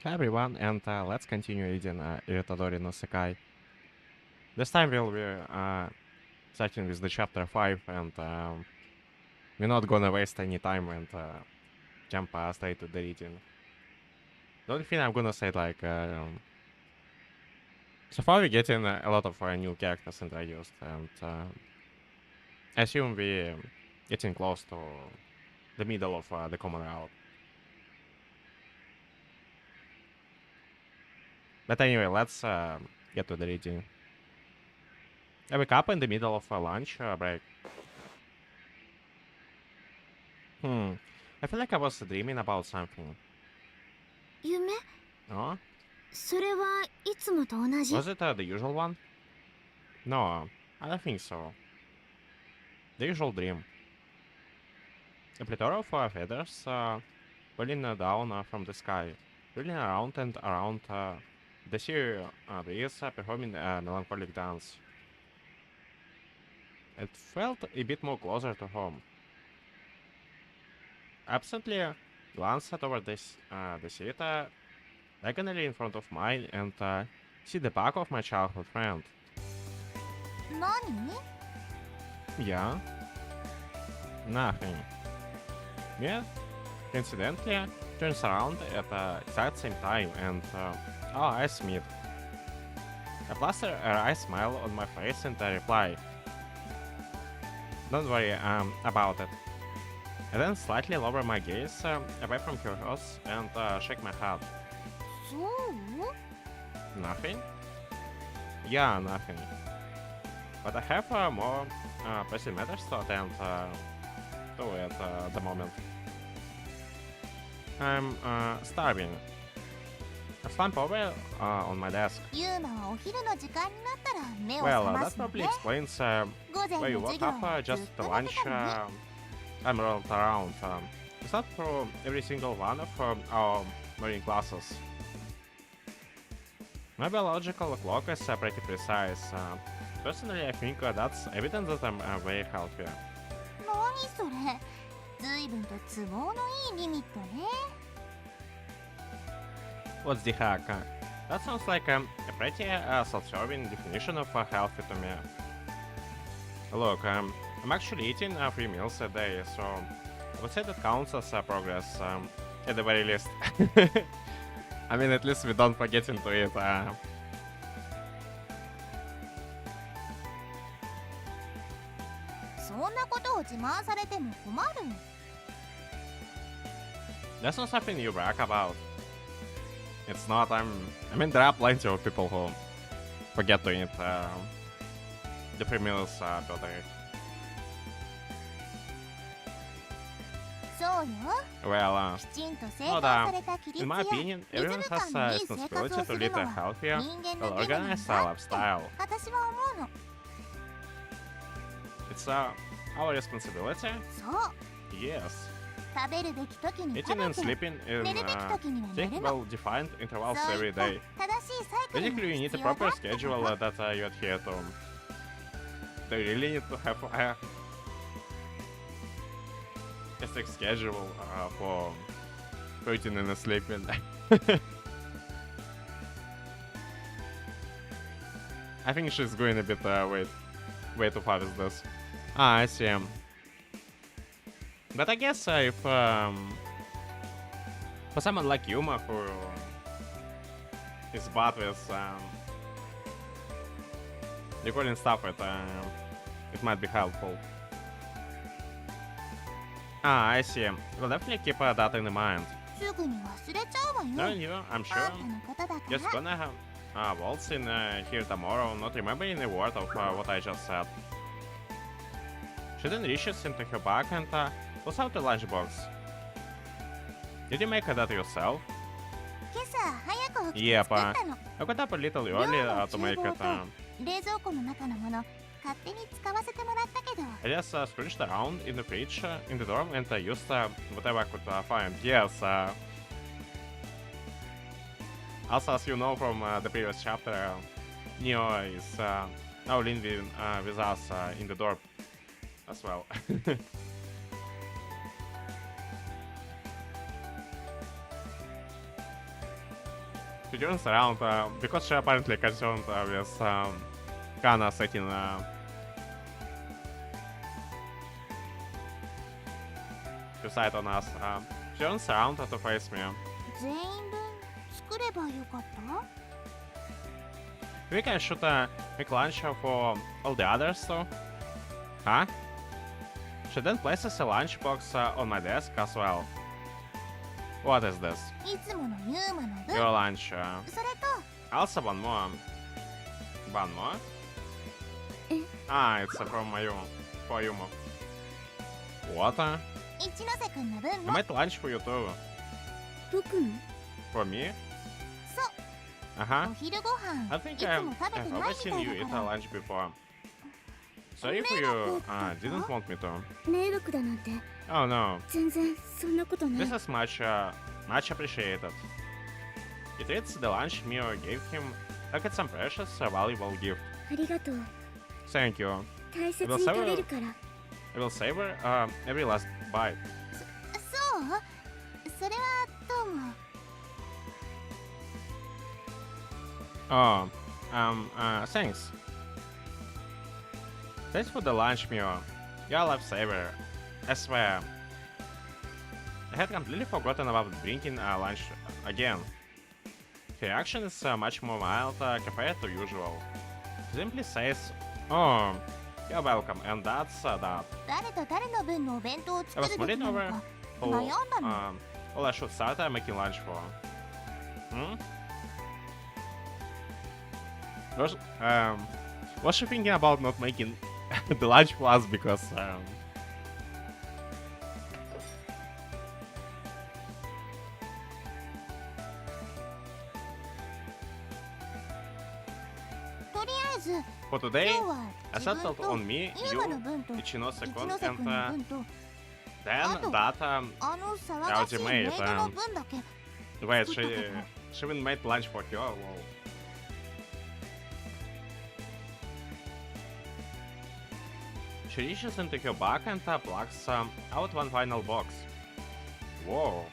Hi everyone, and let's continue reading Irotoridori no Sekai. This time we'll be starting with the chapter 5, and we're not gonna waste any time and jump straight to the reading. The only thing I'm gonna say, like, so far we're getting a lot of new characters introduced, and I assume we're getting close to the middle of the common route. But anyway, let's get to the reading. I wake up in the middle of a lunch break. I feel like I was dreaming about something. 夢 Oh? それはいつもと同じ Was it the usual one? No, I don't think so. The usual dream. A plethora of feathers falling down from the sky, rolling around and around the sea breeze performing a melancholic dance. It felt a bit more closer to home. Absently glanced toward the seat diagonally in front of mine and see the back of my childhood friend. 何 Yeah, nothing. Yeah, incidentally, turns around at the exact same time and our eyes meet. I plaster a wry smile on my face and I reply, "Don't worry about it." I then slightly lower my gaze away from her house and shake my head. そう Nothing? Yeah, nothing. But I have more pressing matters to attend to at the moment. I'm starving. I slump over on my desk. ユーマはお昼の時間になったら目を Well, 覚ま that すの probably ね explains 午 why 前 you の woke 授業 up はず just っ to と寝て lunch たのね I'm rolled around. It's not for every single one of our marine classes. My biological clock is pretty precise. Personally, I think that's evidence that I'm very healthy. 何それずいぶんと都合のいいリミットね What's the heck? That sounds like a pretty self-serving definition of healthy to me. Look, I'm actually eating 3 meals a day, so I would say that counts as progress, at the very least. I mean, at least we don't forget into it. そんなことを自慢されても困る That's not something you brag about. It's not. I mean, there are plenty of people who forget to eat the 3 meals per day. そうよ Well, きちんと整 no, 合された規律 in や my opinion, リズ everyone ム has 感のいい生 responsibility 活を to する lead の a は healthier, 人間の well 義務なん organized だって lifestyle. 私は思うの It's our responsibility. そう Yes. 食べるべき時に Eating 食べ and て sleeping in 寝るべき時には寝 take るの well-defined intervals そうい every った day. 正しいサイクルが Basically, you need 必 a 要だ proper ってこ schedule と that you adhere to. They really need to have a strict schedule for eating and sleeping. I think she's going a bit way too far with this. Ah, I see. But I guess if for someone like Yuma who is bad with recording stuff, it might be helpful. Ah, I see. We'll definitely keep that in mind. すぐに忘れちゃうわよ Knowing you, I'm あ sure んたのことだか just ら gonna have waltz in here tomorrow, not remembering a word of what I just said. She then reaches into her bag and pulls out the lunchbox. Did you make that yourself? 今朝早く起きて Yep, 作ったの I got up a little early to make it. 冷蔵庫の中のもの勝手に使わせてもらったけど I just scrounged around in the fridge, in the dorm, and used whatever I could find. Yes. Also, as you know from the previous chapter, Neo is now living with us in the dorm as well. She turns around because she apparently concerned with Kana setting to sight on us. She turns around to face me. 全員分作ればよかった？ We can shoot make lunch for all the others too. Huh? She then places a lunchbox on my desk as well. What is this? いつものユーマの分。 Your lunch. それと Also one more. One more? It's from Mayu. For Yumo. What? 一ノ瀬くんの分 I も。 made lunch for you too. 僕の For me? そう。 Uh-huh. お昼ご飯 I い think つ I've も食べてない always み seen た you い eat だ a から lunch before. Sorry if you didn't want me to. 迷惑だなんて Oh no. 全然そんなことない This is much appreciated. He treats the lunch meal gave him like it's some precious, valuable gift. ありがとう Thank you. 大切に食べるから I will savor every last bite. そうそれはどうも Oh, thanks. Thanks for the lunch meal. You're a lifesaver. I swear. I had completely forgotten about drinking lunch again. Her reaction is much more mild compared to usual. She simply says, "Oh, you're welcome," and that's that. 誰と誰の分のお弁当を I 作 was るべき mulling なの over か who, 悩んだの who I should start making lunch for. Hmm? Was she thinking about not making the lunch for us because for today 今日は I 自分 settled と on me, ユーマ you, の分と Ichinose 一 kun, ノ瀬 and くんの分と then Ado. that あの騒がしいメイドの分だけ wait, 作ったけど she even made lunch for her. Whoa. She reaches into her bag and plucks out one final box. Whoa.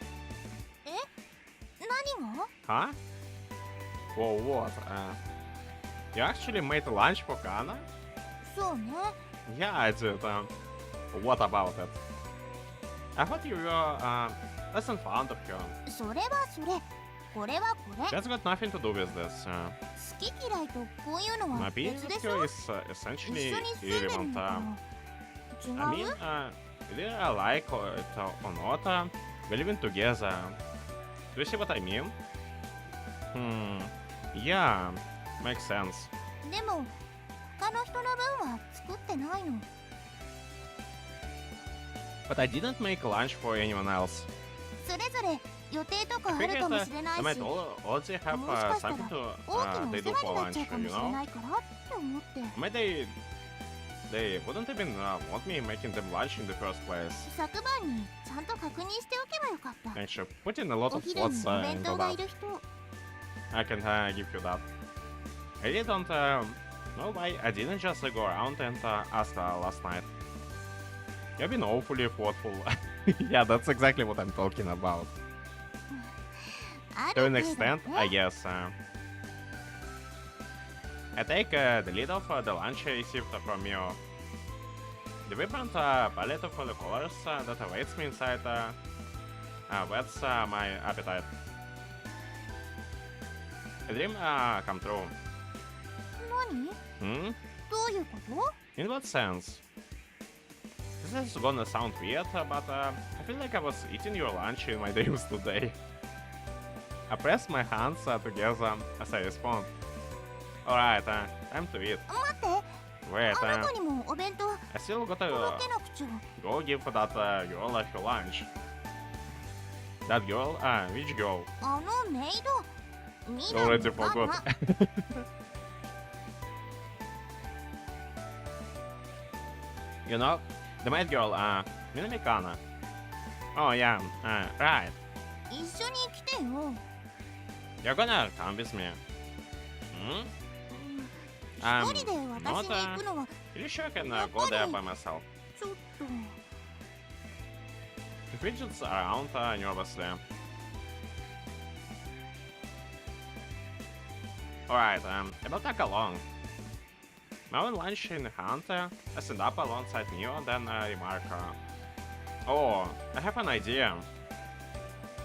何が Huh? Whoa, what? You actually made lunch for Kana? そうね Yeah, I did. What about it? I thought you were less than fond of her. それはそれこれはこれ That's got nothing to do with this. 好き嫌いとこういうの My は being 別 with でし you ょ is 一緒 essentially に住んでるん irrelevant. だから I 違 mean, う whether I like it or not, we're living together. Do you see what I mean? Yeah, makes sense. でも他の人の分は作ってないの But I didn't make lunch for anyone else. それぞれ予定とか I ある figured かもしれない they し might も also have しかしたら something to 大きなお they 世 do 話 for になっちゃ lunch, うかも you しれ know? ないからって思って Maybe they wouldn't even want me making them lunch in the first place. 昨晩にちゃんと確認しておけばよかった Thanks for putting a lot お of 昼に thoughts お弁 into 当がい that. る人 I can give you that. I didn't know why I didn't just go around and ask last night. You've been awfully thoughtful. Yeah, that's exactly what I'm talking about. あ To る an 程度 extent, ね I guess. I take the lead of the lunch I received from you. The vibrant palette of the colors that awaits me inside whets my appetite. A dream come true. 何 Hmm? どういうこと In what sense? This is gonna sound weird, but I feel like I was eating your lunch in my dreams today. I press my hands together as I respond. Alright, time to eat. 待って Wait, あの子にもお弁当 I still 届 gotta けなくちゃ go give that girl her lunch. That girl? Which girl? あのメイドミ You ラ already のマ forgot. マ You know, the maid girl, Minami Kana. Oh yeah, right. 一緒に来てよ You're gonna come with me. Hmm? 一人で私に行くのは You sure I can go there by myself? ちょっと He fidgets around nervously. Alright, it will take a long. Now in lunch in Hunter, I stand up alongside Neo and then remark, oh, I have an idea.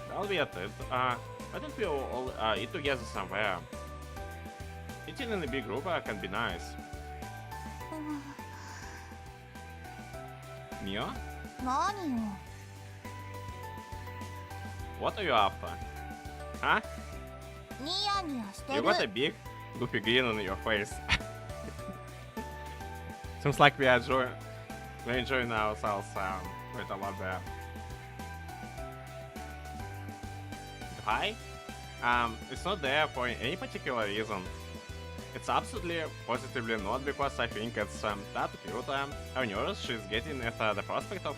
That'll be it. Why don't we all eat together somewhere? Eating in a big group can be nice. Neo? 何よ What are you after? Huh? ニヤニヤしてる You got a big, goofy grin on your face. Seems like we're enjoying ourselves quite a lot there. Hi? It's not there for any particular reason. It's absolutely positively not because I think it's that cute. How nervous she's getting at the prospect of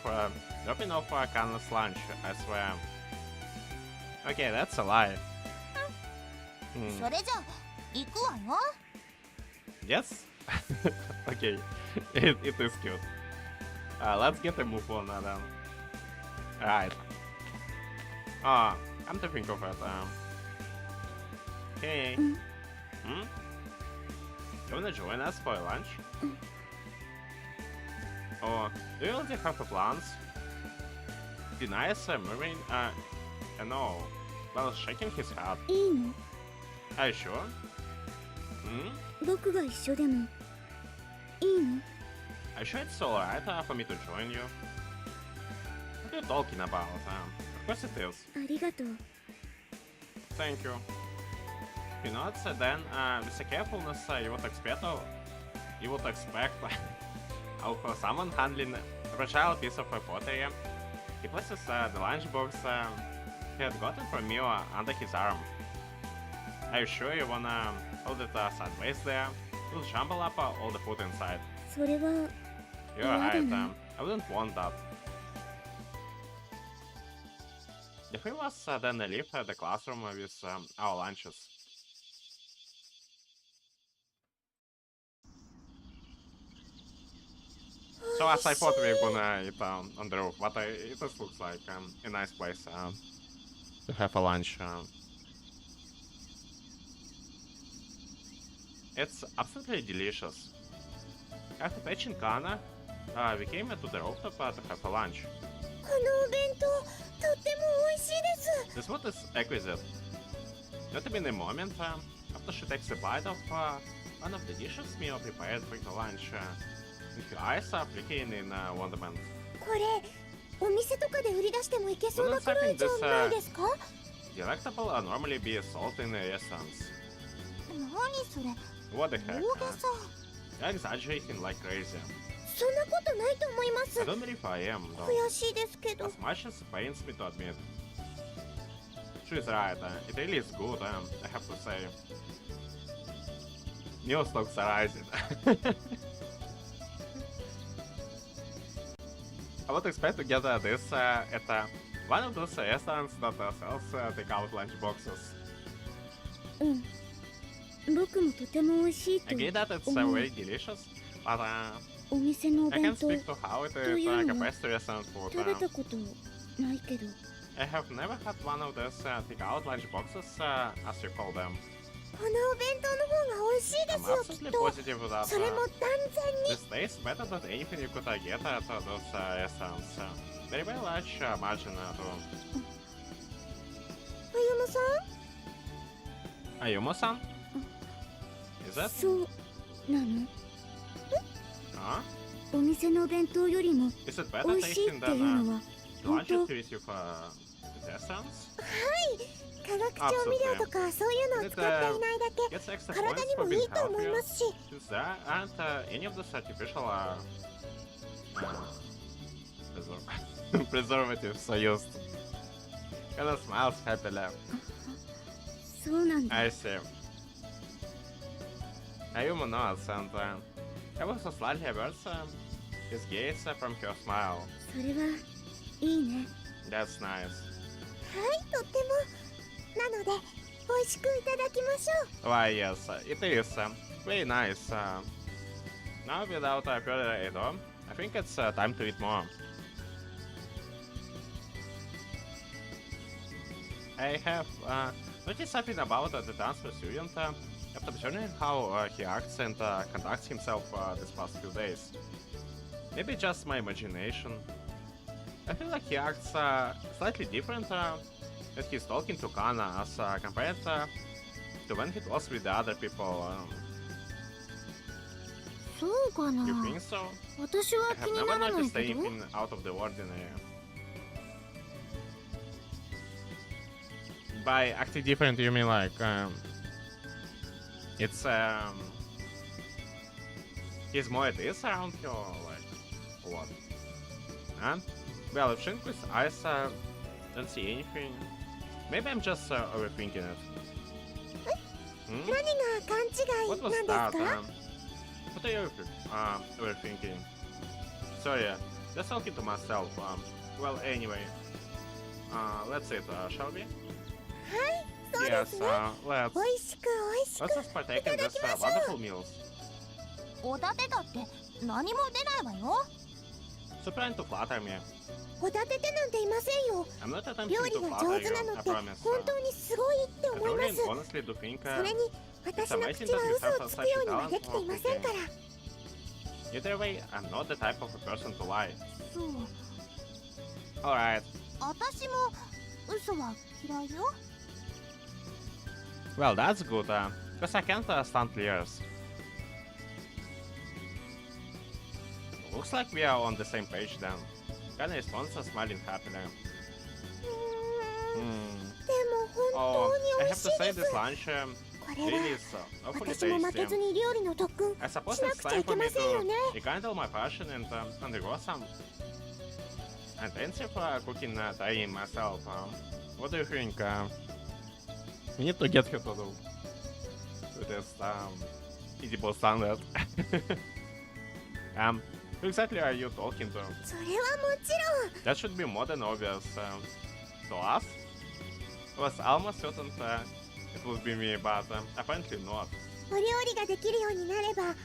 dropping off Kana's lunch, I swear. Okay, that's a lie. それじゃ行くわよ Yes? Okay, it is cute. Let's get a move on then. Alright. Come to think of it. Hey. Hmm? You wanna join us for lunch? Oh, do you already have plans? Denies moving, no. Well, shaking his head. いいの Are you sure? Hmm? 僕が一緒でもいいの Are you sure it's alright for me to join you? What are you talking about? Of course it is. ありがとう Thank you. You know, it's, then, with the carefulness you would expect of someone handling a fragile piece of pottery, he places the lunchbox he had gotten from you under his arm. Are you sure you wanna hold it sideways there? You'll jumble up all the food inside. それは You're right, I wouldn't want that. The three of us then leave the classroom with our lunches. So as I thought we were gonna eat on the roof, but it just looks like a nice place to have a lunch. It's absolutely delicious. After fetching Kana, we came to the rooftop to have a lunch. このお弁当とっても美味しいです This food is exquisite. Not even a moment after she takes a bite of one of the dishes Mio prepared for her lunch, with her eyes flicking in wonderment. これお店とかで売り出してもいけそうなくらいじゃないですか Delectable normally be salt in the essence. 何それ What the heck? 大げさ You're exaggerating like crazy. そんなことないと思います I don't believe I am, though. 悔しいですけど As much as it pains me to admit. She's right, it really is good, I have to say. New stocks are rising. I would expect to get this at one of those restaurants that sells take-out lunch boxes. うん僕もとても美味しい I と agree that it's very delicious, but お店のお I 弁 can't 当 speak to how it と is いうのは compared to restaurant food. 食べたことないけど I have never had one of those take-out lunch boxes, as you call them. このお弁当の方が美味しいで I'm すよきっ absolutely と positive that それも断然に this tastes better than anything you could get at those restaurants. Very very large margin too. 歩夢さん Ayumo-san? Is that? そうなの Huh? お店のお弁当よりも Is it better 美味しいっ tasting ていう than のは the 本 lunches 当 you receive restaurants? 化学調味料とかそういうのを使っていないだけ Gets extra 体 points に for もいい being と思い healthier. ますし Since there aren't any of those artificial preservatives used. Kinda smiles happily. そうなんだ I see. Ayumu nods and ever so slightly averts his gaze from her smile. それはいいね That's nice. はいとってもなので美味しくいただきましょう Why, yes, it is very nice. Now, without further ado, I think it's time to eat more. I have notice something about the transfer student after observing how he acts and conducts himself these past few days. Maybe just my imagination. I feel like he acts slightly different when he's talking to Kana as compared to when he was with the other people. そうかな。 You think so? 私は I 気 have に never ならない noticed けど。 anything out of the ordinary. By acting different, you mean like it's he's more at ease around you, or like what? Huh? Well, if Shinku's eyes don't see anything, maybe I'm just overthinking it. Hmm? 何が勘違 What い was なん that? ですか？ What are you overthinking? Sorry, just talking to myself. Well, anyway, let's eat, shall we? そうで Yes, すね。 let's. 美味しく美味し Let's く。 just partake in this wonderful meals. おだてだって何も出ないわよ。 So trying to flatter me. おだててなんていませんよ。 I'm not attempting 料 to 理が flatter 上 you, 手なの I って promise. 本当にすごいって I 思いま really す。 honestly do think それに私の口は嘘をつくようにはできていませんから。 either way, I'm not the type of a person to lie. そう。 Alright. 私も嘘は嫌いよ。 Well, that's good, because I can't stand liars. Looks like we are on the same page then. Kana responds, smiling happily. で Hmm. も本 Oh, 当に I 美 have 味し to い say で this す。 lunch これ really は is awfully 私も負けず tasty. に料理の特訓 I suppose しな it's くちゃ time いけ for ま me せんよね。 to rekindle my passion and undergo some intensive cooking training myself. What do you think? We need to get her to do this edible standard. Who exactly are you talking to? それはもちろん。 That should be more than obvious to us. I was almost certain it would be me, but apparently not. お料理ができるようになれば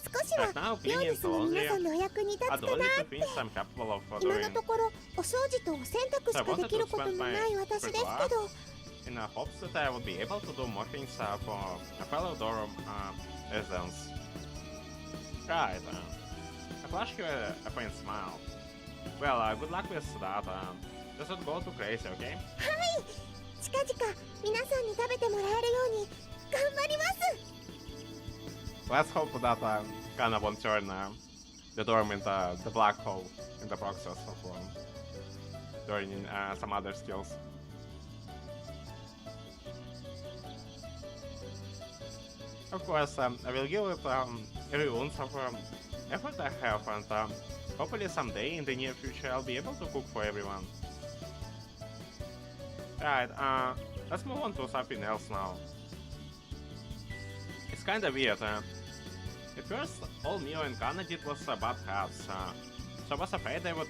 少しは Right now, 料 cleaning 理 is する only 皆さんのお役に立つ are か the な only っ two て。 things I'm capable of 今 doing. のところお掃除とお洗濯しかできることのない私ですけど、 In hopes that I will be able to do more things for a fellow dorm residents. Right. I flash you a faint smile. Well, good luck with that. Just don't go too crazy, okay? 近々皆さんに食べてもらえるように頑張ります。 Let's hope that Kana won't turn the dorm into the black hole in the process of learning some other skills. Of course, I will give it every ounce of effort I have, and hopefully someday in the near future I'll be able to cook for everyone. Right, let's move on to something else now. It's kinda weird. At first, all Mio and Kana did was butt heads, so I was afraid they would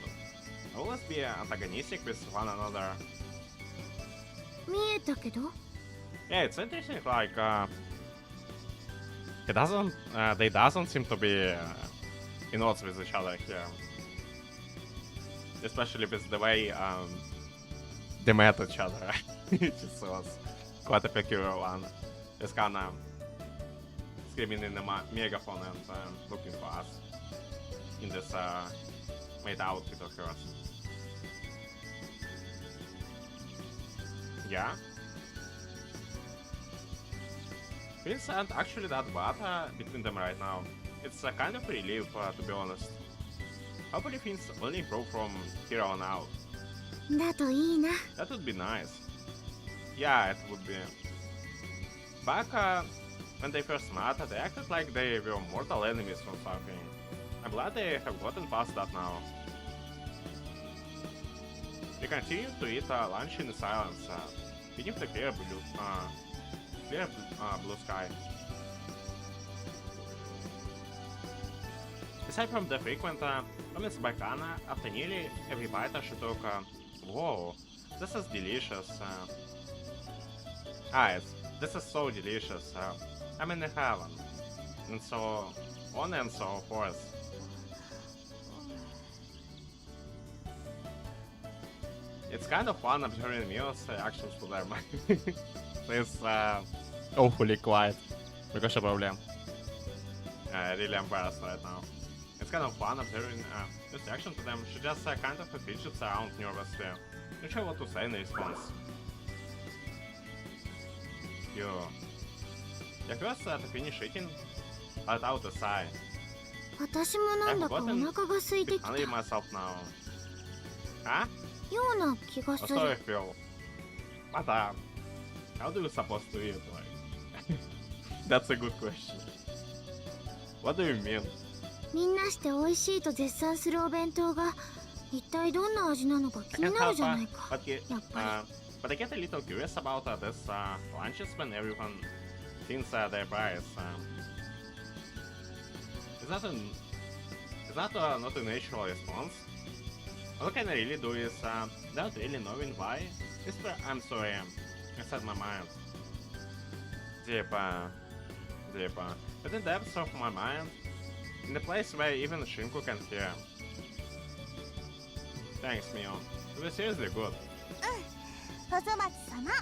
always be antagonistic with one another. 見えたけど、 Yeah, it's interesting, like, they doesn't seem to be in odds with each other here. Especially with the way they met each other. It just was quite a peculiar one. It's kinda screaming in the megaphone and looking for us in this made outfit of hers. Yeah? Things aren't actually that bad between them right now. It's a kind of relief, to be honest. Hopefully things only improve from here on out. だといいな。 That would be nice. Yeah, it would be. Back when they first met, they acted like they were mortal enemies or something. I'm glad they have gotten past that now. We continue to eat lunch in silence, beneath the clear blue sky. Aside from the frequent comments by Kana, after nearly every bite she took, whoa, this is delicious. This is so delicious. I'm in heaven. And so on and so forth. It's kind of fun observing Mio's actions to them. is awfully quiet. Because of problem. Really embarrassed right now. It's kind of fun observing this reaction to them. She just kind of fidgets around nervously. Not sure what to say in response. You request to finish eating, let out a sigh. 私もなんだかお腹が空いてきた Hungry myself now. Huh? ような気がす How do I る feel? But how do you supposed to eat? Like, that's a good question. What do you mean? みんなして美味しいと絶賛するお弁当が一体どんな味なのか気になるじゃないか But, やっぱ but I get a little curious about this lunches when everyone thinks their price. Is that not a natural response? All can I really do is, without really knowing why, whisper, I'm sorry, I set my mind. Deep, within the depths of my mind, in the place where even Shinku can hear. Thanks, Mio. You were seriously good. 細松様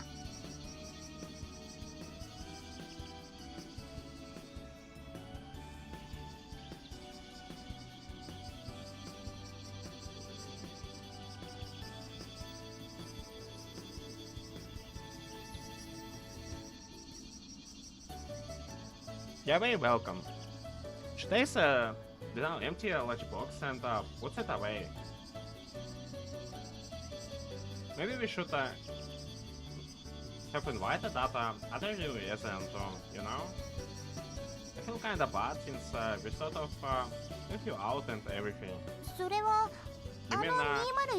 You're very welcome. She takes the now empty lunchbox and puts it away. Maybe we should have invited that other new resident, you know? I feel kinda bad since we sort of took you out and everything. それは You あ mean の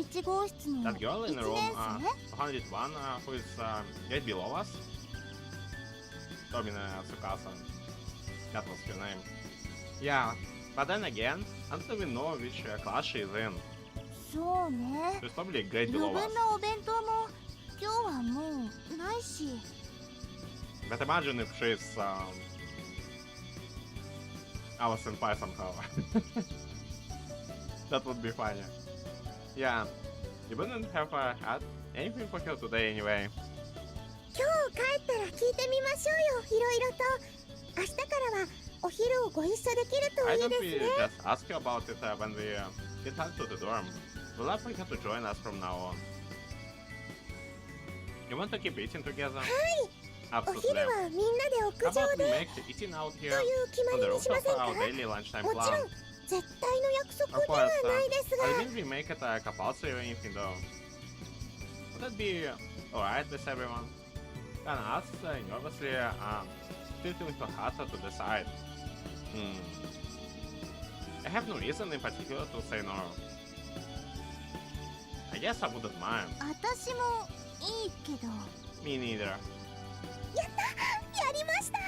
201号室の that girl in 1 the room 年生 201 who is right below us? Tomina Tsukasa. That was her name. Yeah, but then again, until we know which class she is in, そうね she's probably grade 余 below 分 us. なお弁当も今日はもうないし But imagine if she's our senpai somehow. That would be funny. Yeah, you wouldn't have had anything for her today anyway. 今日帰ったら聞いてみましょうよいろいろと明日からはお昼をご一緒できると Why いい don't です we ね just ask her about it when we get back to the dorm? We'll have her to join us from now on. You want to keep eating together? お Absolutely. 昼はみんなで屋 How 上 about we で make eating out と here いう決ま on り the にしま rooftop せん for か our daily lunchtime もちろ plan? ん絶対の約束 Of では course, ないですが I mean we make it compulsory or anything though. Would that be alright with everyone? Then asks nervously, tilting her heart to the side. I have no reason in particular to say no. I guess I wouldn't mind. 私もいいけど Me neither. やりました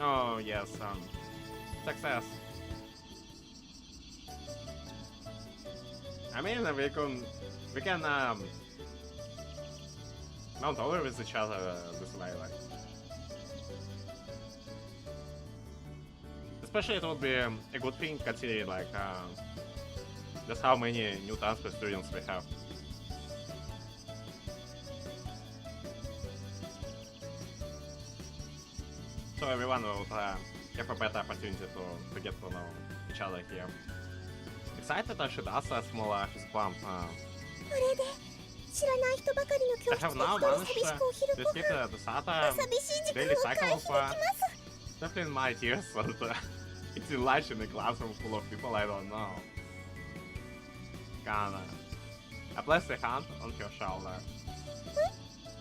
Oh yes, success. I mean we can mount over with each other this way, like. Especially it would be a good thing considering like just how many new transport students we have. So everyone will have a better opportunity to get to know each other here. Excited I should ask a small fist bump. これで知らない人ばかりの教 I 室 have で now 一人 managed 寂しくお昼 to ご skip 飯 the SATA 寂しい時間 daily を回 cycle 避 of できます definitely in my tears and it's in lunch in a classroom full of people I don't know. Kinda. I placed a hand on her shoulder.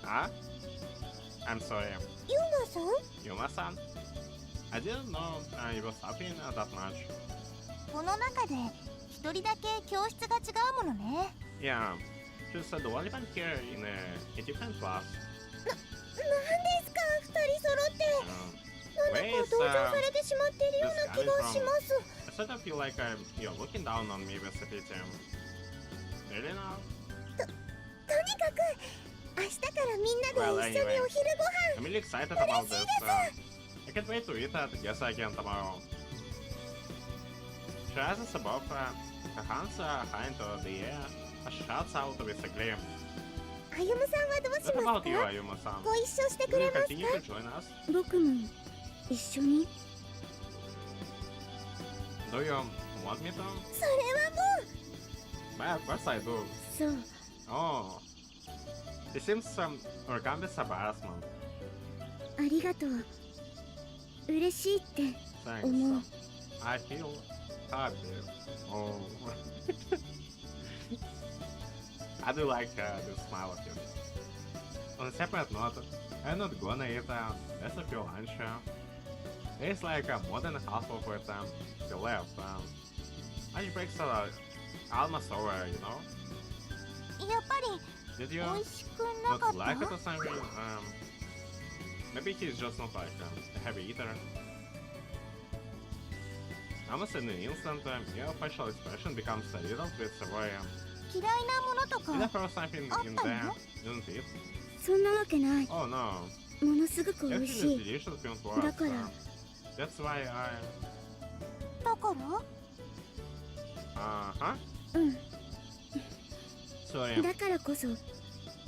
Huh? I'm sorry. ユーマさん Yuma-san? I didn't know you were suffering that much. この中で一人だけ教室が違うものね Yeah, she's the only one here in a different class. なんですか二人揃って Um, なんだか同情されてしまっているような気がします I sort of feel like you're looking down on me with pity. Really now? とにかく明日からみんなで一緒にお昼ご I'm really excited about this. I can't wait to eat it together again tomorrow. She rises above, her hands high into the air, as she shouts out with a gleam. 飯明歩さんはどうし What ま about す you, か？ Ayuma-san? ご一緒してく Will れ you ます continue か？ to join us? 僕も一緒に。 Do you want me to? それはもう。 Well, of course I do. そう。 Oh. It seems origami is embarrassment. ありがとう。嬉しいって Thanks. 思う。 I feel happy. Oh. I do like the smile of you. On a separate note, I'm not gonna eat rest of your lunch. There's like more than half of it still left. Lunch breaks are almost over, you know? やっぱり Did you 美味しくなか not っ like it た or something? Maybe he's just not like a heavy eater. Almost in an instant, your facial expression becomes a little bit severe. 嫌いなものと Did I か throw something in Oh, there? no. Didn't it? そんなわけない。 Oh no. ものすごく美 Everything 味 is しい。 delicious beyond words. だから That's why I... だから Uh-huh. うん。 Sorry. だからこそ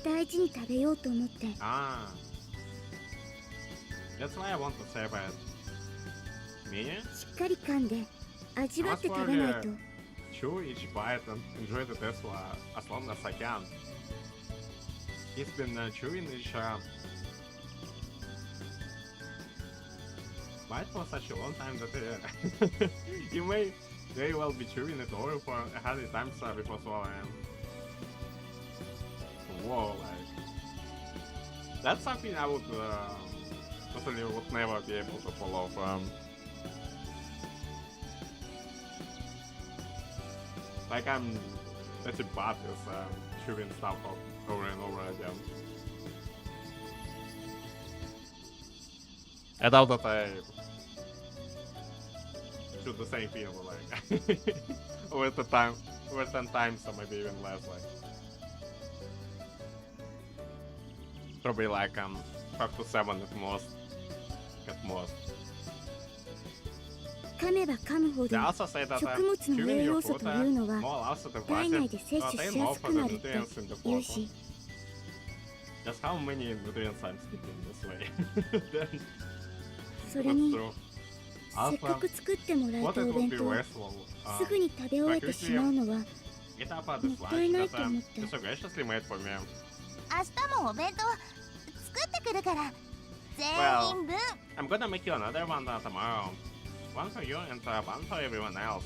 大事に食べようと思って。 Ah. That's why I want to say that. Me? しっかり噛んで味わって食べないと。 Chew each bite and enjoy the taste as long as I can. He's been chewing each bite for such a long time that you may very well be chewing it over for 100 times before swallowing. Whoa, like that's something I would totally would never be able to pull off. Like I'm such a bad at chewing stuff up over and over again. I doubt that I should the same thing like over 10 times or maybe even less. Like probably like 5 to 7 at most. At most. 噛めば噛むほ They ど also say that 食物の chewing 栄 your 養素 food というのは more allows the 体 body 内で摂 to 取 attain しや more す for く the なるって nutrients in the 言う food. し、 Just how many nutrients I'm skipping this way? Then それ that's に true. せっか Also, く作ってもらえ what た it お would 弁 be 当を wasteful すぐに食べ終えてしまうのは get up at this lunch もったいない that と思って。 is so graciously made for me. 明日もお弁当作ってくるから全員分 I'm gonna make you another one tomorrow. One for you and one for everyone else.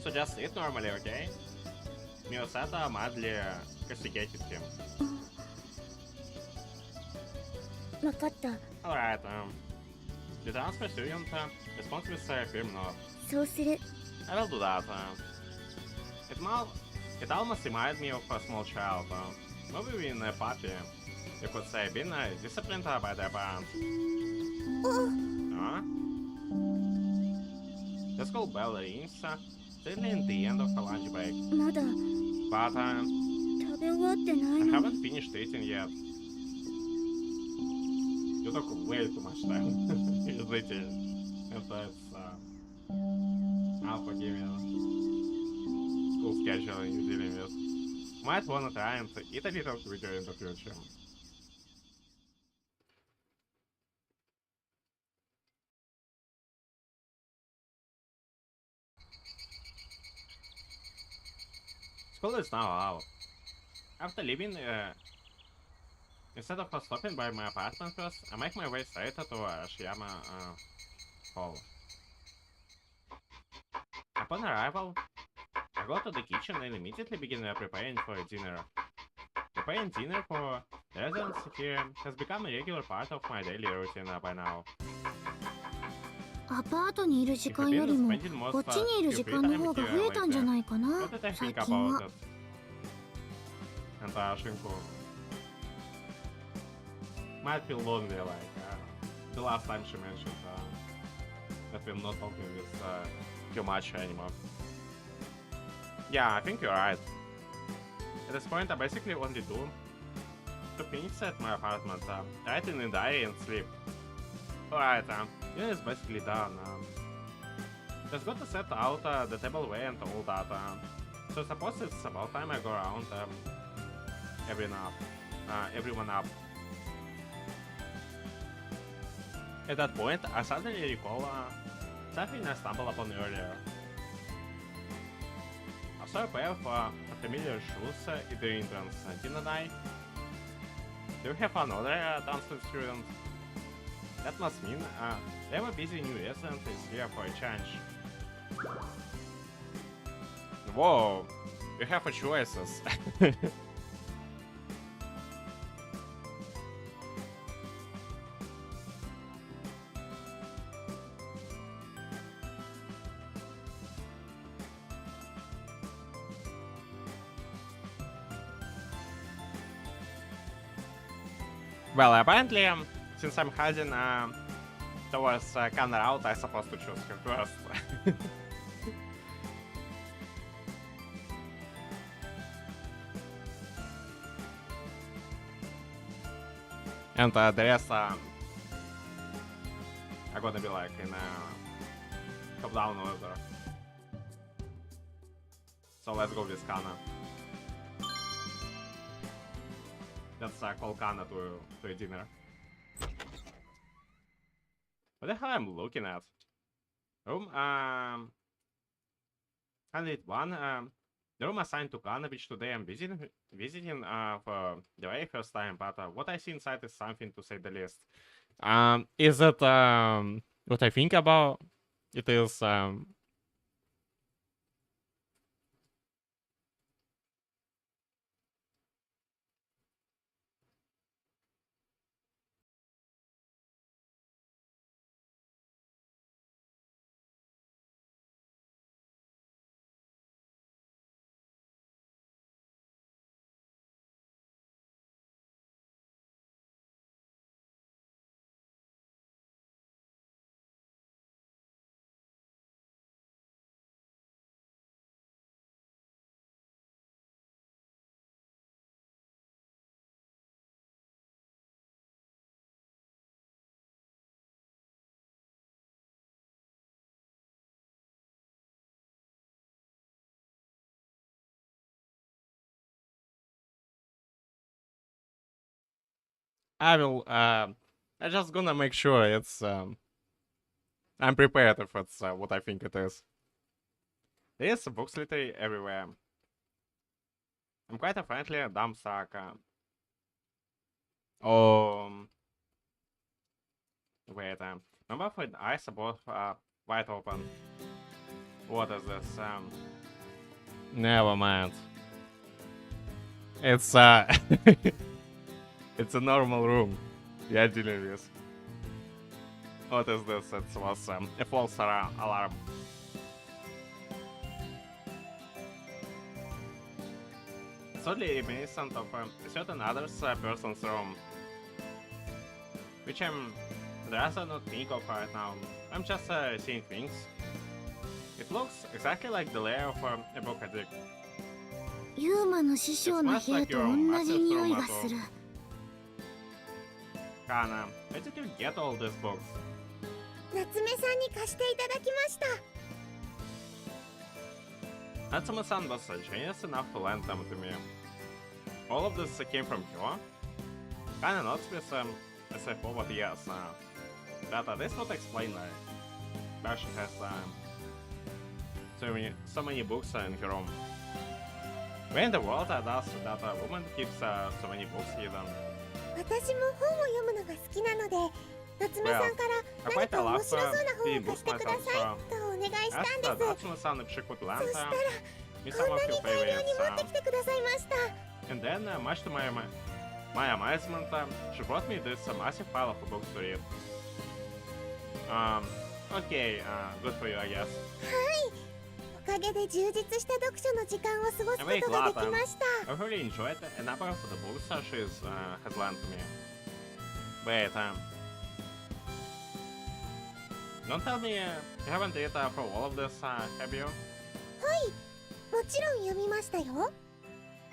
So just eat normally, okay? Миосата мадли косигетити. 分かった。 Alright, the transfer student responds with firm no. そうする。 I will do that. It almost reminded me of a small child. Maybe being a puppy. You could say being disciplined by their parents. Huh? The school bell rings, certainly in the end of the lunch break. まだ But 食べ終わってな I いの haven't finished eating yet. You took way too much time eating. And that's I'll forgive you. School schedule you're dealing with. Might wanna try and eat a little quicker in the future. School is now out. After leaving, instead of stopping by my apartment first, I make my way straight to Shiyama Hall. Upon arrival, I go to the kitchen and immediately begin preparing for dinner. Preparing dinner for the residents here has become a regular part of my daily routine by now. アパートにいる時間よりもこっちにいる時間の方が増えたんじゃないかな What did I 最 think 近 about は。 it? And Shinku might feel lonely, like the last time she mentioned that we're not talking with too much anymore. Yeah, I think you're right. At this point, I basically only do 2 things at my apartment: writing in the diary and sleep. Alright, dinner is basically done. Just got to set out the table away and all that. So suppose it's about time I go around everyone up. At that point, I suddenly recall something I stumbled upon earlier. I saw a pair of familiar shoes in the entrance. Didn't I? Do you have another downstairs student? That must mean they have a busy new resident is here for a change. Whoa, you have a choices. Well, apparently, since I'm heading towards corner out, I'm supposed to choose her first. And the rest are gonna be like in top-down order. So let's go with Kana. Let's call Kana to a dinner. What the hell I'm looking at? Room 101. The room assigned to Kana, which today I'm visiting for the very first time. But what I see inside is something, to say the least. Is it what I think about? It is I will. I'm just gonna make sure it's. I'm prepared if it's what I think it is. There's books literally everywhere. I'm quite a friendly dumb sack. Wait. Remember for the eyes above wide open. What is this? Never mind. It's it's a normal room. Yeah, dealing with. What is this? It was a false alarm. It's oddly reminiscent of a certain other person's room, which I'm rather not think of right now. I'm just seeing things. It looks exactly like the layer of a book addict. ユーマの師匠の部屋と同じ匂いがする。 Kana, where did you get all these books? 夏目さんに貸していただきました。 Natsume-san was generous enough to lend them to me. All of this came from her? Kinda not with as I forward years. But this would explain why she has so many books in her room. Where in the world does that woman keeps so many books hidden? 私も本を読むのが好きなので、夏目さんから何か面白そうな本を貸してくださいとお願いしたんです。そしたら、こんなに大量に持ってきてくださいました。 And then, much to my amazement, she brought me this massive pile of books to read. Okay, good for you, I guess. はい。おかげで充実した読書の時間を過ごすことができました。 I really enjoyed a number of the books she has lent to me. Wait, don't tell me you haven't read for all of this, have you? はい、もちろん読みましたよ。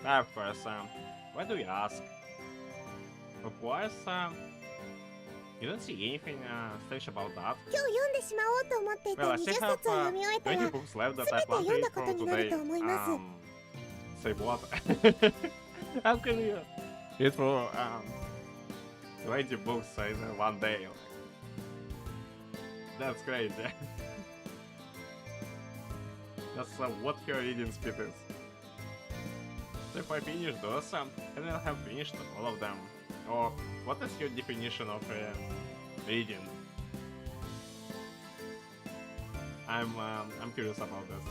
Of course, why do you ask? Of course, you don't see anything strange about that. 今日読んでしまおうと思っていた Well, I 20 still 冊を have 読み終えたら、 20 books left that I 全て plan to 読ん read だこと for になる today. と思います。say what? How can you read for 20 books in one day? That's great. That's what your reading speed is. So if I finish those, then I'll have finished all of them. Or what is your definition of reading? I'm curious about this.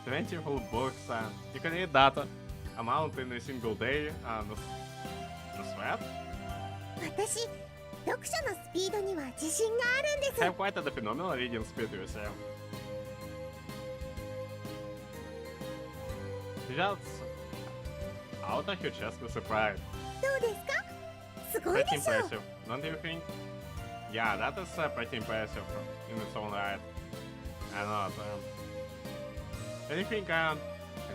20 whole books. You can read that amount in a single day. No sweat. 私、読書のスピードには自信があるんです。 Have quite a phenomenal reading speed yourself. Just out of your chest with pride. どうですか？すごい Pretty でしょ。 impressive, don't you think? Yeah, that is pretty impressive in its own right. I know. Do you think an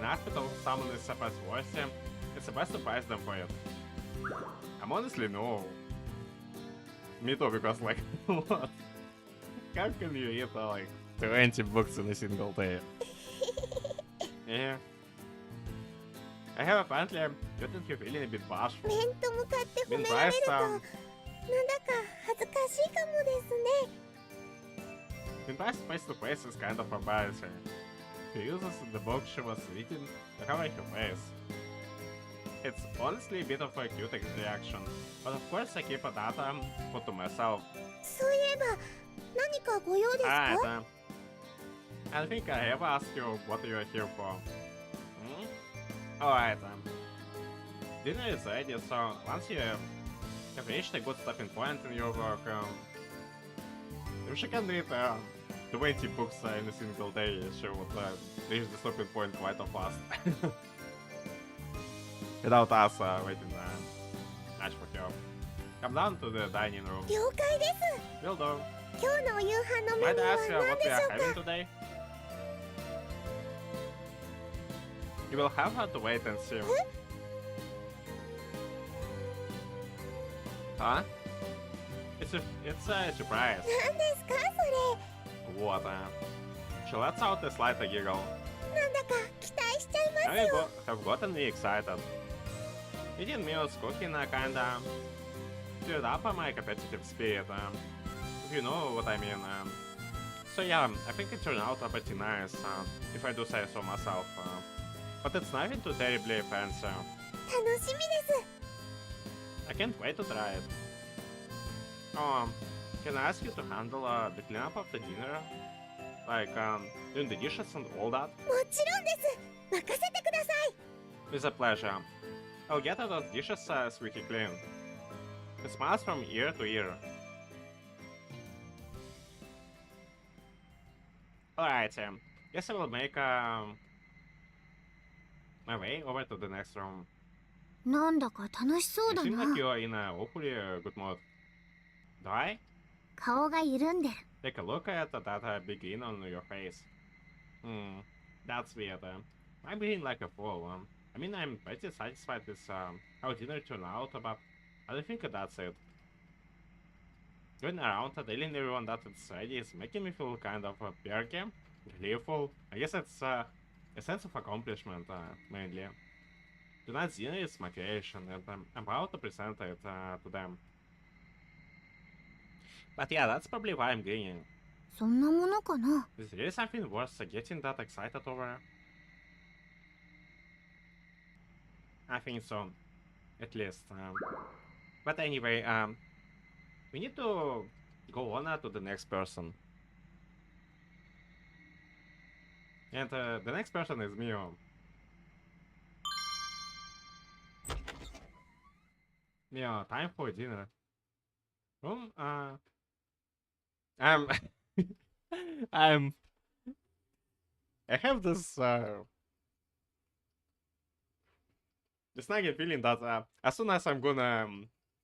aspect of someone is supposed worthy? It's best to prize them for it. I'm honestly no. Me too, because like, what? How can you read like 20 books in a single day? Yeah. I have apparently gotten you feeling a bit bashful. 面と向かって褒 Been められ priced ると、なんだか恥ずかしいかもですね。 Being priced face to face is kind of embarrassing. She uses the book she was reading to cover her face. It's honestly a bit of a cute reaction, but of course I keep that put to myself. そういえば、何かご用ですか？ Alright, I think I have asked you what you are here for. Alright, dinner is ready, so once you have reached a good stopping point in your work, if she can read 20 books in a single day, she would reach the stopping point quite fast. Without us waiting much for her. Come down to the dining room. 了解です。 Will do. 今日のお夕飯のメ Might ニュ I ー ask you は what 何 we でし are ょう having か？ today? You will have to wait and see. Huh? It's a surprise. 何ですかそれ？ What? She lets out a slight giggle. なんだか期待しちゃいます Now よ。 you have gotten me excited. Eating meals cooking kinda stirred up my competitive spirit, if you know what I mean. So yeah, I think it turned out pretty nice, if I do say so myself. But it's nothing too terribly fancy. 楽しみです。 I can't wait to try it. Can I ask you to handle the cleanup of the dinner? Like, doing the dishes and all that? もちろんです。任せてください。 With a pleasure. I'll get those dishes squeaky clean. It smiles from ear to ear. Alright, guess I will make my way over to the next room. なんだか楽しそう You だ seem like な。 you're in a awfully good mood. Do I? 顔が緩んでる。 Take a look at that big grin on your face. That's weird. I'm being like a fool. I mean, I'm pretty satisfied with how dinner turned out, but I don't think that's it. Going around telling everyone that it's ready is making me feel kind of perky, gleeful. I guess it's a sense of accomplishment, mainly. Tonight's dinner is my creation, and I'm proud to present it to them. But yeah, that's probably why I'm grinning. そんなものかな。 Is there really something worth getting that excited over? I think so. At least. But anyway, we need to go on to the next person. And the next person is Mio. Mio, time for dinner. I'm I'm I have this this nagging feeling that as soon as I'm gonna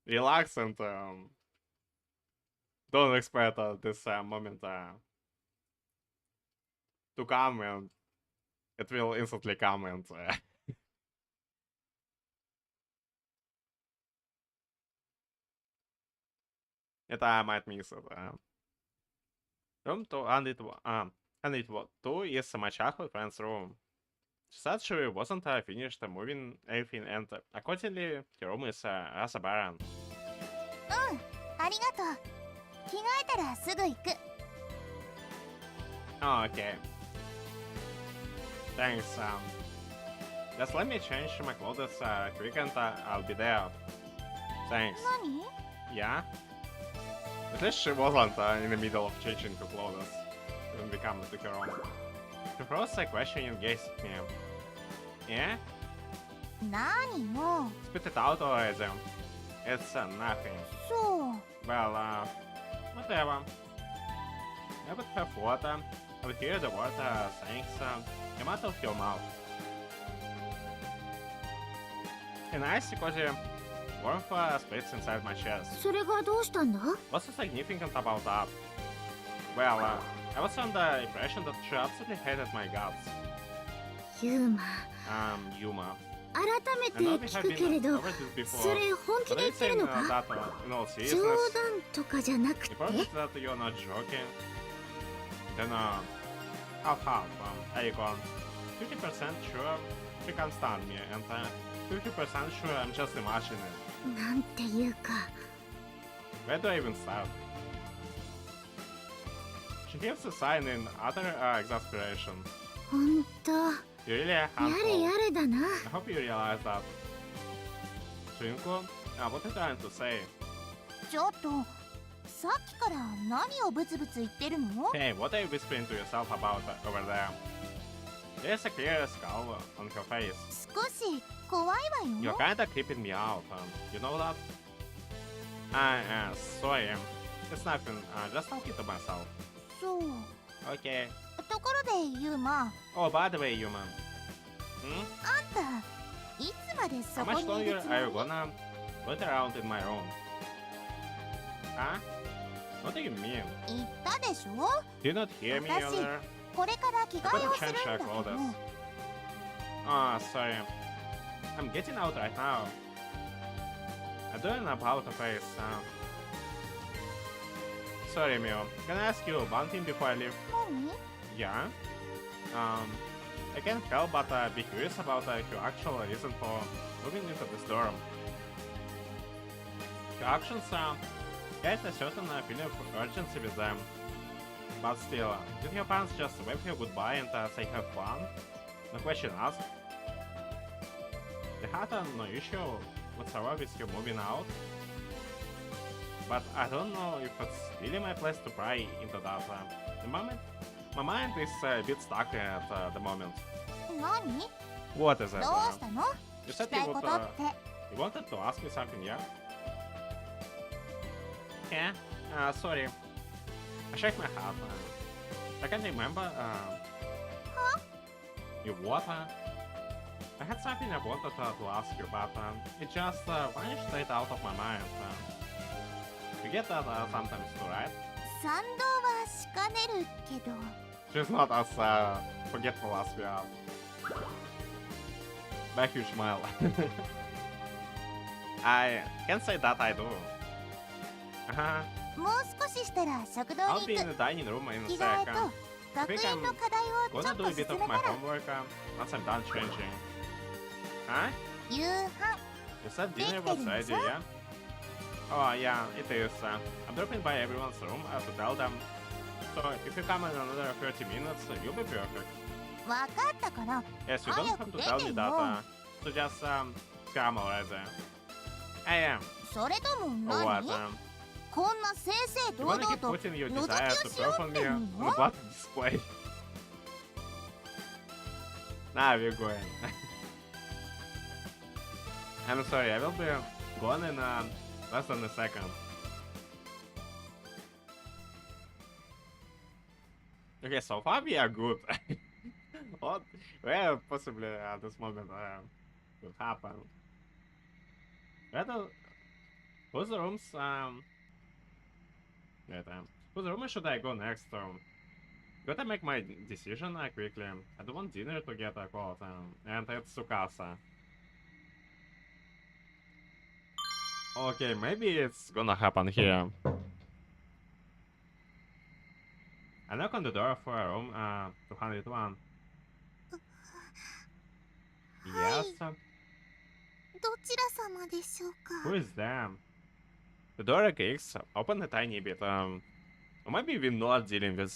relax and don't expect this moment to come, and it will instantly come, and and I might miss it. Room 202 is my childhood friend's room. She said she wasn't finished moving everything, and accordingly, her room is as a barren. ありがとう。着替えたらすぐ行く。 Oh, okay. Thanks. Just let me change my clothes quick and I'll be there. Thanks. 何？ Yeah? At least she wasn't in the middle of changing her clothes when we come to her room. She froze a question and gazed at me. Yeah? 何も。 Spit it out already. It's nothing. そう。 Well, whatever. I would have water. I would hear the word thanks come out of your mouth. A nice cozy warmth splits inside my chest. それがどうしたんだ？ What's so significant about that? Well, I was under the impression that she absolutely hated my guts. ユーマ、 Yuma. 改め I て know we 聞 have くけ been れど、 over this そ before. れ本気 But で are 言 you ってる saying のか？ that in all 冗 seriousness? 談とかじゃなくて？ You promise that you're not joking? Then, half. I gone 50% sure she can't stand me, and 50% sure I'm just imagining it. なんていうか、 Where do I even start? She gives a sign in utter exasperation. ほんと、 You're really a やれ handful. やれだな。 I hope you realize that. Shunko, what are you trying to say? ちょっと、さっきから何をブツブツ言ってるの？ Hey, what are you whispering to yourself about over there? There's a clear scowl on her face. 少し怖いわ You're よ。 kinda creeping me out, you know that? Sorry. It's nothing, just talking to myself. そう。 Okay. ところでユーマ、 Oh, by the way, human. Hmm? あんたいつまでそ How こ much にいる longer つも are you り？ gonna wait around in my room? Huh? What do you mean? 言ったでしょ？ Did you not hear me 私 earlier? これから着 I 替え couldn't をするん change だ her けど。 clothes. Sorry. I'm getting out right now. I'm doing about a face. Sorry, Mio. Can I ask you one thing before I leave? 何？ Yeah? I can't help but be curious about your actual reason for moving into this dorm. Your actions carried a certain feeling of urgency with them. But still, did your parents just wave you goodbye and say have fun? No question asked. They had no issue whatsoever with you moving out. But I don't know if it's really my place to pry into that. My mind is a bit stuck at the moment. 何？ What is it? どうしたの？ You 聞 said きたい you こと would, って。 you wanted to ask me something, yeah? Yeah? Sorry. I shake my head. I can't remember. You what? I had something I wanted to ask you, but it just vanished straight out of my mind. You get that sometimes too, right? 賛同はしかねるけど。 She's not as forgetful as we are. By a huge smile. I can't say that I do. Uh-huh. もう少ししたら食堂 I'll に be 行 in く。 the dining room in a 着替え second. と学園の課題をちょ Gonna っ do と a 進 bit め of た my ら homework once I'm done changing. Huh? 夕飯。 You said dinner was ready, yeah? Oh, yeah, it is. I'm dropping by everyone's room to tell them. So, if you come in another 30 minutes, you'll be perfect. わかったから。 Yes, you don't have to tell me that. So just, come already. I am. それとも Or what? 何？こんな正々 You 堂 wanna 々 keep と putting your 覗き desire を to しよ perform うって me いう on the の？ button display? Nah, we're going. I'm sorry, I will be gone in less than a second. Okay, so far we are good. What? Where possibly at this moment will happen? Where the... Whose rooms, wait, whose room should I go next? Gotta make my decision quickly. I don't want dinner to get cold, and it's Tsukasa. Okay, maybe it's gonna happen here. I knock on the door for a room 201. Yes. どちら様でしょう Who か。 is them? The door kicks open a tiny bit. Maybe we're not dealing with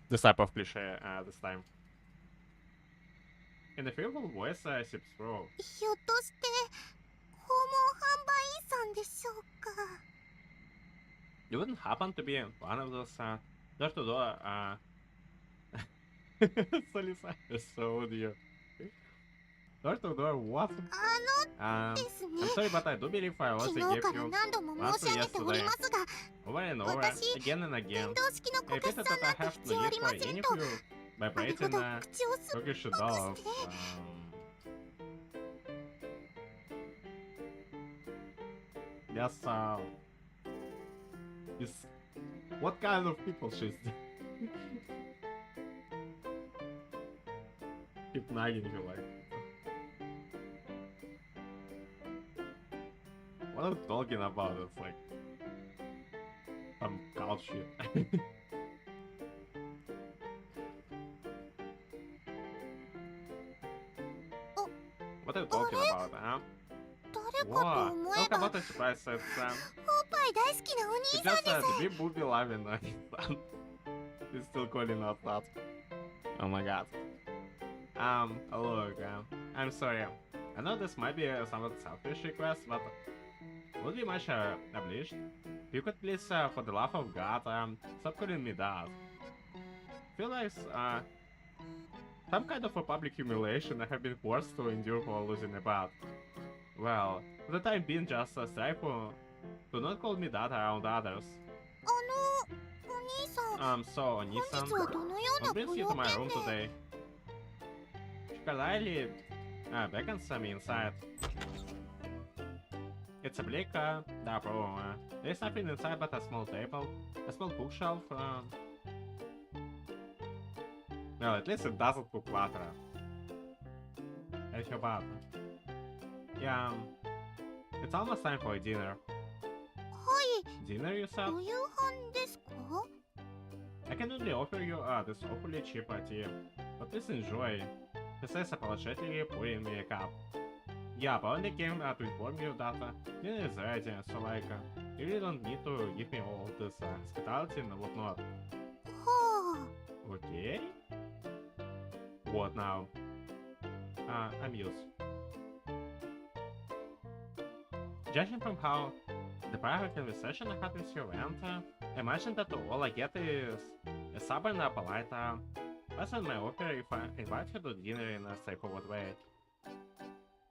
this type of cliche this time. And the fearful voice seeps through. ひょっとして訪問販売員さんでしょうか。 You wouldn't happen to be one of those door-to-door Solisa is so dear. Door-to-door what? ですね。 I'm sorry, but I do believe I 昨 also 日 gave から you 何度も申し上げておりますが、 over and over 私 again and 電 again. 動式のこ I け repeated しさん that な I んて have 必 no 要あ need り for ません any と。 of you なるほ vibrating ど、口をすっ Turkish ぱく dolls. して。 Yes, is what kind of people she's keep nagging you like. What are you talking about? It's like some cow shit. What are you talking about, huh? 誰かと What? 思え Talk ば、 about the surprise it's おっぱい大好きなお兄 it's さん just です the big booby loving he's still calling us that. Oh my god. Look, I'm sorry. I know this might be a somewhat selfish request, but would be much obliged if you could please, for the love of God, stop calling me that. Feel like some kind of a public humiliation I have been forced to endure for losing a bat. Well, for the time being, just strive to not call me that around others. お兄さん、 So, 本 Onisan, 日はどのような what ご brings you 用 to my 件 room で。 today? She kindly beckons me inside. It's a bleak, dark room. There's nothing inside but a small table, a small bookshelf. Well, at least it doesn't look clutter. And her bed. Yeah, it's almost time for dinner. はい、 Dinner, you said? ご夕飯ですか？ I can only offer you this awfully cheap tea, but please enjoy. He says apologetically, pouring me a cup. Yeah, but I only came to inform you that dinner is ready, so like, you really don't need to give me all this hospitality and whatnot. は Okay? What now? I'm used. Judging from how the private conversation I had with you went, I imagine that all I get is a stubborn polite lesson my offer if I invite you to dinner in a straightforward way.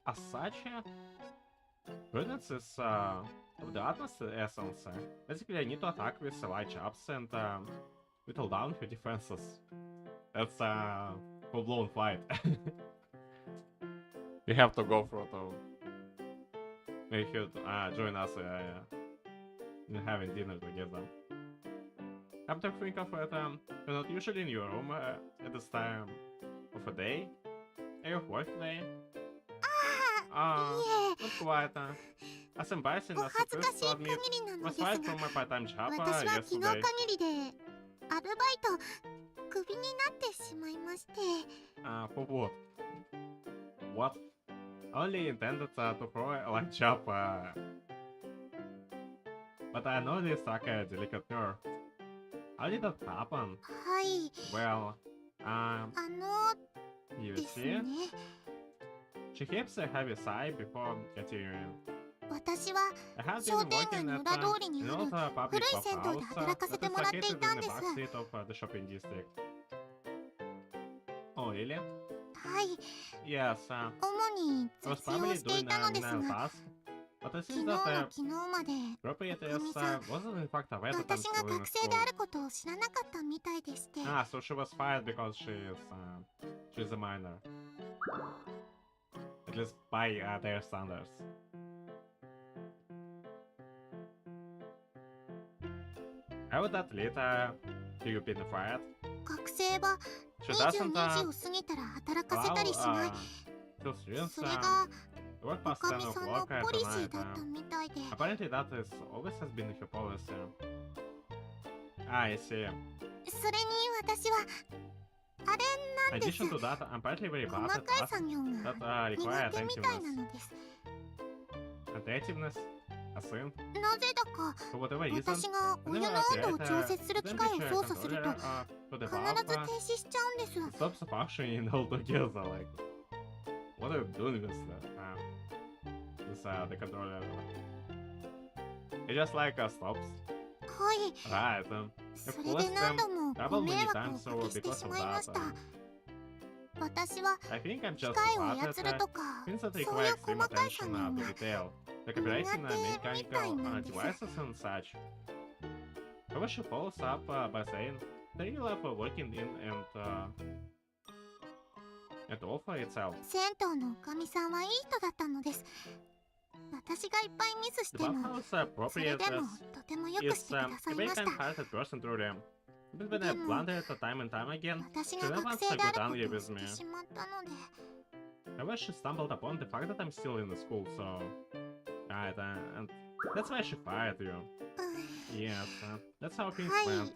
As such, prudence is of the utmost essence. Basically, I need to attack with light chops and whittle down your defenses. That's a full-blown fight. You have to go for it. You should join us in having dinner together. Come to think of it, you're not usually in your room at this time of a day. Are you off work today? あ、いえ、 Not quite. As embarrassing お as 恥 it ずか is しい to 限 admit, りなの was ですが、 fired from my part-time job 私は昨日 yesterday. 限りでアルバイトクビになってしまいまして。 For what? What? I only intended to throw a light job, but I know this struck a delicate nerve. How did that happen? はい、 Well, で you す see? ね。 She keeps a heavy sigh before continuing. 私は I have 商 been 店街 working の at 裏通りに an ある old public 古い銭湯で bathhouse 働かせ that て is もらってい located た in ん the です。 back street of the shopping district. Oh, really? はい、 Yes, 主に I was 雑用 probably してい doing たのです an が、 task, but it 昨 seems 日の that 昨日まで appropriate is 神さん wasn't in fact aware that I'm 私が still in 学生であ school. ることを知らなかったみたいでして。 So she was fired because she's a minor. At least by their standards. How would that lead to you being fired? 学生は She 22 doesn't 時を過ぎたら働かせ allow たりしない。 to students それが work お past か time み of さんの work at ポリシー night. だったみたいで。 Apparently that is always has been her policy. I see. それに私はあれ In なんです。 addition to that, I'm partly very 細 bad か at い tasks 作業が that require 苦手みたいな attentiveness, のです。 attentiveness, assume. なぜだか For whatever reason, 私がお湯 whenever の I 温度を create 調 a 節する機械を temperature 操作すると controller to the 必 valve, ず停止しちゃうんです。 it stops functioning altogether. Like, what are you doing with the controller? It just like stops. はい。 Right. それで何度もご迷惑をおかけしてしまいました。私は I think I'm 機 just 械を bad 操 at るとか things that そういう require extreme 細かい作 attention 業 to が detail, like operating mechanical Nagate devices and such. However, she follows up by saying they really love working in and offer itself. 銭湯のおかみさんはいい人だったのです。私がいっぱいミスし The ても bathhouse それ appropriate でもとてもよくし is てくださ a い very ました。 kind-hearted person truly. But when I blundered time and time again, 私 she が never 学 once 生であ got る angry ことを with 知っ me. てしまったので However, she stumbled upon the fact that I'm still in the school, so... Right, and that's why she fired you. う Yes, that's how things Hi. went.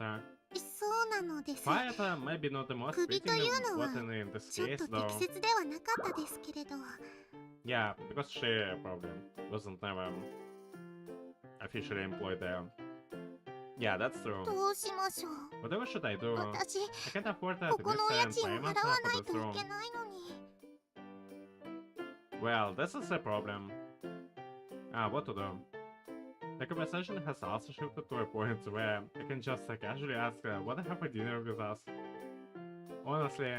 そうなのです。 Fired maybe not the most 首 fitting というのは weapon in this ちょっ case, と though. 適切ではなかったですけれど Yeah, because she probably wasn't never officially employed there. Yeah, that's true. どうしましょう。 Whatever should I do? 私 I can't afford こ to こ miss のお家 and 賃を payment 払わ for ない this とい room. けないのに Well, this is a problem. What to do? The conversation has also shifted to a point where I can just casually ask what to have for dinner with us. Honestly,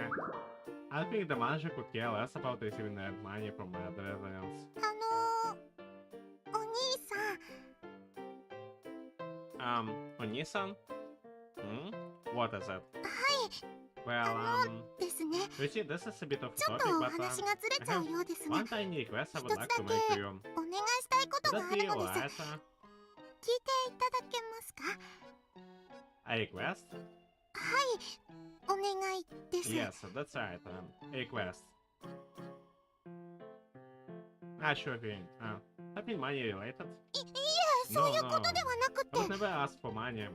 I think the manager could care less about receiving money from the residents. お兄さん Onisan? What is it? はい Well, ですね Richie, this is a bit of ちょっ topic, とお but 話がずれちゃうようですね one tiny request I would 一つ like だ to け make to you. お願いしたいこと Would が that あ be るのです alright? 聞いていただけますか A request? はいお願いです Yes, that's right. A request. Sure thing. Something money related? いえそういうことではなくて I would never ask for money.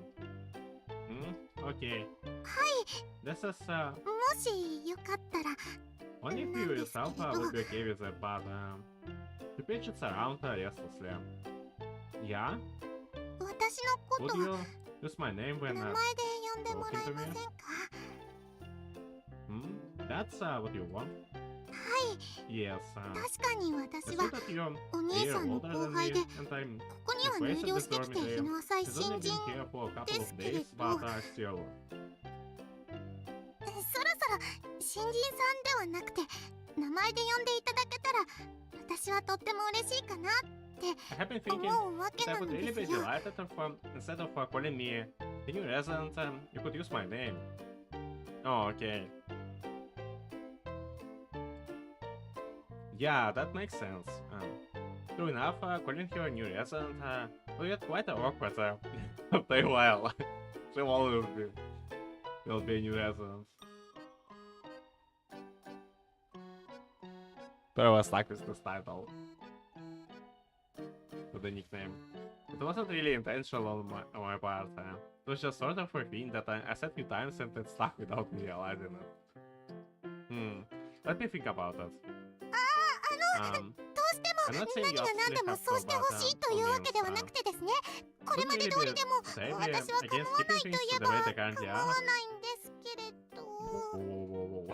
Okay. はい This is もしよかったら only if you yourself would be okay with it, but you pitch it around restlessly. Yeah? 私のこ Would と you use my name 名 when 前で呼んでもらえませんか That's what you want? はい Yes. 確かに I 私 see は that you're お a 兄 year さんの older 後 than 輩 me, で and I'm ここには入寮してきて日の浅い She's 新 only 人 been here for a couple of This days, kid but still. そろそろ新人さんではなくて名前で呼んでいただけたら私はとっても嬉しいかなっ I have been thinking 思うわけ that I な would の really で be すよ delighted if instead of calling me the new resident, you could use my name. Oh, okay. Yeah, that makes sense. True enough, calling her a new resident will get quite awkward after a while. She always will be a new resident. But I was stuck with this title. With the nickname. It wasn't really intentional on my part. It was just sort of a thing that I said few times and it stuck without me realizing it. Let me think about it. どうしても I'm not saying 何 you が何で absolutely も have そう to, してほ but しいというわけではなくてですねこれ would まで really 通 be りでも say 私は against 構わ keeping ないと things いえ the ば way they currently 構 are. わないんですけれど Whoa.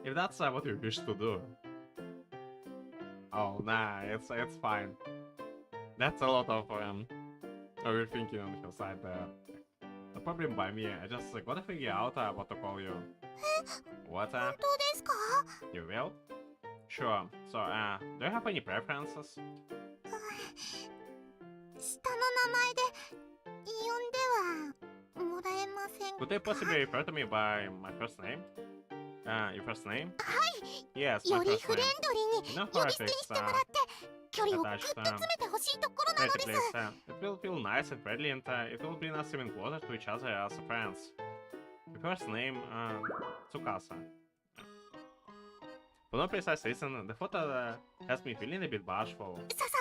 If that's what you wish to do. Oh, nah, it's fine. That's a lot of overthinking on your side there. The problem by me, I just gotta figure out what to call you. What? 本当ですか You will? Sure. So, do you have any preferences? 下の名前で呼んではもらえませんか Could you possibly refer to me by my first name? Your first name? はい Yes, よ my り first フレ name. ンドリーに You know 呼 how び I 捨てに fix してもらって距離をぐっと詰めてほしいところなの pretty です place. It will feel nice and friendly, and it will bring us even closer to each other as friends. Your first name, Tsukasa. For no precise reason, the photo has me feeling a bit bashful. ささ、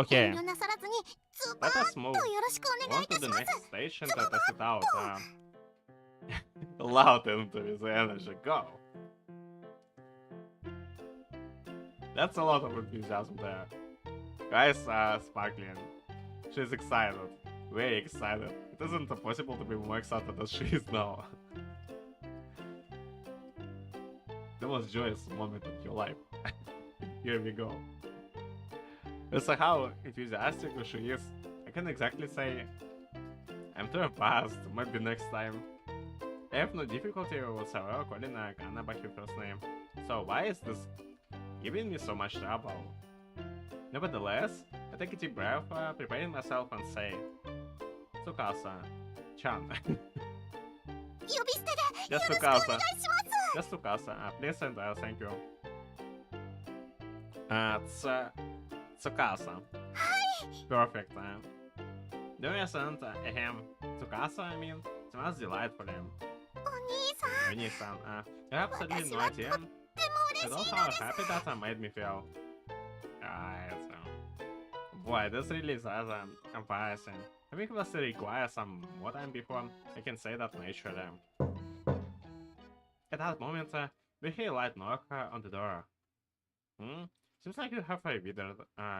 Okay, 遠慮なさらずにズバ let ー us ッ move とよろしくお願い on いた to し the ます。 next station to test it out. Loud into his energy, go! That's a lot of enthusiasm there. Guys are sparkling. She's excited. Very excited. It isn't possible to be more excited as she is now. The most joyous moment of your life. Here we go. As to how enthusiastic she is, I can't exactly say. I'm too fast, maybe next time. I have no difficulty whatsoever calling Kana by her first name. So why is this giving me so much trouble? Nevertheless, I take a deep breath, preparing myself and say, Tsukasa-chan. 呼び捨てで Just よろしくお願い Tsukasa. します。 Just Tsukasa. Please and thank you. Tsukasa. Perfect. No, isn't Tsukasa, I mean, smells delightful. お兄さん、 Oni-san, you have absolutely no idea とっても at 嬉 all しいの how です。 happy that made me feel. Boy, this really is embarrassing. I think it was require some more time before I can say that naturally. At that moment, we hear a light knock on the door. Seems like you have a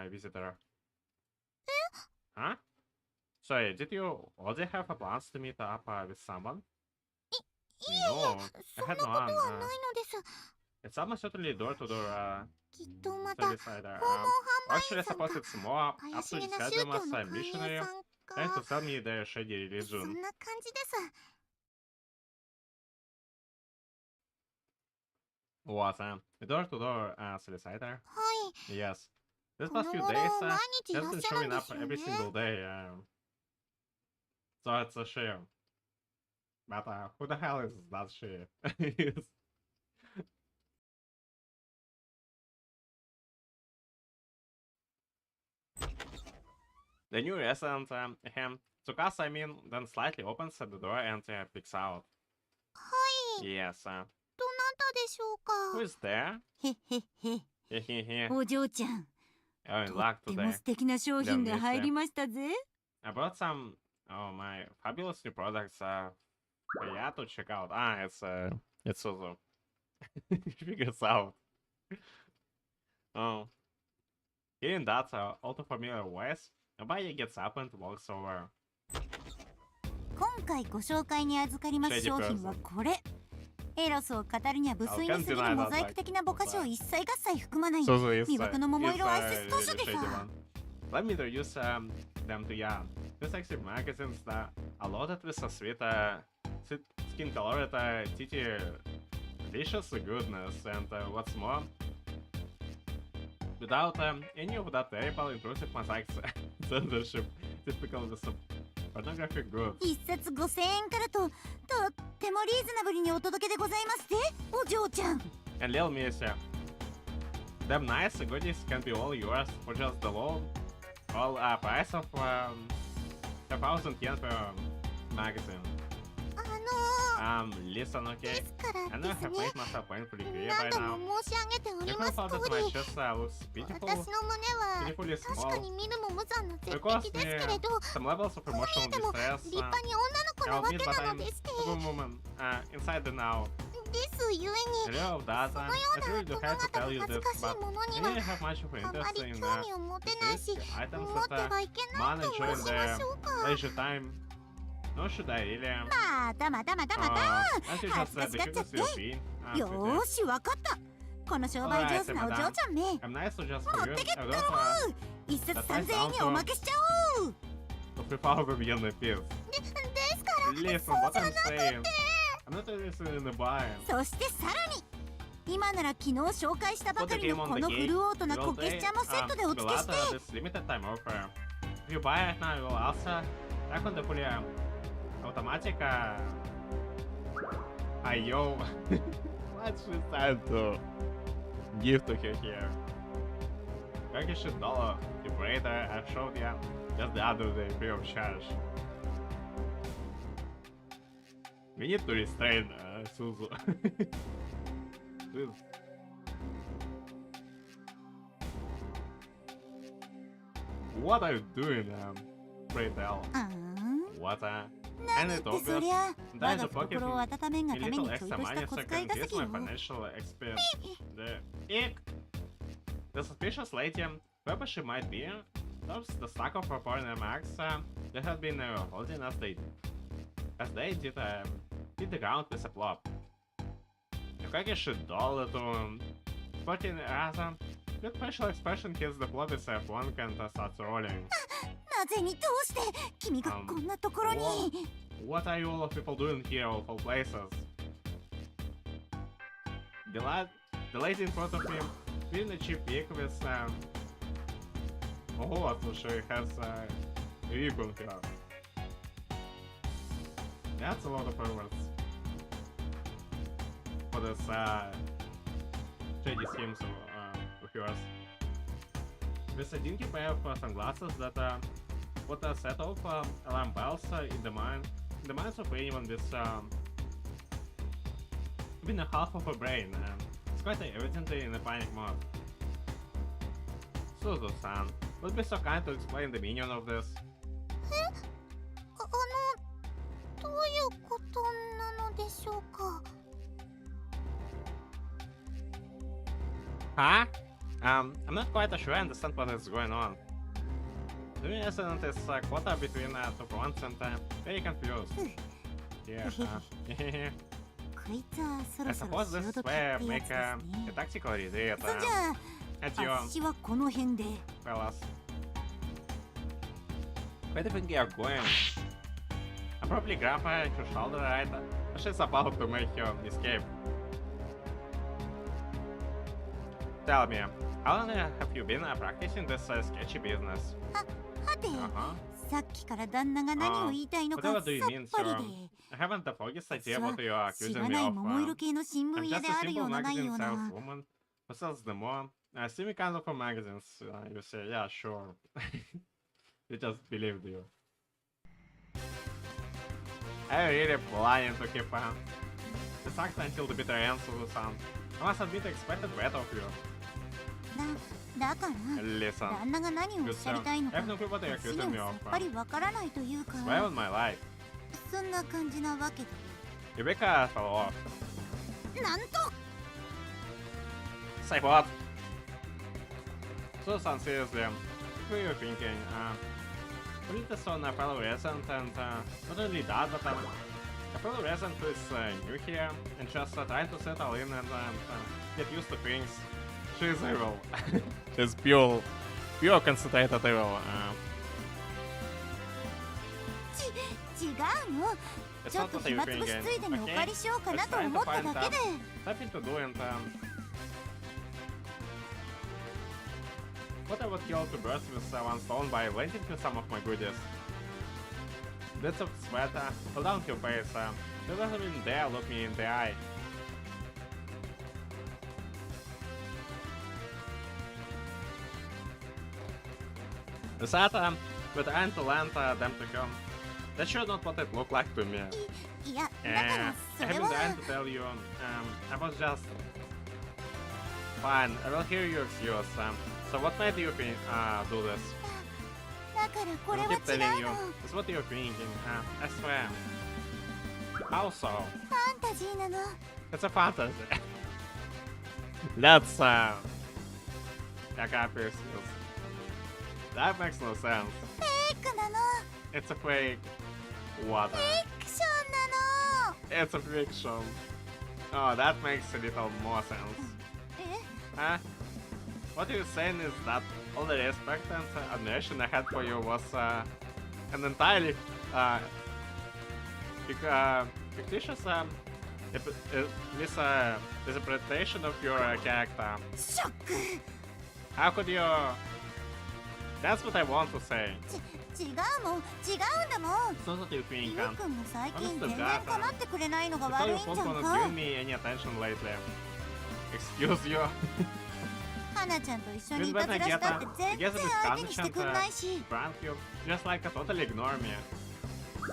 visitor. Huh? Sorry, did you already have plans to meet up with someone? いえい No, え、 I そんな had こと no は one. ないのです。 It's almost certainly door-to-door きっとまた訪 service either. 問販売 Actually, I 員さんか suppose it's more 怪 up し to げな describe 宗 them 教 as の a 勧誘 missionary さん trying か to sell me their shady そ religion. んな感じです。 Was a door-to-door solicitor? はい、 Yes. This この past few 頃 days 毎日い has らっ been しゃるん showing で up すよ every ね。 single day. So it's a shame. But who the hell is that she? The new resident, Tsukasa, I mean, then slightly opens the door and peeks out. はい、 Yes. どなたでしょうか。 Who is there? へへへ。 Hehehe. お嬢ちゃん、 You're in と luck っても today. 素敵な商品が入りましたぜ。 I brought some, oh my, fabulous new products, yeah, to check out. It's Suzu. Figures out. Oh. Hearing that all too familiar voice, Nobaya gets up and walks over. 今回ご紹介に預かります商品はこれ。エロスを語るには無粋に過ぎるモザイク的なぼかしを一切合切含まない魅惑の桃色アイス図書でさ。Let me introduce them to you. These sexy magazines that are loaded with a sweet, skin-colored, titty, delicious goodness, and what's more, without any of that terrible intrusive mosaic censorship typical with pornographic goods. 一冊5000円からとってもリーズナブルにお届けでございますぜ、お嬢ちゃん。 And little Missy, them nice goodies can be all yours for just the low, price of 1,000 yen per magazine. で Listen, okay? すから I で know I す have ね。 made myself painfully clear 何 by 度 now. も申し上げており You ま can す tell 通 that my り、 chest looks beautiful, 私の胸は beautifully 確か small. に見るも無残な絶 It caused 壁 me ですけれど、 some levels of emotional でも distress. 立派に女の子な I'll わ admit け that な I'm のでして、 a good woman inside the now. ですゆえ In に lieu of that, その I よう really な do 大 have to 人 tell you 恥 this, ずかしい but もの I に didn't は have much of あま interest り in 興味を持てないし、 items 持って that はいけないと man 申 enjoy し in ましょうか。 their leisure time. Nor should I really. またまたまたまた。 As you 恥 just ずかしがっちゃって ridiculously obscene. よーし、わかった。この商売上手なお嬢ちゃんめ。 I'm nice to just 持 for っ you. てけっ I と don't 一冊3000円におまけしちゃおう。 to prefer over beyond the field. ですから Listen, what I'm saying. I'm not interested in the buying. そしてさらに今なら昨日紹介したば Put か the り game の on こ the のフ game. ルオートなコケスチャーもセットでお付けして this limited time offer. If you buy it now, you will also back on the fully automatic. Yo, what she said to give to her here? $20 operator I showed you just the other day free of charge. We need to restrain Suzu. Please. What are you doing, pray tell? あ What, あ and なん it だってそ obvious りゃ that 我 the が pocket 心を温めんが a ため little にちょい extra とした money 小 so 遣い can 稼 increase ぎ my よ financial expense. The suspicious lady, whoever she might be, loves the stack of foreign marks that had been holding as they did the ground with a plop. Какая же доллару fucking awesome. With facial expression hits the plop with a plunk and starts rolling. なぜにどうして君がこんなところに What are you all people doing here of all places? The lady in front of him, being a cheap pig with oh, she has a ribbon here. That's a lot of efforts for this shady schemes of yours. With a dinky pair of sunglasses that put a set of alarm bells in the minds of anyone with even a half of a brain. It's quite evidently in a panic mode. Suzu-san, would be so kind to explain the meaning of this. どういうことなのでしょうか。 Huh? I'm not quite sure I understand what is going on. The new incident is a quota between two fronts and very confused. Yeah, こいつはそ I ろそろ suppose 潮 this 時って way や make つです a ね tactical retreat そんじゃ at you, あ私はこの辺で fellas. Where do you think you're going? I'll probably grab her shoulder, right? She's about to make your escape. Tell me, how long have you been practicing this sketchy business? はて Uh-huh. さっきから旦那が何を言いたいのか Whatever さ do you っ mean, ぱり sir? で I haven't the foggiest 私 idea は what you're 知 accusing ら me ない of. 桃色系の新 I'm 聞屋 just で a あるよ simple うなないよ magazine うな saleswoman who sells them more. Semi kind of a magazines, you say, yeah, sure. We just believed you. I really planning to keep this act until the bitter end, Susan. I must admit I expected better of you. だから Listen, 旦那が何をおっ good しゃり sir, たいの I か have no clue what you're 私に accusing me は of. さっぱりわからないというか Swear on my life. そんな感じなわけで Rebecca fell off. なんと Say what? Susan, seriously, what are you thinking? We need to stone a fellow resident and not only that, but a fellow resident who is new here and just trying to settle in and get used to things. She's evil. She's pure concentrated evil. 違うの It's ちょっ not と what 暇 you're つぶし thinking. ついでにお Okay? 借りしようか Let's なと try 思 to った find だけで something to do and what I would kill two birds with one stone by lending you some of my goodies. Bits of sweat, hold down your face. You doesn't even dare look me in the eye. Is that we're trying to land them to come? That's sure not what it looked like to me. いやだから I それ haven't は trying to tell you. I was just fine. I will hear your excuse. So what made you do this? だからこ I れ will は keep telling 違 you. うの It's what you're thinking. I swear. How so? ファンタジーなの It's a fantasy. That's I can't feel excuse. That makes no sense. フェイクなの It's a fake. What? フィクションなの It's a fiction. Oh, that makes a little more sense. え Huh? What you're saying is that all the respect and admiration I had for you was an entirely fictitious misinterpretation of your character. ショック How could you? That's what I want to say. 違うもん違うんだもん It's not what you ゆ think. うくんが最近 Honest 全 to 然 God, 構ってくれないのが I thought 悪 you いんじゃ folks ん were か not giving me any attention lately. Excuse you. 花ちゃんと一緒に Even いた when ず I らし get たって全 I 然 guess it's 相手にしてくんないし prank you, just like totally ignore me.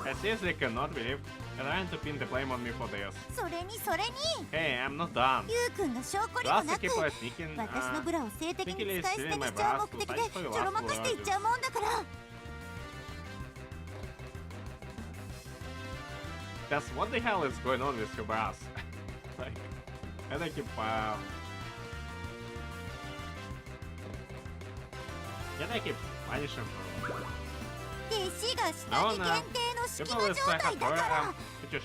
I seriously cannot believe trying to pin the blame on me for this. それにそれに Hey, I'm not done. ゆうくんの証拠に You も also なく keep sneaking, 私のブラを性的に sneakily 使い捨て stealing に my しちゃう bras 目的 to で satisfy ち your ょろま lustful かしていっちゃう urges. もんだから That's what the hell is going on with your bras? Like, and I keep, can I keep punishing for 弟子が下着限定の敷 people 間 with 状態だから fetish,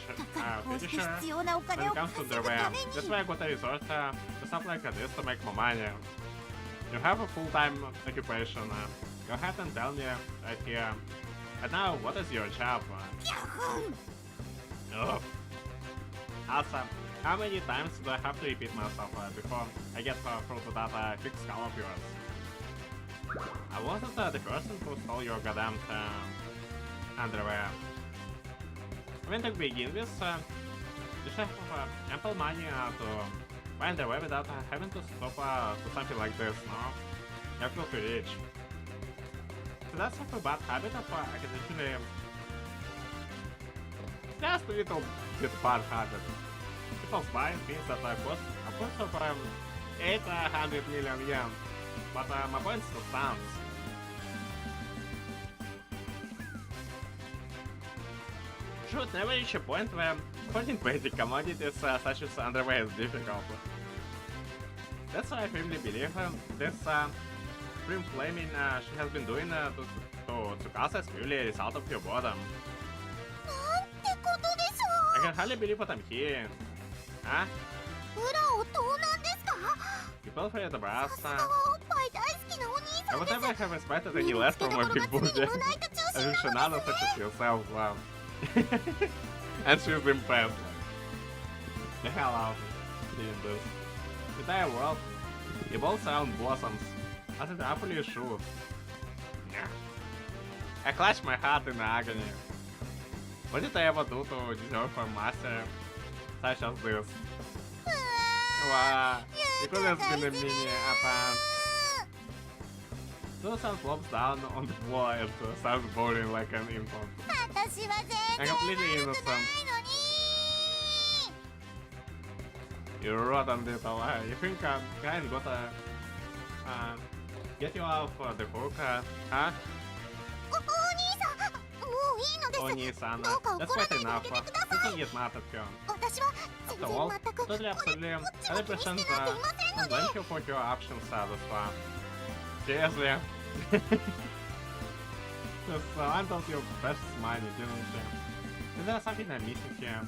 こうして fetisher 必要なお when 金 it を comes 稼 to ぐ their た way. めに That's why I gotta resort to stuff like this to make more money. You have a full-time occupation. Go ahead and tell me right here. And now, what is your job? Oh. Also, how many times do I have to repeat myself before I get through to that fixed skull of yours? I wasn't the person who stole your goddamn underwear. I mean, to begin with, you should have ample money to buy underwear without having to stop to something like this, no? You're filthy rich. So that's a bad habit of accidentally... Just a little bit bad habit. People buy things that cost a cost of 800 million yen. But my point still stands. Should never reach a point where finding basic commodities such as underwear is difficult. That's why I firmly believe this prim flaming she has been doing to Tsukasa is purely a result of your boredom. なんてことでし I can hardly believe what I'm hearing. Huh? ょうブラをどうなんですか You fell for the brass. さすがはおっぱい大好きなお兄 I さん would です never have expected any less from a big booty. 胸板中心 Aficionado such as yourself. And she's impressed. The hell out seeing this. The entire world, you both sound blossoms, as it aptly should. I clutch my heart in agony. What did I ever do to deserve a master such as this? Wow, you could have been a mini pants. Those sound flops down on the floor and starts boring like an infant. 私は全 I'm 然 completely 悪く innocent. ないのに You rotten little you think guys gotta get you out for the book, huh? お兄さんもういいのです Oh, Nissan, どうか that's 怒ら quite ない enough. であげてくだ You さ can い get mad at him. 私は全 After 然 all, 全く totally, absolutely, こっちは気にしてなんていません 100% の blame you for your actions this far. Seriously? Just handled your precious money, didn't you? Is there something I'm missing here?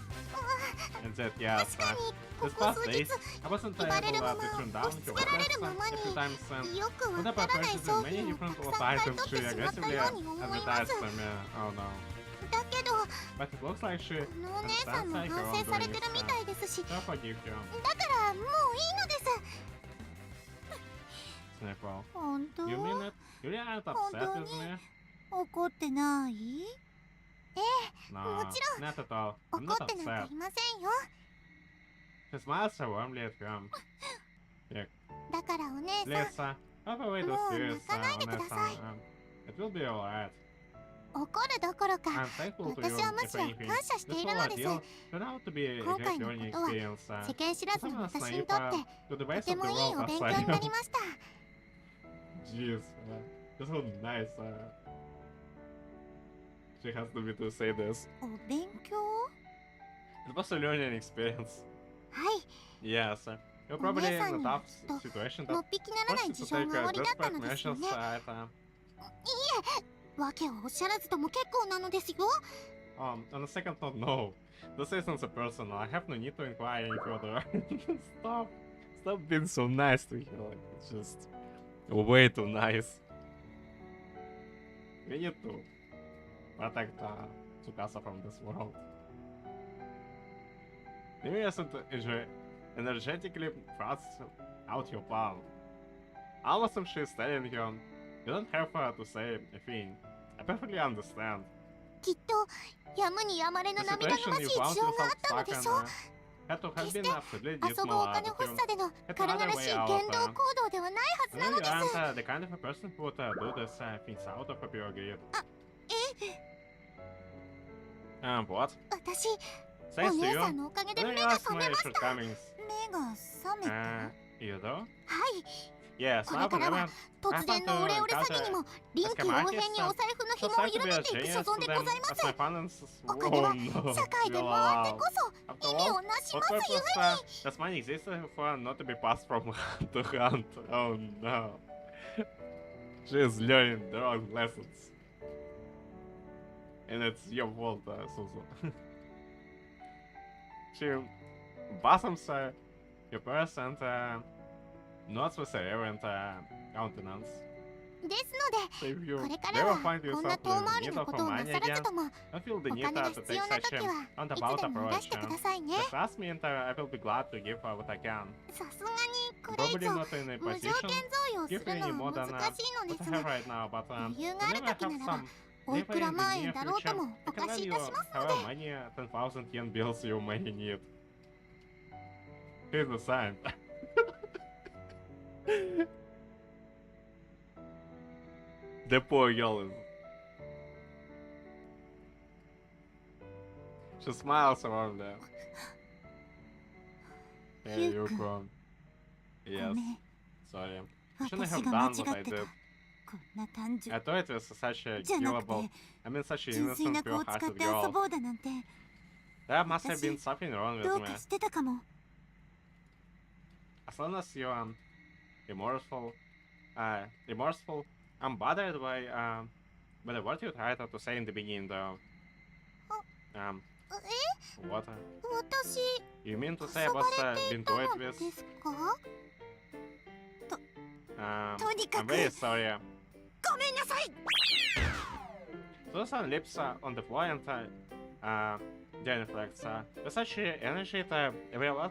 And that, yes, 確かにこ this こ past 数 days, 日 I wasn't 言われ able るま to ま turn 押 down し your 付けられるま requests ま a に few times. よくわ Whenever か I らない purchased 商 many 品を different たく old さん買い items 取っ she てしまった aggressively ように思いま advertised す to me. Oh no. だけど But it looks like she このお姉さん understands も like 反 your 省され own てるみ doings. たいですし So I forgive you. だからもういいのです Sniffle. 本当 You mean it? You really aren't upset with me? 怒ってない？ No, もちろん not at all. 怒 I'm not ってなん upset. ていませんよ She smiles so warmly at him. だからお姉さん Please, have a way to もう serious, 泣かないでください It will be alright. 怒るどころか I'm thankful to you 私はむ if しろ anything. 感謝し This ている whole のです ordeal turned out to be a 今 great 回の learning ことは experience. 世間知らずの Someone's 私に naive とって to the と best て of も the いい world お勉 as 強 I にな am. りました Jeez, that's so nice. She has to be to say this. お勉強？ It was a learning experience. はい Yes, you're probably in a tough situation の that っぴきならない forced 事 you to 情 take がおありだった desperate のです measures よね at わけをおっしゃらずとも結構なのですよ on a second thought, no. This isn't a personal. I have no need to inquire any further. Stop being so nice to her. Like, it's just way too nice. We need to protect Tsukasa from this world. Maybe you should energetically thrust out your palm. Almost if she's telling you, you don't have to say a thing. I perfectly understand. きっとやむにやまれぬ The 涙ぐ situation ましい you 事 found 情があ yourself ったの stuck で in しょう had to have been absolutely 遊ぶお dismal 金欲し if さでの軽々しい言動行動ではないはず you なの know で you す aren't the kind of a person who would do this things out of pure greed. What? 私 Thanks to 姉 you, さんのおかげで I 目が realized 覚め my ました。 shortcomings. 目が覚めた。 You do? はい。 Yes, こ now れからは whenever 突然のオレオレ詐欺にも臨機応変にお財布の she'll 紐を start to 緩 be め a ていく genius 所存 to で them ございま as す。 my finances お金は no, 社会で will 回って allow. こそ After 意味 all, をなし what ますゆ purpose does money exist for not to be passed from hand to hand? Oh no. She is learning the wrong lessons. And it's your fault, Suzu. She bosoms your purse and nods with a reverent countenance. ですの So if you で、これから never は find こんな yourself 遠 in 回り need な of ことをな money さら again, ずとも、 don't feel the お need 金が to 必 take 要な such 時はいつ an で roundabout もいらして approach. くださいね。 Just ask me and I will be glad to give what I can. さすがにこれ以 Probably 上 not in a 無条 position 件贈与をす give る any の more は than 難しいの what で I す have が、 right now, but 余裕があ whenever る I 時 have ならば some おい never くら in the 万 near 円だろうと future, も I お can 貸し lend い you たしますの however で。 many 10,000 yen bills you may need. Here's the sign. The poor girl is. She smiles around there. Hey, Yuko. Yuko. ご Yes, めん。 sorry. I shouldn't 私 have が間 done 違 what I ってた。 did. こんな単純 I thought it was such a じゃなくて gullible, I mean such an 純粋 innocent, な子を使っ pure-hearted て遊 girl. ぼうだなんて There must have been 私 something wrong ど with う me. かしてたかも。 As long as you're remorseful, I'm bothered by the word you tried to say in the beginning, though. What? 私 You mean to say 遊 I ば was れて being いた toyed の with? ですか？ とにか I'm く very sorry. ごめんなさい。 Those lips on the floor and genuflects. With such energy, very well,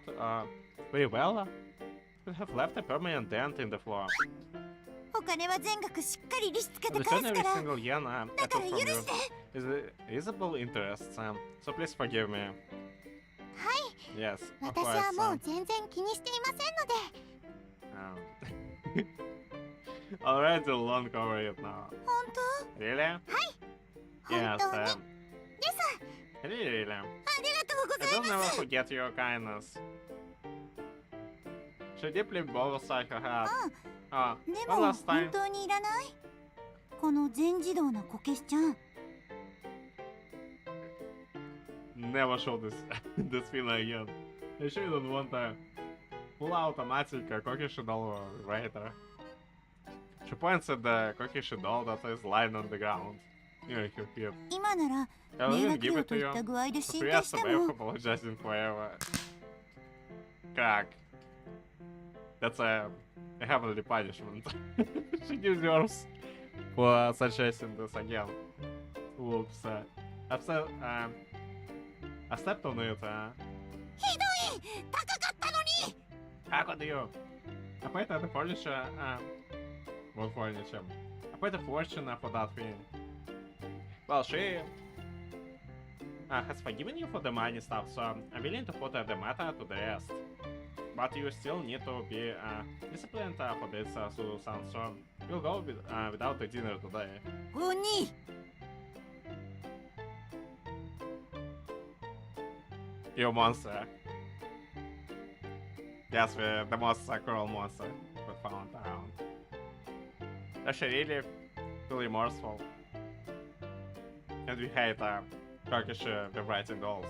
could have left a permanent dent in the floor. お金は全額しっかり利子つけて Return 返す every から single yen I だか took ら from 許 you して。 is reasonable interest, so please forgive me. はい、 Yes, of 私は course. もう全然気にしていませんので。Already long over it now. 本当？ Really? 本 Yes, 当に。 really. ありがとうご I ざい will ま never す。 forget your kindness. She deeply bows her head. で One も last 本 time. 当にいらないこの全自動なこけしちゃん。 Never show this feeling again. I sure don't want a full automatic cookie doll later. She points at the cookie doll that is lying on the ground near her feet. 今なら I'll 迷 even 惑 give 料 it と to い you. った具合で So 進 free 呈 as し a て way も of apologizing forever. Crack. That's a heavenly punishment. She deserves for suggesting this again. Whoops. I stepped on it. ひどい高かったのに How could you? I paid the furniture. What furniture? I paid a fortune for that thing. Well, she has forgiven you for the money stuff, so I'm willing to put the matter to the rest. But you still need to be disciplined for this, Susan, so you'll go without the dinner today. 鬼 You monster. Yes, the most cruel monster we found around. Does she really feel remorseful? And we hate Turkish writing dolls.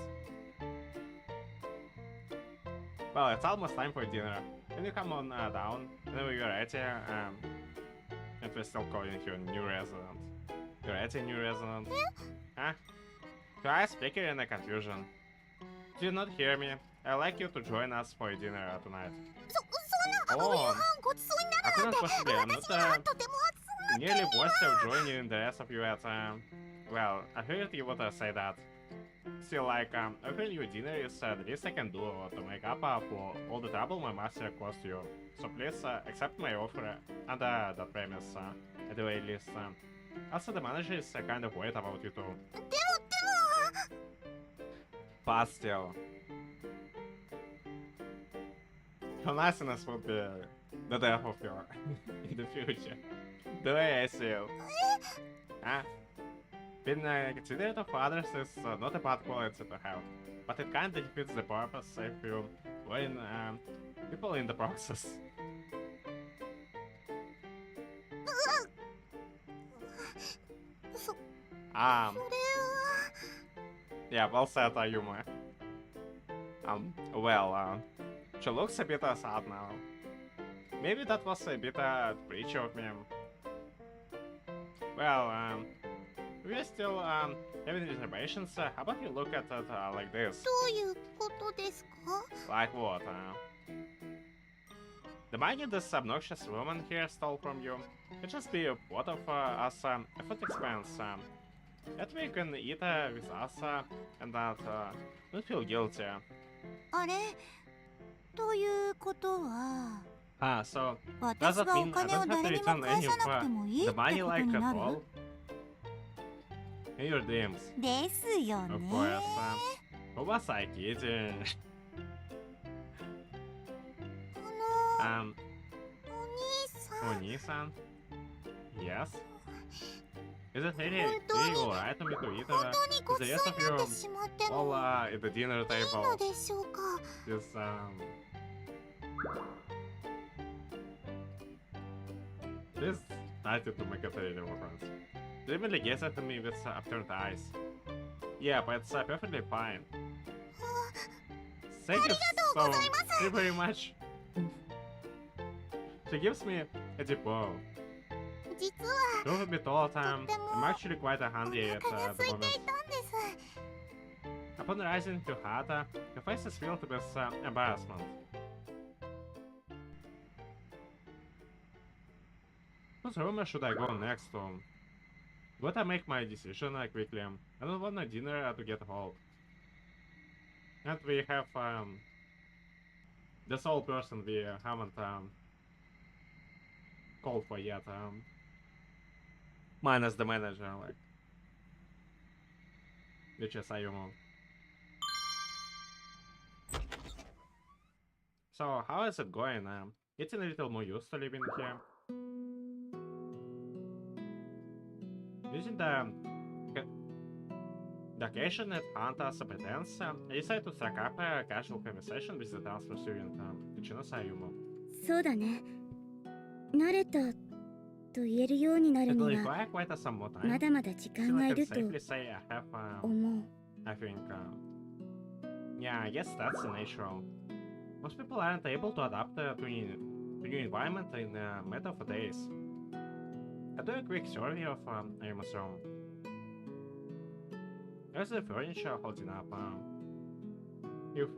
Well, it's almost time for dinner. Can you come on down? Whenever you're ready, and we're still calling you new resident. You're ready, new resident? Huh? Your eyes flicker in a confusion. Do you not hear me? I'd like you to join us for dinner tonight. そんなお夕 Oh, 飯ごちそうにな I るなん couldn't て possibly. I'm 私には not とても熱 nearly worthy of joining the rest of you at well, I heard you would say that. Still, like, offering you dinner is the least I can do to make up for all the trouble my master caused you. So please accept my offer under that premise, at the very least. Also, the manager is kind of worried about you too. でも But still, your niceness would be the death of you in the future. The way I see it. Huh? Being considerate of others is not a bad quality to have, but it kinda defeats the purpose if you blame people in the process. Um, それは yeah, well said, Ayuma. Well, she looks a bit sad now. Maybe that was a bit preachy of me. Well, we're still having reservations. How about you look at it like this? どういうことですか？ Like what? The money this obnoxious woman here stole from you could just be a part of us a food expense. That way you can eat with us and not feel guilty. あれということは So 私 does that がお mean I 金を don't have to 誰にも return 返 any さ of なくてもいい the ってこ money と like に a なる ball in your dreams? ですよ Of ね course. Who was I kidding? お Um, 兄さん Oni-san? Yes? Is it really, 本当に really alright to me to eat 本当にご with ち the そう rest に of な you ってしまって all も at the dinner いい table? のでしょうか？ This this started to make it really more friends. They really gazed at me with upturned eyes. Yeah, but it's perfectly fine. Thank you so very much. She gives me a deep bow. 実は Truth be told, I'm actually quite hungry お at 腹が the 空いて moment. いたんです。 Upon rising to Hata, your face is filled with embarrassment. Whose room should I go next to? Gotta make my decision quickly. I don't want my dinner to get cold. And we have the sole person we haven't called for yet. Minus the manager, like. Which is Ayumu. So, how is it going? Getting a little more used to living here. Using the occasion at Hanta as a pretense, I decided to strike up a casual conversation with the transfer student, Ichino Ayumu. そうだね。慣れたと言えるようになる It に will は require quite some more ま time. だまだ時間 Still, が I い can ると safely say I have, 思う。 I think, yeah, I guess that's natural. Most people aren't able to adapt to new environment in a matter of days. I do a quick survey of Ayuma's room. There's the furniture holding up. If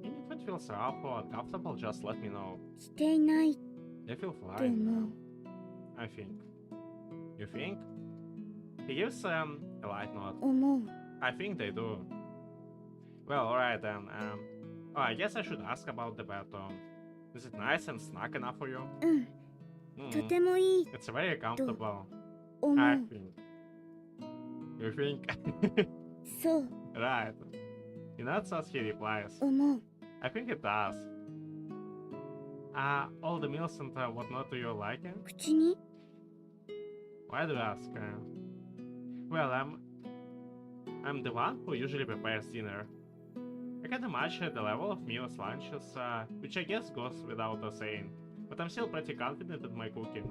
anything feels rough or uncomfortable, just let me know. していない They feel と fine, 思う。 I think. You think? He gives a light nod. 思う。 I think they do. Well, alright then. Oh, I guess I should ask about the bed. Is it nice and snug enough for you? うん。とてもいい It's very comfortable. 思 I う。 think. You think? そう Right. In that sense, he replies. 思う。 I think it does. All the meals and whatnot to your liking? 口に Why do you ask? Well, I'm the one who usually prepares dinner. I can't imagine the level of meals, lunches, which I guess goes without saying, but I'm still pretty confident in my cooking.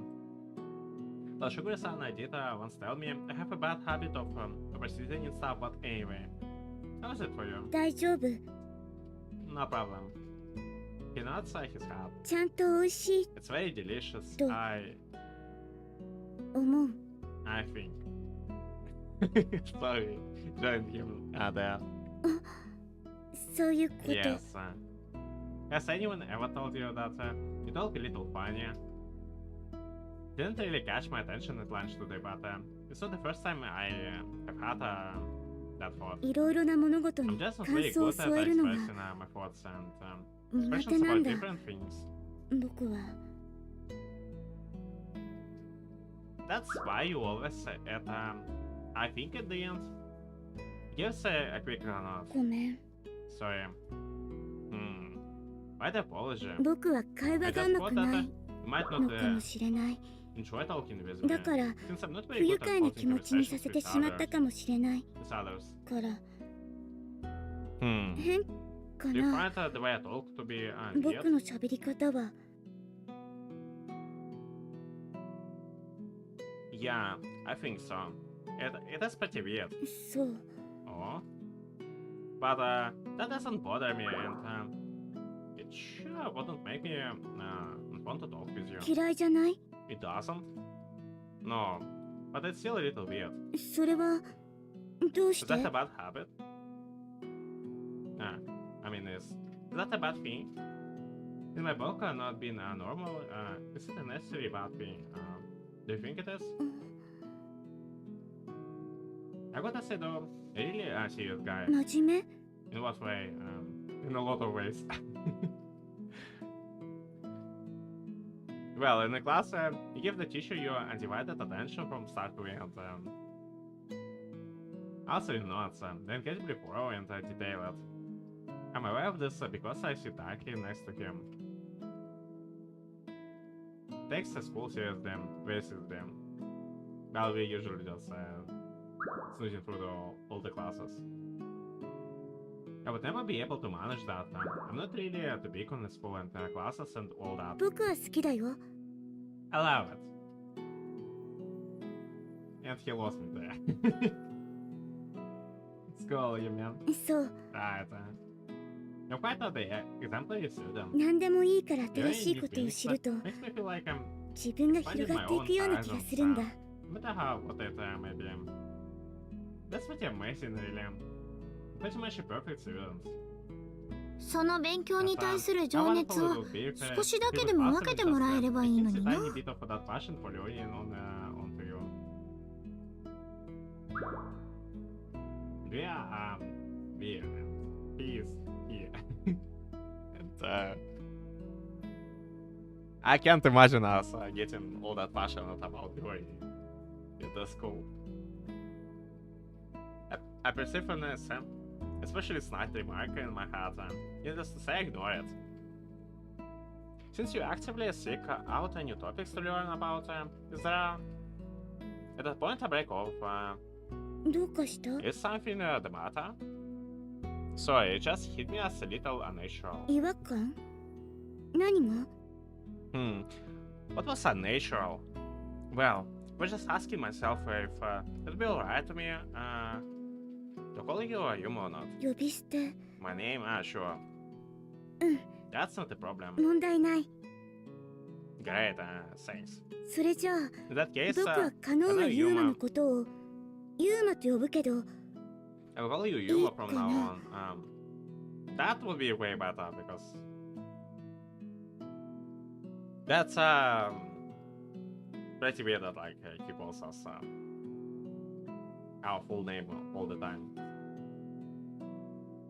Well, Shigure-san, I did once tell me I have a bad habit of overseasoning stuff, but anyway. How is it for you? 大丈夫。 No problem. He nods his head. ちゃんと美味しい It's very delicious. Do- I 思う。 think. Sorry, joined him there. そういうこと。 Yes. Has anyone ever told you that you talk a little funny? Didn't really catch my attention at lunch today, but it's not the first time I have had that thought. いろいろな物事 I'm に just not 感 really 想を good at 添えるのが expressing my thoughts and 苦 expressions 手なん about だ。 different things. 僕は That's why you always say at I think at the end. Give us a quick nod. ごめん。 Sorry. Why the apology? 僕は会 I 話が just うま thought くな that い you might の not かもしれない。enjoy talking with だ me. から Since I'm not 不 very 愉 good 快 at な holding 気持ちにさ conversations せて with しまったかもしれない others. から Hmm. 変か Do you な find the way I talk to be weird? 僕の喋り方は Yeah, I think so. It is pretty weird. そう Oh. But that doesn't bother me, and it sure wouldn't make me not want to talk with you. 嫌いじゃない It doesn't? No, but it's still a little weird. それはどうし Is て that a bad habit? I mean, is that a bad thing? In my book, not being normal, is it a necessary bad thing? Do you think it is? I gotta say though, I really serious guy. 真面目 In what way? In a lot of ways. Well, in the class, you give the teacher your undivided attention from start to end. Also in notes, they're incredibly thorough and detailed. I'm aware of this because I sit directly next to him. Takes the school seriously, very seriously. Well, we usually just snoozing through all the classes. I would never be able to manage that. I'm not really the big on the school and classes and all that. 僕は好きだよ I love it. And he lost me there. It's cool, you man. そう Right. I'm quite the exemplary student. 何でもいいから新 Learning しい new ことを things 知ると makes me feel like I'm 自分が広がっていくような気がするんだ no matter how what it may be. That's pretty amazing, really. Pretty much a perfect student. その勉強に対する情熱を少しだけでも分けてもらえればいいのにな。 tiny bit of that passion for learning onto you. Yeah, weird. He's here. And, I can't imagine us getting all that passionate about learning in the school. I perceive an especially slight remark in my head, needless to say, ignore it. Since you actively seek out new topics to learn about, is there at that point a break off? どうかした Is something the matter? Sorry, it just hit me as a little unnatural. 違和感何が What was unnatural? Well, I was just asking myself if it'd be alright to me to call you Yuma or not. 呼び捨て My name? Sure. That's not a problem. 問題ない Great, thanks. それじゃあ In that case, 僕はカノウエユーマのことをユーマと呼ぶけど I'll call you Yuma from now on. That would be way better because that's pretty weird that like he calls us our full name all the time.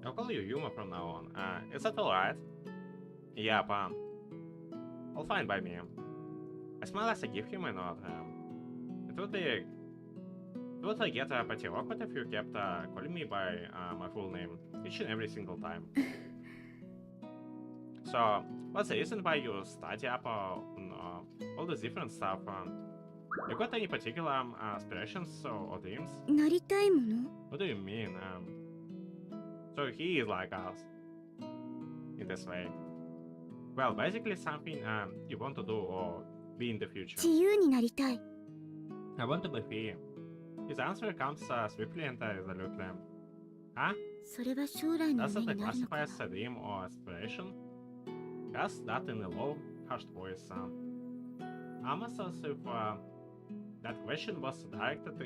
I'll call you Yuma from now on. Is that alright? Yep, all fine by me. I smell as I give him a nod. It would get pretty awkward if you kept calling me by my full name each and every single time. So, what's the reason why you study up on all this different stuff? You got any particular aspirations or dreams? なりたいもの What do you mean? So he is like us in this way. Well, basically something you want to do or be in the future. 自由になりたい I want to be free. His answer comes swiftly and resolutely. Huh? それは将来の Does 夢 it になるの classify か as a dream or aspiration? Yes, that in a low, hushed voice. Almost as if that question was directed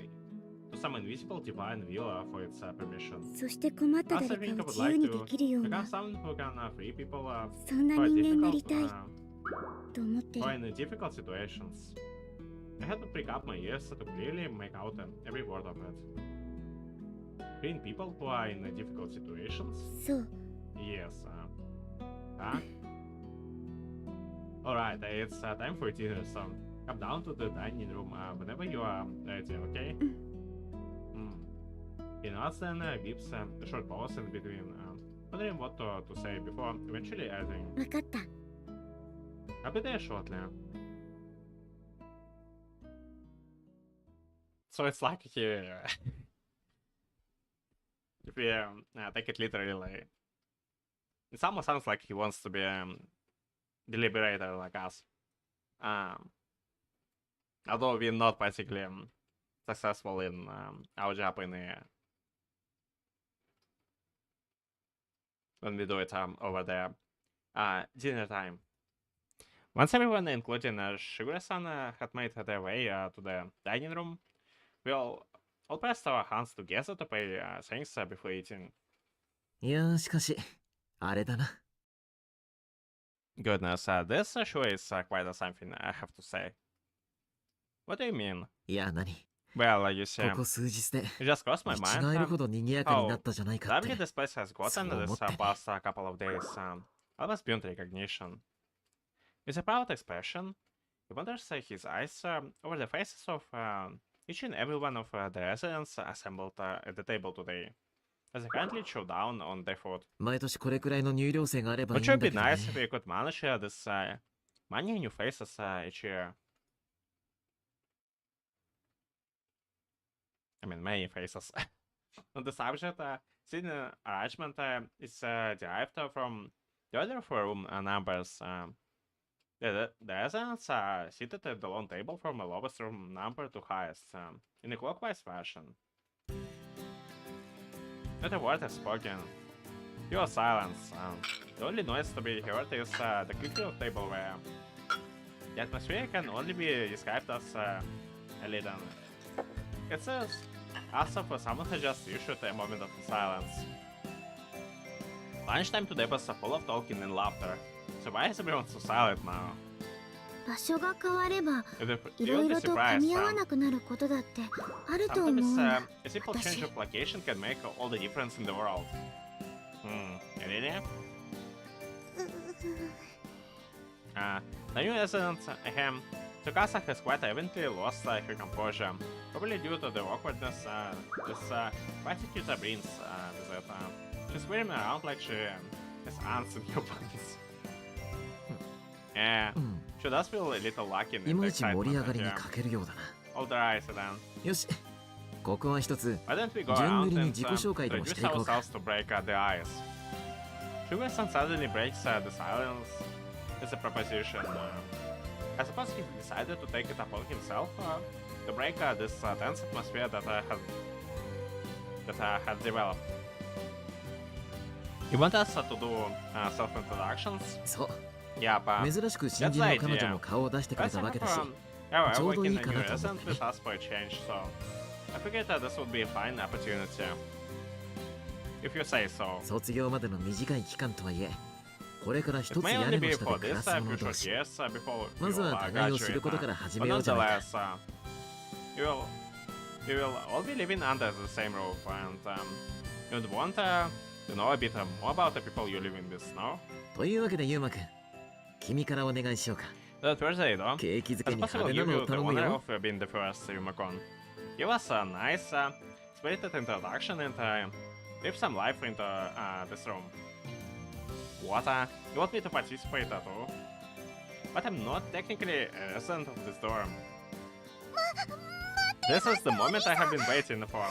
to some invisible divine will for its permission. そして困った誰 Also, I か think I を would 自由 like に to できるような become someone who can free people そんな for 人間になり difficult たいと思ってる or in difficult situations. I had to prick up my ears to clearly make out every word of it. Freeing people who are in difficult situations? そう Yes. Huh? Alright, it's time for dinner, so come down to the dining room whenever you are ready, okay? He nods and gives a short pause in between, wondering what to say before eventually adding, 分かった I'll be there shortly. So it's like he, if we take it literally, it almost sounds like he wants to be deliberator like us. Although we're not particularly successful in our job in when we do it over there. Dinner time. Once everyone, including Shigure-san, had made their way to the dining room, we all pressed our hands together to pay thanks before eating. いやしかしあれだな Goodness, this sure is quite something, I have to say. What do you mean? いや何 Well, you see, ここ数日で it just crossed my 見 mind 違えるほど賑やかになったじゃないかって lovely this place has gotten this past couple of days, almost beyond recognition. With a proud expression, he wanders his eyes over the faces of each and every one of the residents assembled at the table today, as they kindly chow down on their food. 毎年これくらいの入寮生があればいい Which んだ would け be どね nice if we could manage this many new faces each year. I mean, many faces. On the subject, seating arrangement is derived from the order of room numbers. The residents are seated at the long table from the lowest room number to highest, in a clockwise fashion. Not a word is spoken. Pure silence. The only noise to be heard is the clicking of tableware. The atmosphere can only be described as leaden. It says, as if someone had just issued a moment of silence. Lunchtime today was full of talking and laughter. So why is everyone so silent now? 場所が変われば You'll いろい be ろと surprised. 噛み合わなくなることだってあると思うん Sometimes だ a simple change of location can make all the difference in the world. Really? The new resident, Tsukasa has quite evidently lost her composure, probably due to the awkwardness this attitude brings with it. She's squirming around like she has ants in her pants. Yeah, she does feel a little lucky い in ま the いち盛り上 excitement がりに here. 欠けるようだな Hold her eyes then. よしここは一つ Why don't we go 順 around 繰りに and 自己紹介でもし introduce ていこうか ourselves to break the ice? Sugar-san suddenly breaks the silence. It's a proposition. I suppose he decided to take it upon himself to break this tense atmosphere that had developed. He wants us to do self-introductions. そう Yeah, but 珍しく新人の彼女も顔を出してくれ let's たわ have けだし our ちょうどい working いか new なと思 resident ってね with us for a change, so I figured this would be a fine opportunity. If you say so. 卒業までの短い期間とはいえこれから一 It つ may 屋 only 根の be 下 for で暮ら this す者 few 同 short 士 years before ま you ず all は互いを知 graduate. ることから始 But めようじゃないか nonetheless, you will all be living under the same roof, and you'd want to know a bit more about the people you live in this, no? というわけでユーマくん君からお願いしようか That first day, though, 景気づ I けに suppose 派 we'll 手な give の you を the 頼む honor よ of being the first, Yumakon. Give us a nice, spirited introduction and leave some life into this room. What? You want me to participate at all? But I'm not technically a resident of this dorm. This is the moment I have been waiting for.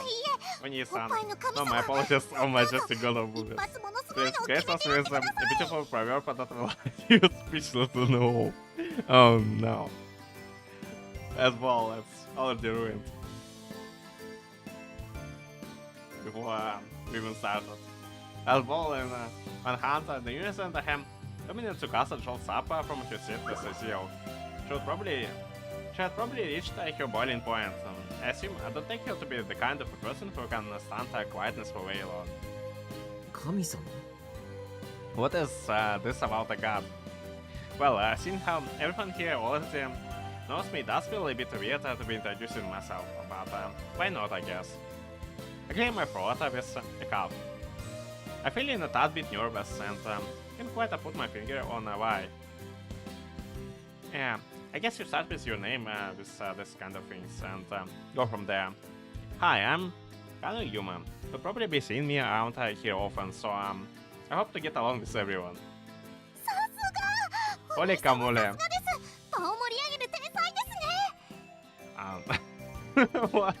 Oni-san. No, my apologies. Oh my, just a god of 一 movies. 発ものすごい Please のを grace 決め us て with やってく a ださい beautiful proverb that will leave you speechless to know. Oh no. As well, it's already ruined. Before we even started. As well, in one hand, the innocent him, Dominic Tsukasa jolts up from her seat with a zeal. She had probably reached her boiling point. I assume I don't take her to be the kind of a person who can stand her quietness for very long. 神様 What is this about a god? Well, seeing how everyone here already knows me, it does feel a bit weird to be introducing myself, but why not, I guess. I clear my throat with a cough. I feel a tad bit nervous and can't quite put my finger on why. Yeah, I guess you start with your name with this kind of things and go from there. Hi, I'm Kano Yuma. You'll probably be seeing me around here often, so I hope to get along with everyone. さすが Holy kamole. さすがです場を盛り上げる天才ですね What?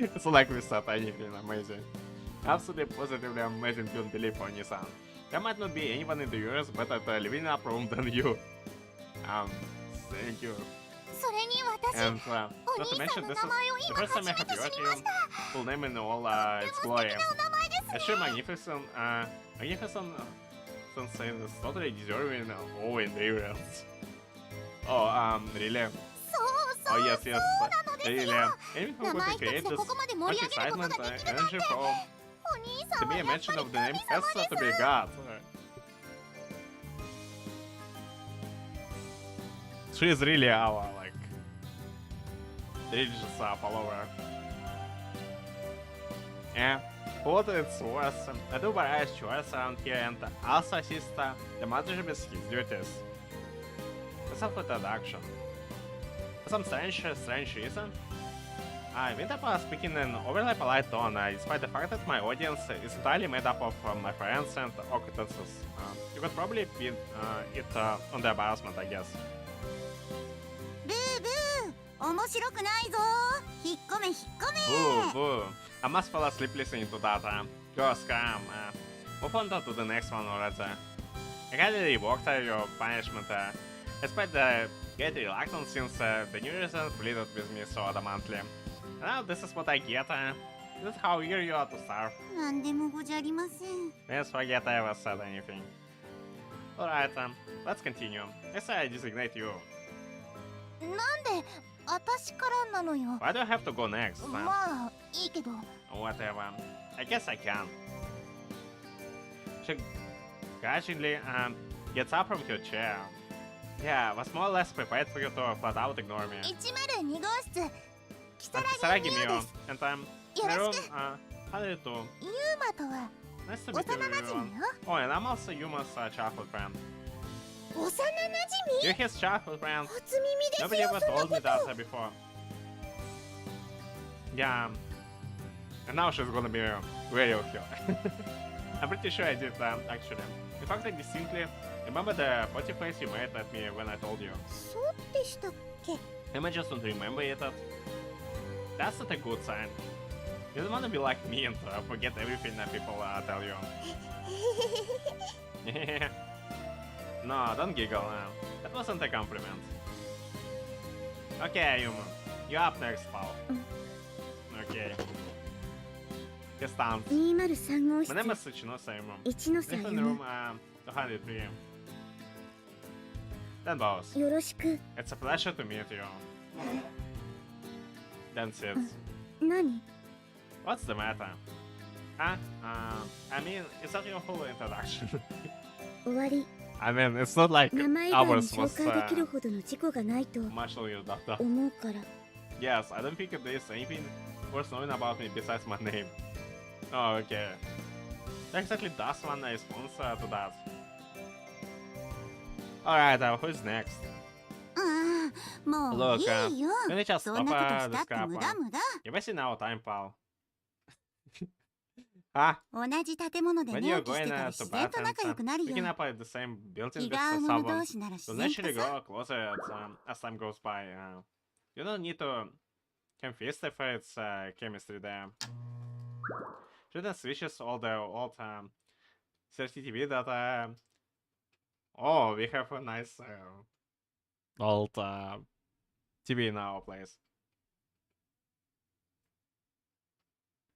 It's like we said anything amazing. Absolutely positively amazing don't believe on Nissan. There might not be anyone in the US better at living up room than you. Thank you. それに私 And お not to 兄さん mention, の this is 名前を the 今 first 初 time I め have て知 heard りま your した full name in all とて its も素 glory. 敵なお名前ですね Actually, magnificent, magnificent sensei is totally deserving all individuals. Oh, really? そう Oh そう yes, そう yes. なのです Really? よ Anything 名 who 前 could 一つ create で this ここまで盛 much り上げること excitement がで and きるなんて energy for お兄さ to ん be は a やっ mention ぱ of り the name 神 has 様 to で be す God. She is really our like religious follower. Yeah, what it's worth, I do various chores around here and also assist the mother with his duties. That's for introduction. For some strange reason, Winterpaw speaking in overly polite tone, despite the fact that my audience is entirely made up of my friends and acquaintances. You could probably pin it on the embarrassment, I guess. ブーブー面白くないぞ引っ込め引っ込め Boo, boo. I must fall asleep listening to that. Go scram. Move on to the next one already. I kindly revoked your punishment, despite the great reluctance since the new reason pleaded with me so adamantly. And now this is what I get. This is how eager you are to starve. なんでもごじゃりません Let's forget I ever said anything. Alright, let's continue. Let's say I designate you. なんで私からなのよ Why do I have to go next? まあいいけど Whatever. I guess I can. She gradually gets up from her chair. Yeah, I was more or less prepared for you to flat out ignore me. 102号室 And 如 Saragi 月美 Mio. 代です And よろ Meron, しく Haruto. ユーマとは Nice to meet 幼 you, なじみ everyone. よ Oh, and I'm also Yuma's childhood friend. 幼なじみ You're his childhood friend. 初耳です Nobody よ ever そんな told こ me と that before. Yeah. And now she's gonna be very okay. I'm pretty sure I did that, actually. In fact, I distinctly remember the potty face you made at me when I told you. そうでしたっけ Am I just don't remember it? That's not a good sign. You don't wanna be like me and forget everything that people tell you. No, don't giggle. That wasn't a compliment. Okay, Yuma. You're up next, pal. Okay. He stands. 203号 My 室 name is Suchinose Yuma. 1の Live 3 in よ room 203. Then boss. よろしく It's a pleasure to meet you. Then sits. 何 What's the matter? Huh? I mean, is that your whole introduction? 終わり I mean, it's not like 名前以外に ours 紹 was 介できるほどの事故がないと much you doctor. 思うから Yes, I don't think there's anything worth knowing about me besides my name. Oh, okay. That exactly does one response to that. Alright, who's next? ああもう Look, いいよ Can we just そ stop んなことし this たって crap? 無駄無駄 You're wasting our time, pal. Huh? 同じ建物で When 寝 you're 起きして going たら to 自然と bed 仲良くな and る picking よ up at the same building 気 with が合う者 someone 同士なら自 will 然と naturally さ grow closer as time goes by. You don't need to confess if it's chemistry there. Shouldn't switches all the old CCTV that oh, we have a nice old TV in our place.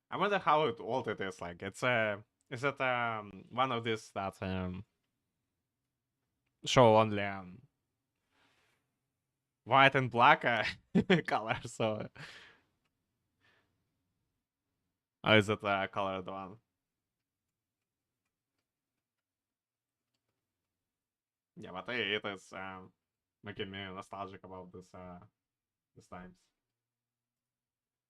I wonder how old it is. Like, it's is it one of these that show only white and black color? So, or is it a colored one? Yeah, but it is making me nostalgic about this times.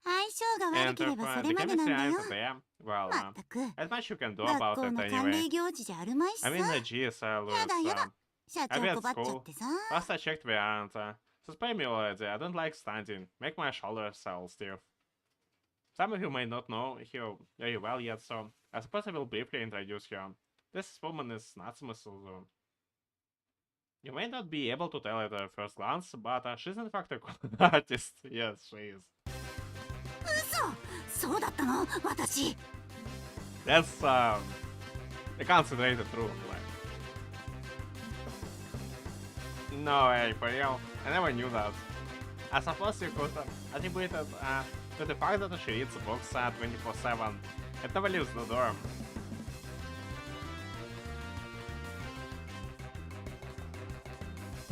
相性が悪 And ければそ the れまでなん chemistry だよ isn't there. Well, まったく as much you can do 学 about 校 it の慣 anyway. 例行事じゃあるまいしさ I mean, geez, や Louis, だやだ社 I 長 bet 配っちゃ school. ってさ Last I checked, we aren't. Suspend me already. I don't like standing. Make my shoulders stiff. Some of you may not know her very well yet, so I suppose I will briefly introduce her. This woman is Natsume Suzu. You may not be able to tell at first glance, but she's in fact a artist. Yes, she is. 嘘そうだったの私。 That's a concentrated truth. Like, no way, for real. I never knew that. I suppose you could attribute it to the fact that she reads books 24/7. It never leaves the dorm.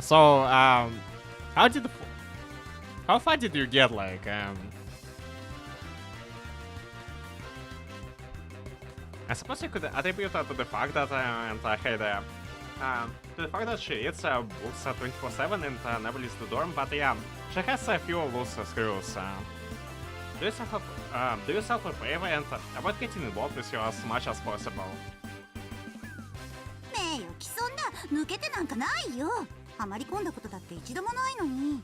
So, how far did you get? Like, I suppose you could attribute that to the fact that to the fact that she reads books 24/7 and never leaves the dorm. But yeah, she has a few loose screws. Do yourself a favor and avoid getting involved with you as much as possible. 名誉毀損だ。抜けてなんかないよ。はまり込んだことだって一度もないのに。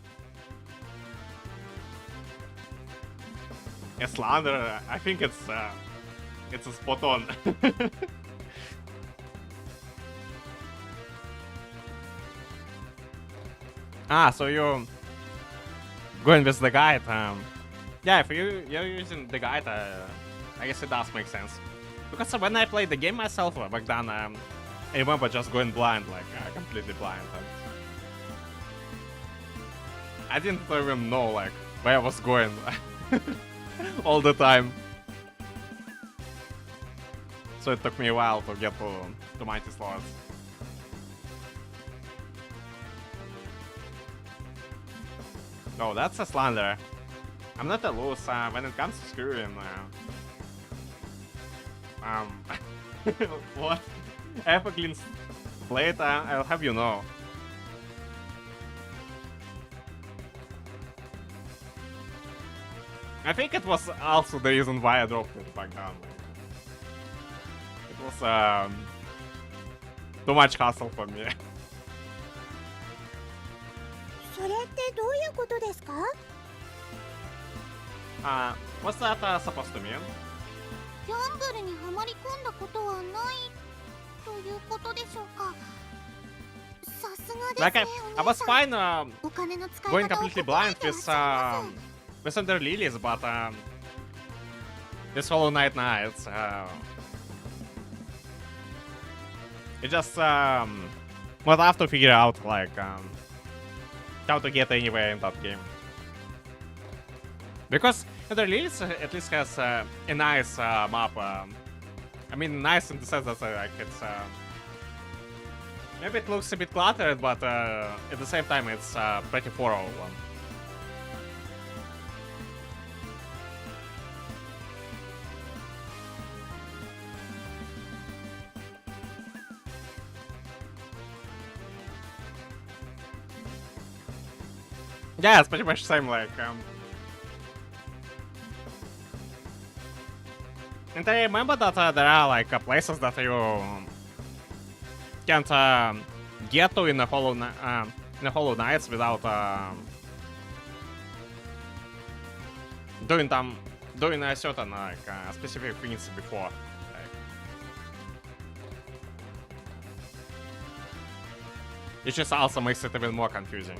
A slander, I think it's a spot on. So you're going with the guide. Yeah, if you're using the guide, I guess it does make sense. Because when I played the game myself back then, I remember just going blind, like completely blind. I didn't even know like where I was going all the time. So it took me a while to get to Mighty Slots. Oh, that's a slander. I'm not a loose when it comes to screwing. What? I have a clean slate, I'll have you know. I think it was also the reason why I dropped it back down. It was too much hassle for me. それってどういうことですか？ What's that supposed to mean? ギャンブルにはまり込んだことはないということでしょうか。さすがですね。 Like I was fine お金の使い going 方を completely 心 blind 得てらっ with しゃいます Under Lilies, but this Hollow Knight Nights, it just what I have to figure out like how to get anywhere in that game. Because Under Lilies at least has a nice map. I mean, nice in the sense that like it's maybe it looks a bit cluttered, but at the same time it's pretty thorough one. Yeah, it's pretty much the same, like, and I remember that there are, like, places that you can't get to in the Hollow Knights without doing a certain, like, specific things before. Like, it just also makes it even more confusing.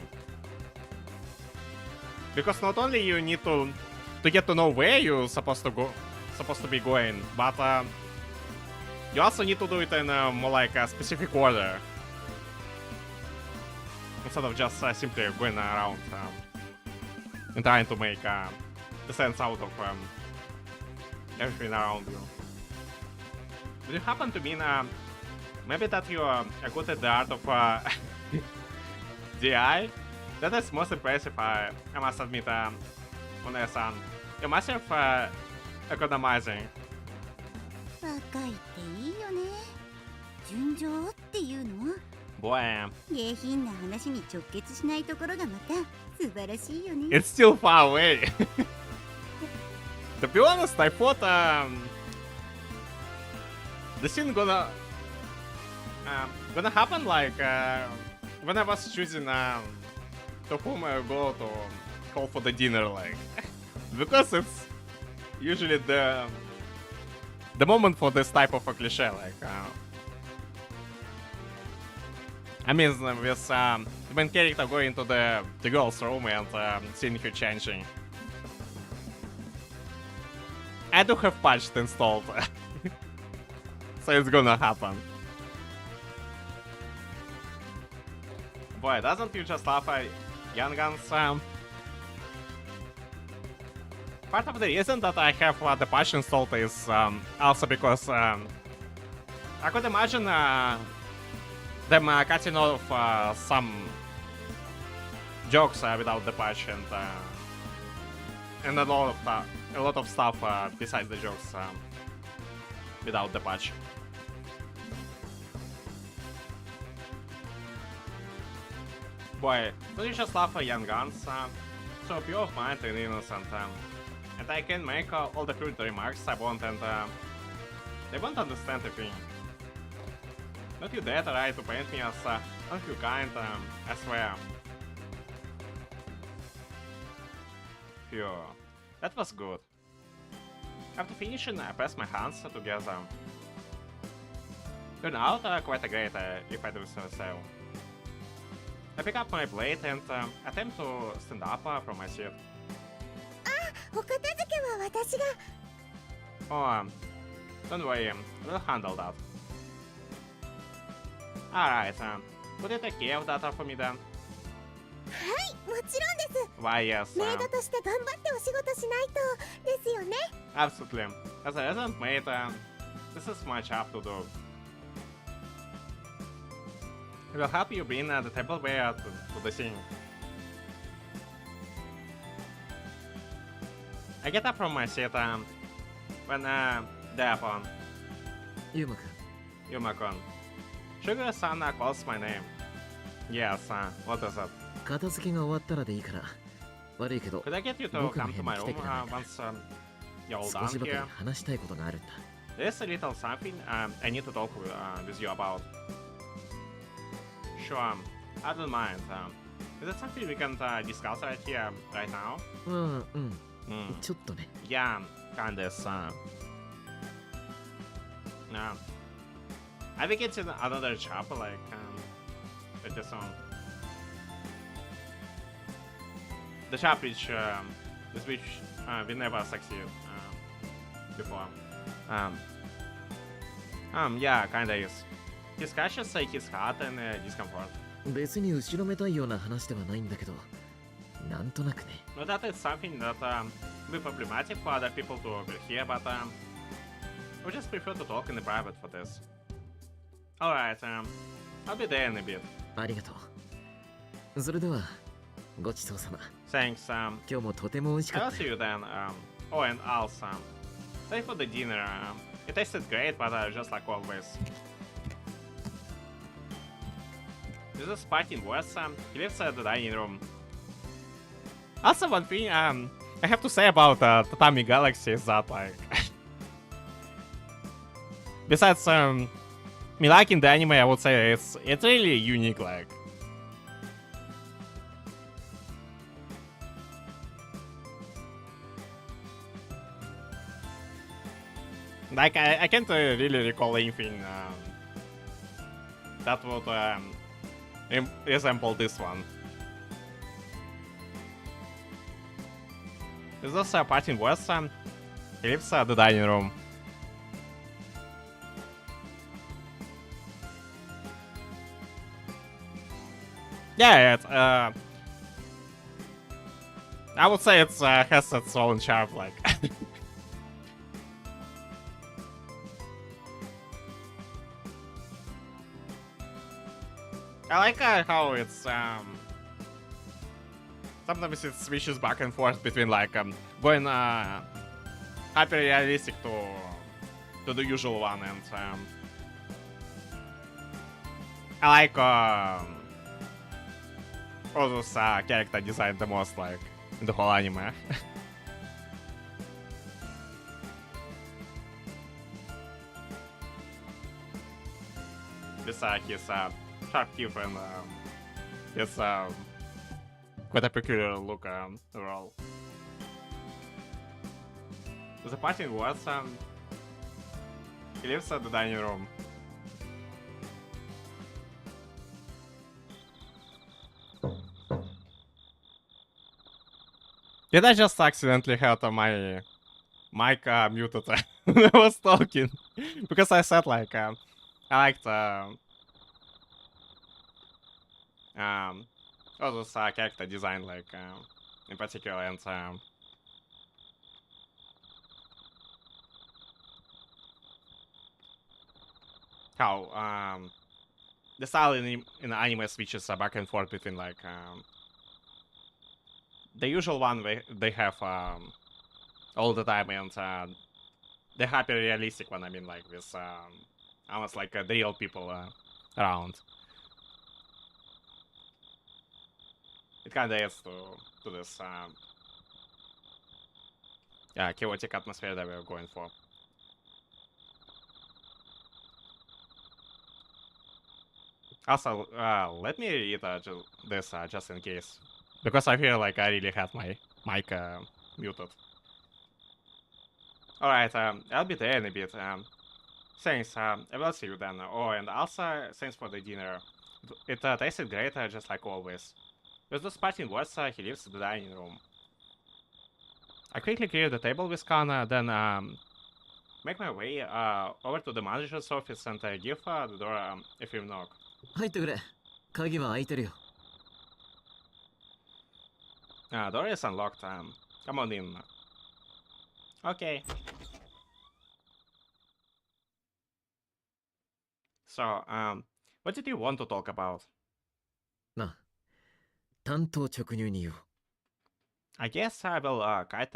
Because not only you need to get to know where you're supposed to be going, but you also need to do it in a more like a specific order instead of just simply going around and trying to make the sense out of everything around you. Do you happen to mean maybe that you are good at the art of DI? That is most impressive, I must admit, One-san. You're massive economizing. 若いっていいよね。純情っていうの？ Boy, 下品な話に直結しないところがまた素晴らしいよね。 it's still far away. To be honest, I thought the scene gonna happen like when I was choosing to whom I go to call for the dinner, like because it's usually the moment for this type of a cliche, like I mean with the main character going to the girl's room and seeing her changing. I do have patched installed. So it's gonna happen. Boy, doesn't you just love Young Guns? Part of the reason that I have the patch installed is also because I could imagine them cutting off some jokes without the patch and a lot of stuff besides the jokes without the patch. Boy, don't you just love Young Guns? So pure of mind and innocent. And I can make all the crude remarks I want, and they won't understand a thing. Don't you dare try to paint me as unkind, I swear. Phew, that was good. After finishing, I press my hands together. Turn out quite great if I do so myself. I pick up my blade and attempt to stand up from my seat. Oh, don't worry, we'll handle that. Alright, would you take care of that for me then? Why, yes. Absolutely. As a resident maid, this is my job to do. I will help you bring the tableware to the sink. I get up from my seat when thereupon Yuma-kun. Sugar-san calls my name. Yes, what is it? 片付けが終わったらでいいから悪いけど Could I get you to come to my room once you're all 少 done しばかり here? 話したいことがあるんだ There's a little something I need to talk with you about. Sure, I don't mind. Is it something we can discuss right here, right now? ちょっとね Yeah, kinda. I think it's another job, like, with this one. The job which we never succeed before. Yeah, kinda is. He scratches his heart and discomfort. 別に後ろめたいような話ではないんだけどなんとなくね No, that is something that will be problematic for other people to overhear, but we just prefer to talk in the private for this. Alright, I'll be there in a bit. ありがとうそれではごちそうさま Thanks, 今日もとても美味しか I'll った see よ you then. Oh, and also, thanks for the dinner. It tasted great, but just like always. This is Sparking West. He lives at the dining room. Also, one thing I have to say about Tatami Galaxy is that, like, besides me liking the anime, I would say it's really unique, like. Like, I can't really recall anything that would resemble this one. Is this Parting West? He lives at the dining room. Yeah, it, I would say it has its own charm, like. I like how it's sometimes it switches back and forth between like going hyper realistic to the usual one, and I like all those character design the most, like in the whole anime. Besides his sharp teeth and his quite a peculiar look overall. The party was he lives at the dining room. Did I just accidentally hurt my Mike muted when I was talking. Because I said, like, I liked all those character design, like, in particular, and how the style in anime switches back and forth between, like, the usual one they have all the time, and the hyper realistic one. I mean, like, with almost like the real people around. It kind of adds to this chaotic atmosphere that we're going for. Also, let me read this just in case, because I feel like I really had my mic muted. Alright, I'll be there in a bit. Thanks, I will see you then. Oh, and also, thanks for the dinner. It tasted great, just like always. With those parting words, he leaves the dining room. I quickly clear the table with Kana, then make my way over to the manager's office and give the door a few knock. 入ってくれ。鍵は開いてるよ。Door is unlocked. Come on in. Okay. So, what did you want to talk about? な、単刀直入に言おう。I guess I will cut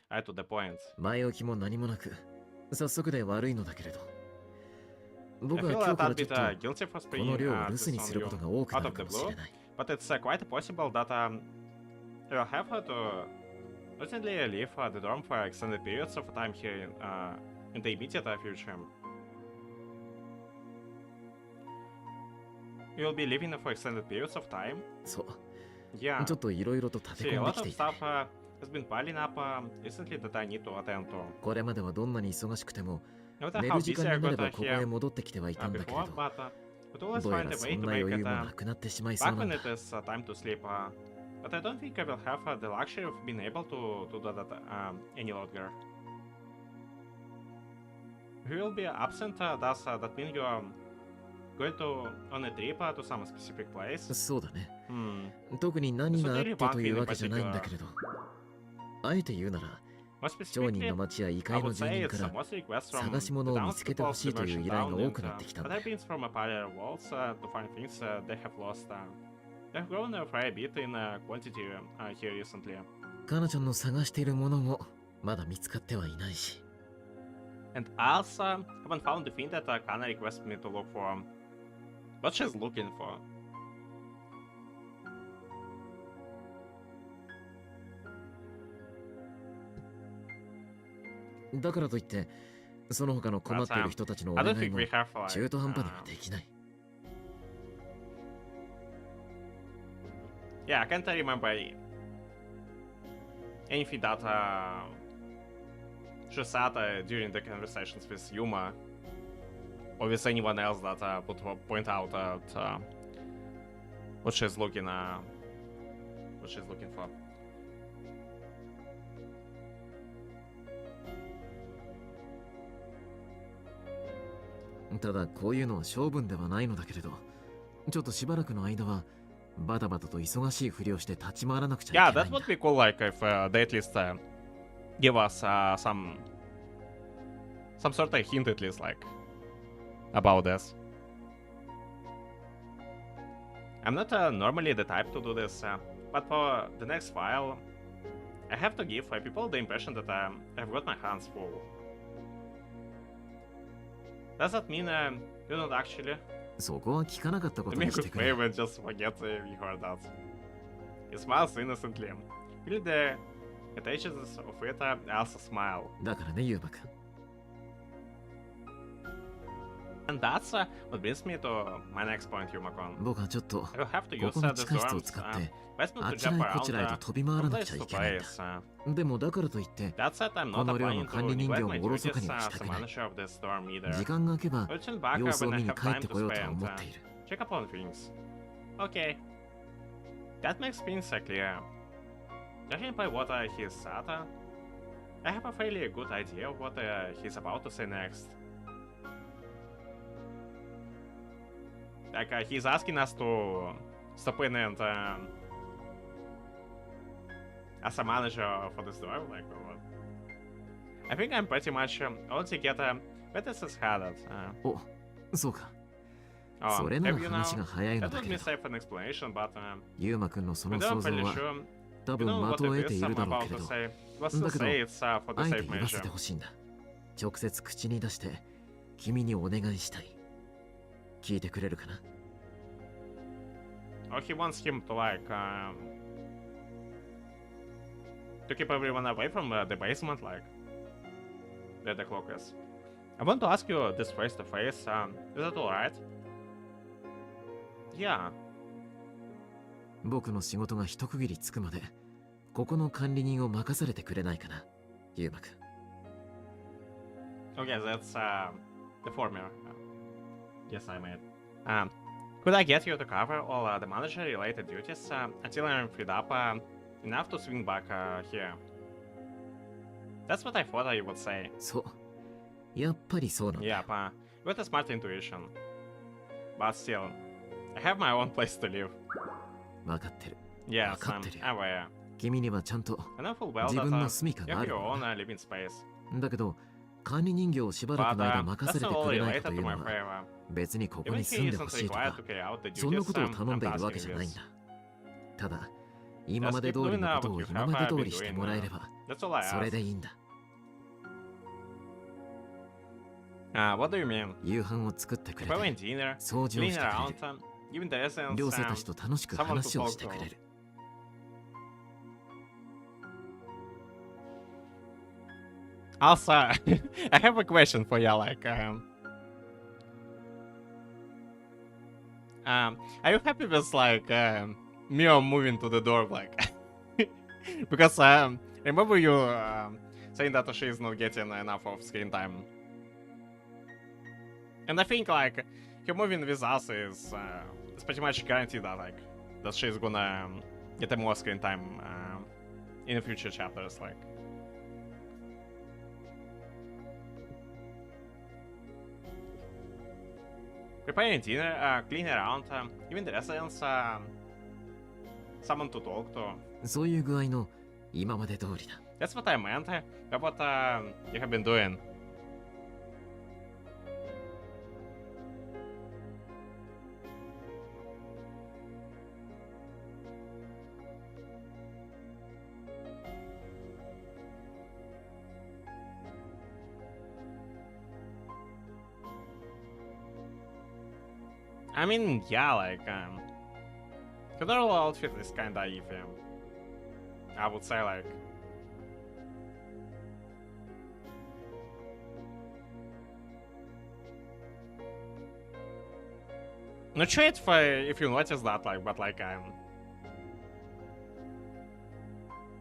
right to the point. 前置きも何もなく、早速で悪いのだけれど。I 僕は feel 今 a 日から tad ちょっ bit と guilty for この springing 量を留 this 守に on すること you が多く out な of る the かもし blue, れない。but it's quite possible that you'll have to urgently leave the dorm for extended periods of time here in the immediate future. You'll be leaving for extended periods of time? そう。 Yeah. ちょっといろいろと立て See, a 込んで lot き of ていてね。 stuff has been piling up recently that I need to attend to. これまではどんなに忙しくても、 No matter 寝 how る時 busy 間 I になれ got ばここへ here 戻ってきてはいたんだけれ before, ど、 but we always どうや find ら a そ way ん to な make 余裕 it もなくなってしまいそう back なん when だ。 it is time to sleep. But I don't think I will have the luxury of being able to do that any longer. If you will be absent, does that mean you are going to on a trip to some specific place? そうだね。 Hmm. 特に何があってというわけじゃないんだけれど、あえて言うなら、 More 商人 specifically, の町や異 I 界の would 住 say 人 it's から mostly requests from 探し物を見つけてほしいという依頼が多くなってきたんだ other beings from parallel worlds to find things they have lost. They have grown a fair bit in quantity here recently. カナちゃんの探しているものもまだ見つかってはいないし。 And also, haven't found the thing that Kana requested me to look for. What she's looking for. だからといって、その他の困っている人たちのお I 願 don't い think も we have like, 中途半端にはできない。 yeah, I can't remember anything that she said during the conversations with Yuma or with anyone else that would point out what she's looking for. ただこういうのは性分ではないのだけれど、ちょっとしばらくの間はバタバタと忙しいふりをして立ち回らなくちゃ Yeah, いけない that んだ。 would be cool, like if they at least give us some sort of hint at least, like about this. I'm not normally the type to do this, but for the next file, I have to give people the impression that I've got my hands full. Does that mean you don't actually? そこは聞かなかったこ To と me, にし good てくれ。 favor and just forget you heard that. He smiles innocently. Really, the contagions of it also smile. だからね、ユーバ君。 And that's what brings me to my next point, Yumakon. 僕はちょっと I will have to こ use この the 地下室を storms 使って basement あ to ちら jump へこちらへ around と飛び回ら from なくち place ゃい to けないんだ。 place. でもだからといって That said, I'm こ not の寮 planning の to 管理人 neglect 形を my おろそ duties かには as した a くない manager of the storm 時 either. 間が空けば I'll turn back 様子を when I 見に have 帰っ time て to こようとは spend. 思っている。 Check upon things. Okay. That makes things clear. Judging by what he said, I have a fairly good idea of what he's about to say next. Like, he's asking us to stop in and as a manager for the store, like, or what? I think I'm pretty much altogether better headed. お、そうか。 Oh, それなら have you 話 now? が早いの That だ would け be ど、 safe an explanation, but ユーマくんのそ we の don't 想像 really は sure. 多 You 分 know 的 what を it 得て is いる I'm だろう about けれ to ど、 say. Let's だ just けど say it's for the あえて safe 言わせ measure. てほしいんだ。直接口に出して君にお願いしたい。聞いてくれるかな？ Or he wants him to like to keep everyone away from the basement, like where the clock is. I want to ask you this face to face. Is that alright? Yeah. 僕の仕事が一区切りつくまで、ここの管理人を任されてくれないかな、ユーマくん。 Okay, that's the formula. Yes, I made. Could I get you to cover all the manager-related duties until I'm freed up enough to swing back here? That's what I thought you would say. そう。やっぱりそうなんだ。 Yep, with a smart intuition. But still, I have my own place to live. わかってる。 Yes, わかってるよ。 aware. 君にはちゃんと I know full well 自 that 分の住処 you があ have る your よ own な。 living space. だけど、管理人形をしばら But くの間任 that's されて not all くれない related かとい to う my のは、 favor. 別にここ Even に he 住んで isn't ほしいと required か to、carry out the そんな duties ことを頼 I'm んでいるわけ tasking じゃないん with. だ。ただ、今まで keep 通り doing のこと what を you 今 have まで通 been りして doing. もらえれば、 That's all I それ ask. でいいんだ。 What do you mean? 夕飯を作ってくれ Preparing て、 dinner, 掃除を cleaning してくれ around, る。 giving the essence, 寮生たちと楽しく someone to 話を talk してくれ to. る。Also, I have a question for you. Like, are you happy with like Mio moving to the door? Like, because remember you saying that she is not getting enough of screen time, and I think like her moving with us is it's pretty much guaranteed that like that she's gonna get more screen time in the future chapters. Like. Preparing dinner, cleaning around, even the residents, someone to talk to. そういう具合の今まで通りだ。 That's what I meant. That's what you have been doing. I mean, yeah, like, the overall outfit is kinda iffy. I would say, like, not sure if you noticed that, like, but like,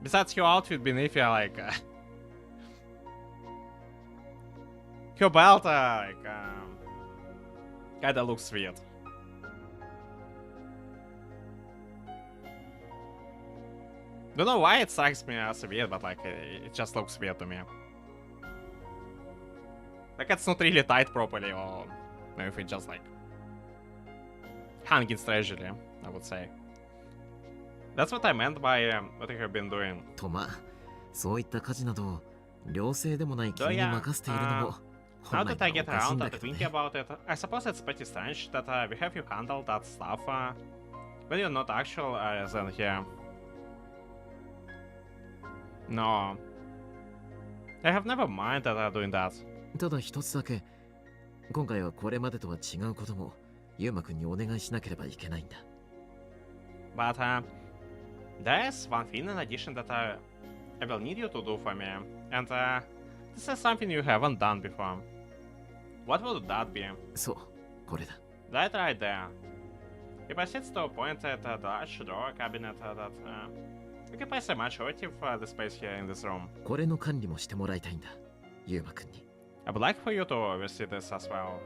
besides your outfit being iffy, like, your belt, like, kinda looks weird. Don't know why it strikes me as weird, but like it just looks weird to me. Like it's not really tied properly, or maybe it's just like hanging strangely, I would say. That's what I meant by what you have been doing. とまあ、そういった家事などを寮生でもない君に任せているのも、 Now 本来 that I はお get かしいん around だ to けど thinking ね。 about it, I suppose it's pretty strange that we have you handle that stuff when you're not actual resident here. No. I have never minded doing that. ただ一つだけ、今回はこれまでとは違うことも、ユーマくんにお願いしなければいけないんだ。But there's one thing in addition that I will need you to do for me, and this is something you haven't done before. What would that be? そう、これだ。 That right there. He proceeds to point at the large drawer cabinet that occupies a majority of the space here in this room. これの管理もしてもらいたいんだ、ユーマくんに。 I would like for you to oversee this as well.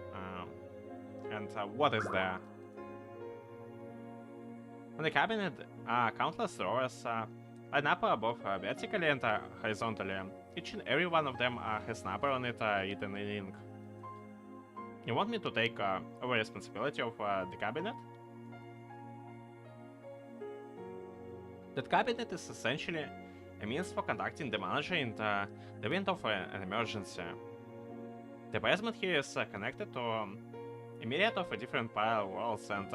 And what is there? On the cabinet are countless drawers, lined up both vertically and horizontally, each and every one of them has number on it written in ink. You want me to take over responsibility of the cabinet? That cabinet is essentially a means for conducting the manager in the event of an emergency. The basement here is connected to a myriad of different parallel worlds, and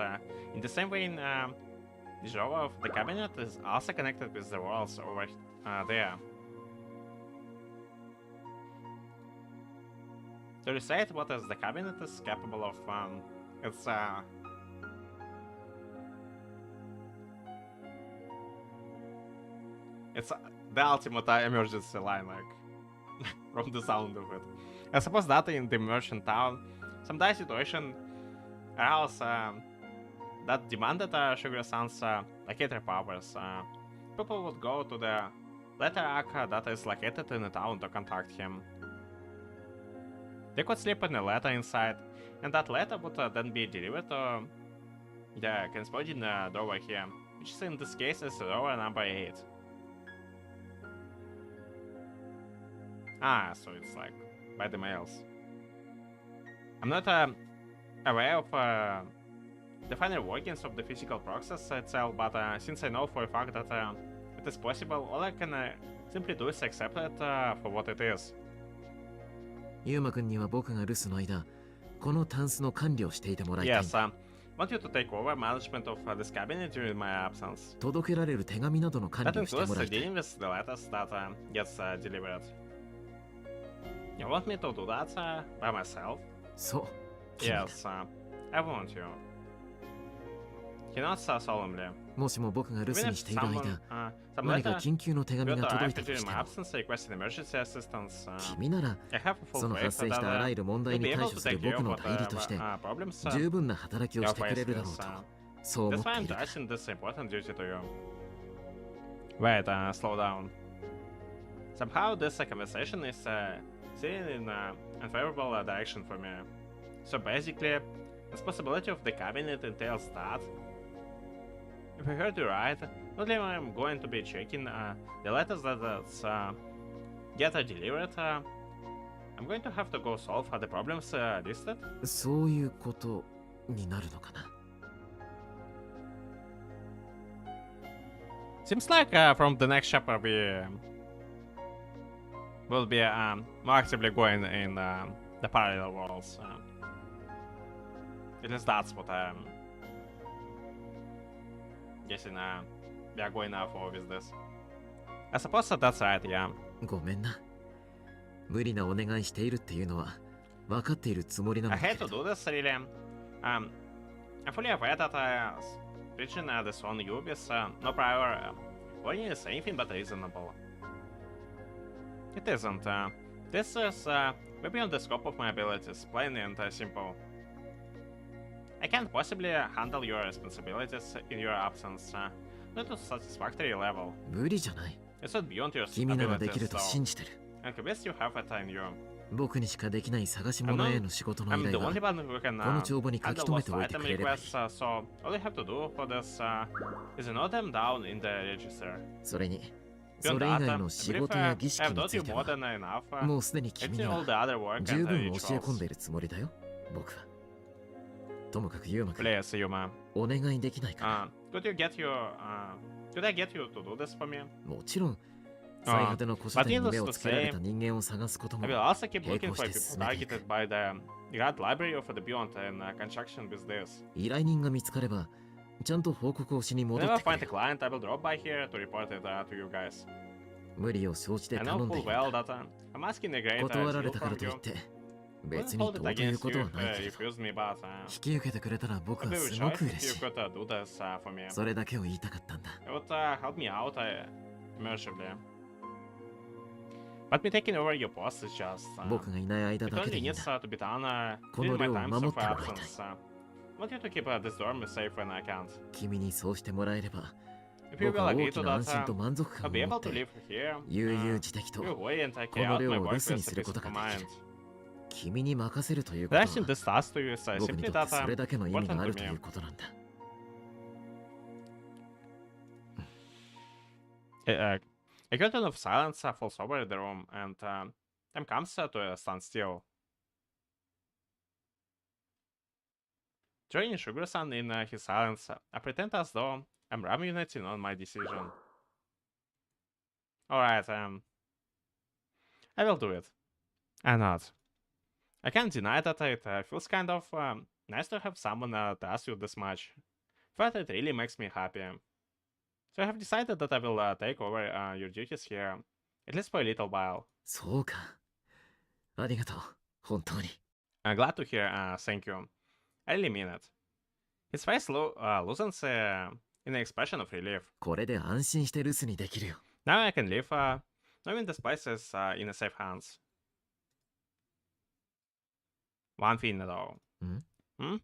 in the same way, the drawer of the cabinet is also connected with the worlds over there. To recite what is the cabinet is capable of, it's the ultimate emergency line, like, from the sound of it. I suppose that in the merchant town, some dire situation arose that demanded Sugar-san's locator powers. People would go to the letter arc that is located in the town to contact him. They could slip in a letter inside, and that letter would then be delivered to the corresponding drawer here, which is in this case is drawer number 8. Ah, so it's like by the mails. I'm not aware of the final workings of the physical process itself, but since I know for a fact that it is possible, all I can simply do is accept it for what it is. ユーマくんには僕が留守の間、このタンスの管理をしていてもらいたい。Yes, want you to take over management of this cabinet during my absence. 届けられる手紙などの管 That 理をして includes もらいたい。 dealing with the letters that gets delivered. You want me to do that by myself? そう。君だ Yes, I want you. He nods solemnly. もしも僕が留 Even 守 if にしている間、 some 何か letter 緊急の手紙 got が届い arrived たと during して my も、 absence requesting emergency assistance. 君なら I have a そ full の faith 発生 that したあらゆる問題 you'll に be 対 able 処 to する take care 僕 of の代理として problems 十分な働きを you'll してくれ face るだろう this. とそう思 That's って why い I'm る。 trusting this important duty to you. Wait, slow down. Somehow this conversation is steering in an unfavorable direction for me. So basically, the responsibility of the cabinet entails that, if I heard you right, not only I'm going to be checking the letters that get delivered, I'm going to have to go solve the problems listed. そういうことになるのかな。Seems like from the next chapter we will be more actively going in the parallel worlds. At least that's what I'm guessing we are going for with this. I suppose that's right, yeah. ごめんな。無理なお願いしているっていうのは分かっているつもりなの I だ hate け to ど。 do this, really. I'm fully aware that reaching this on you with no prior warning is anything but reasonable. It isn't. This is way beyond the scope of my abilities, plain and simple. I can't possibly handle your responsibilities in your absence, not to a satisfactory level. 無理じゃない。 It's not beyond your 君ならでき abilities, ると so 信じてる。 I'm convinced you have it in you. 僕にしかできない探し物への仕事の I'm 依 the 頼は only one who can この帳簿に書き handle 留め lost ておいて item くれればいい。 requests, so all you have to do for this is note them down in the register. それに、 Beyond それ以 that, 外の I 仕 believe 事や儀式 I've に taught つ you いて more は、 than enough. もうすでに君 It's に all は the other work 十 and 分教え rituals. 込んでいるつもりだよ、僕は。ともかくユーマくん、 Please, Yuma. お願いできないか Could I get you to do this for me? な。もちろん、最果ての古書店に目をつけられた人間を探すことも I will also keep looking for Hey, people targeted by the Grand Library of the Beyond in conjunction with this. 依頼人が見つかれば、ちゃんと報告をしに戻っ Whenever てく I れ find a る。 client, I will drop by here to report it to you guys. 無理を承知で I 頼 know んでい full る well んだ。 that I'm asking a great 断られ deal たから from とい you. って、 I 別 wouldn't に hold ど it うという against こと you はない if け you ど、 refuse me, but 引き受けてくれたら僕 I'd は be すご rejoiced く if 嬉 you しい。 could do this for me. それだけを言いたかったんだ。 It would help me out immeasurably. But me taking over your post is just 僕がいない間 it だけで only いいん needs だ。 to be done こ during の my 量を times 守 of ってもらいたい。 absence. I want you to keep this dorm safe when I can't. 君にそうしてもらえれば、 If you 僕 will は agree 大き to な that, 安心と満足 I'll 感を be 持 able っ to て live here 悠々自適と your way and carry この out 量 my を work 留守に with する peace こと of ができ mind. る。君に任せるということは Directing this task to you is 僕に simply とって that それだけの意味 important がある to とい me. うことなんだ。A curtain of silence falls over the room, and time comes to a standstill. Joining Sugar-san in his silence, I pretend as though I'm ruminating on my decision. Alright, I will do it. I'm not. I can't deny that it feels kind of nice to have someone to ask you this much. But it really makes me happy. So I have decided that I will take over your duties here, at least for a little while. そうか。ありがとう。本当に。I'm glad to hear, thank you. I really mean it. His face loosens in an expression of relief. これで安心して留守にできるよ。Now I can live, knowing this place is in a safe hands. One thing though. In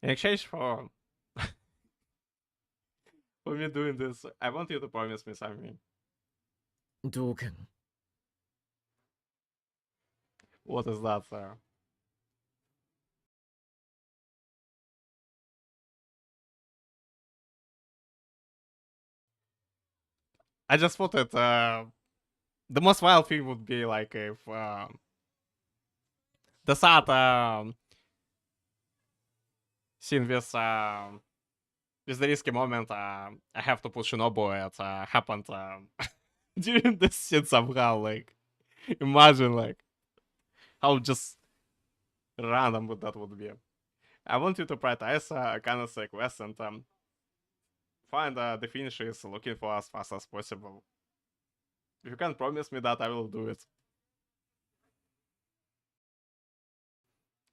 exchange for me doing this, I want you to promise me something. 条件 What is that, sir? I just thought that the most wild thing would be like if the sad scene with the risky moment I have to push Shinobu it happened during this scene somehow. Like, imagine like how just random that would be. I want you to prioritize Akane's quest and find the finishers looking for as fast as possible. If you can promise me that, I will do it.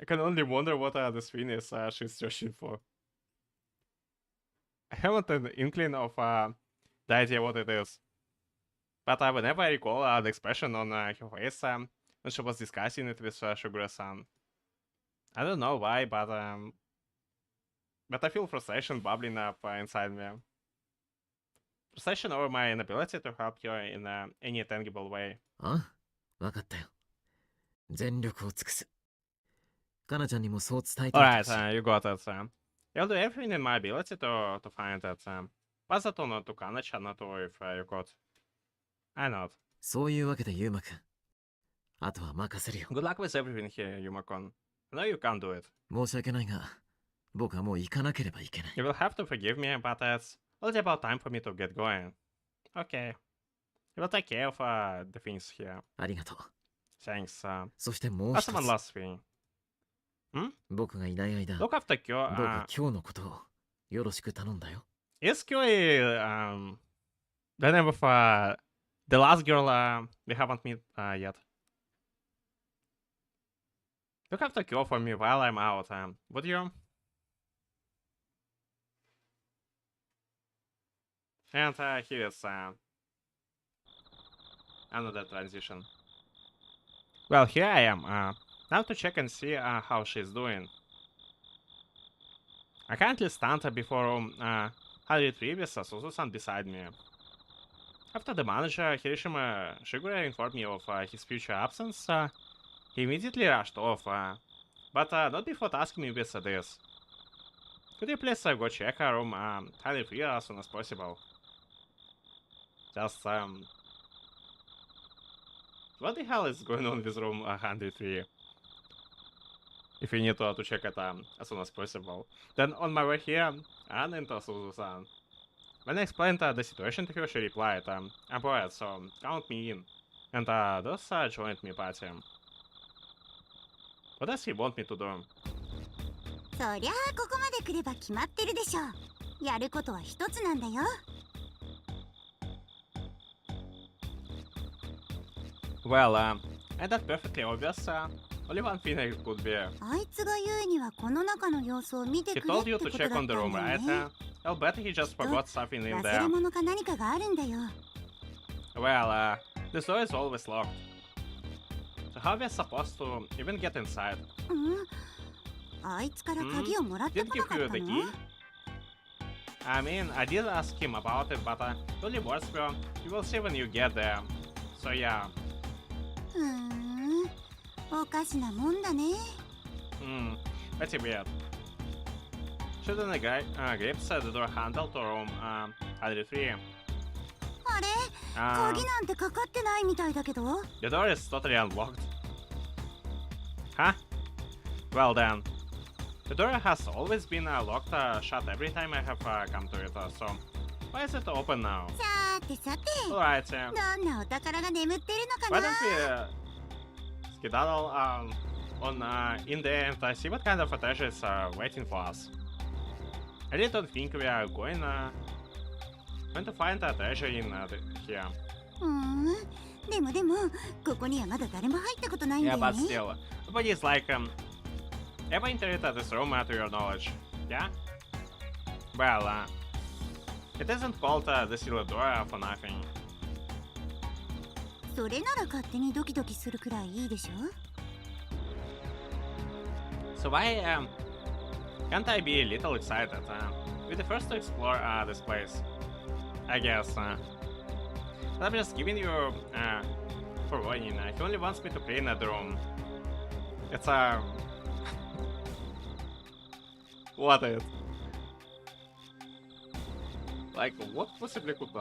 I can only wonder what this thing is she's searching for. I haven't an inkling of the idea what it is. But whenever I recall the expression on her face when she was discussing it with Shugura-san. I don't know why, but I feel frustration bubbling up inside me. Frustration over my inability to help you in any tangible way. あ、わかったよ。全力を尽くす。かなちゃんにもそう伝えておいてほしい。 Alright, you got it. I'll do everything in my ability to find it. Pass it on to Kana-chan if you could. I know. そういうわけでユーマくん。あとは任せるよ。 Good luck with everything here, Yuma-kun. I know you can't do it. 申し訳ないが、僕はもう行かなければいけない。 You will have to forgive me, but it's only about time for me to get going. Okay. I will take care of the things here. ありがとう。 Thanks. そしてもう That's 一 one つ。 last thing. 僕がいない間、ど Look after うか Kyo. 今日のことをよろしく頼んだよ。 Is Kyo the name of the last girl we haven't met yet? Look after Kyo for me while I'm out. Would you? And here is another transition. Well, here I am. Now to check and see how she's doing. I currently stand before room 103 with Suzu-san beside me. After the manager, Hirishima Shigure, informed me of his future absence, he immediately rushed off, but not before asking me with this. Could you please go check room 103 as soon as possible? Just, what the hell is going on with room 103? If you need to check it as soon as possible. Then on my way here, I ran into Suzu-san. When I explained the situation to her, she replied, I'm bored, so count me in. And thus joined me party. What does he want me to do? そりゃあここまで来れば決まってるでしょう。やることは一つなんだよ。 Well, and that's perfectly obvious. Only one thing it could be. あいつが言うにはこの中の様子を見て He くれっ told て you こ to とだ check ったん on だ the よ room, ね。 right? I'll bet he just forgot something in 忘れ there. 物か何かがあるんだよ。 Well, the door is always locked. So how are we supposed to even get inside? あいつから鍵をもらって Did こ he なか give っ you た the の key? I mean, I did ask him about it, but the only words were, you will see when you get there. So yeah. おかしなもんだね。Pretty weird. Shouldn't I grips the door handle to room 103? あれ鍵なんてかかってないみたいだけど。 The door is totally unlocked. Huh? Well then. The door has always been locked shut every time I have come to it, so why is it open now? さてさて、 Alright, どんなお宝が眠ってるのか why な。 don't we skedaddle on in there and see what kind of treasure is waiting for us? I really don't think we are going to find a treasure in here. でもここにはまだ誰も入ったことないんだ Yeah, よ but ね。 still, but it's like ever entered this room to your knowledge? Yeah. Well, it isn't called the sealed door for nothing. それなら勝手にドキドキするくらいいいでしょ。 So why can't I be a little excited? We're the first to explore this place, I guess. But I'm just giving you for warning. He only wants me to clean the room. It's what is? Like, what possibly could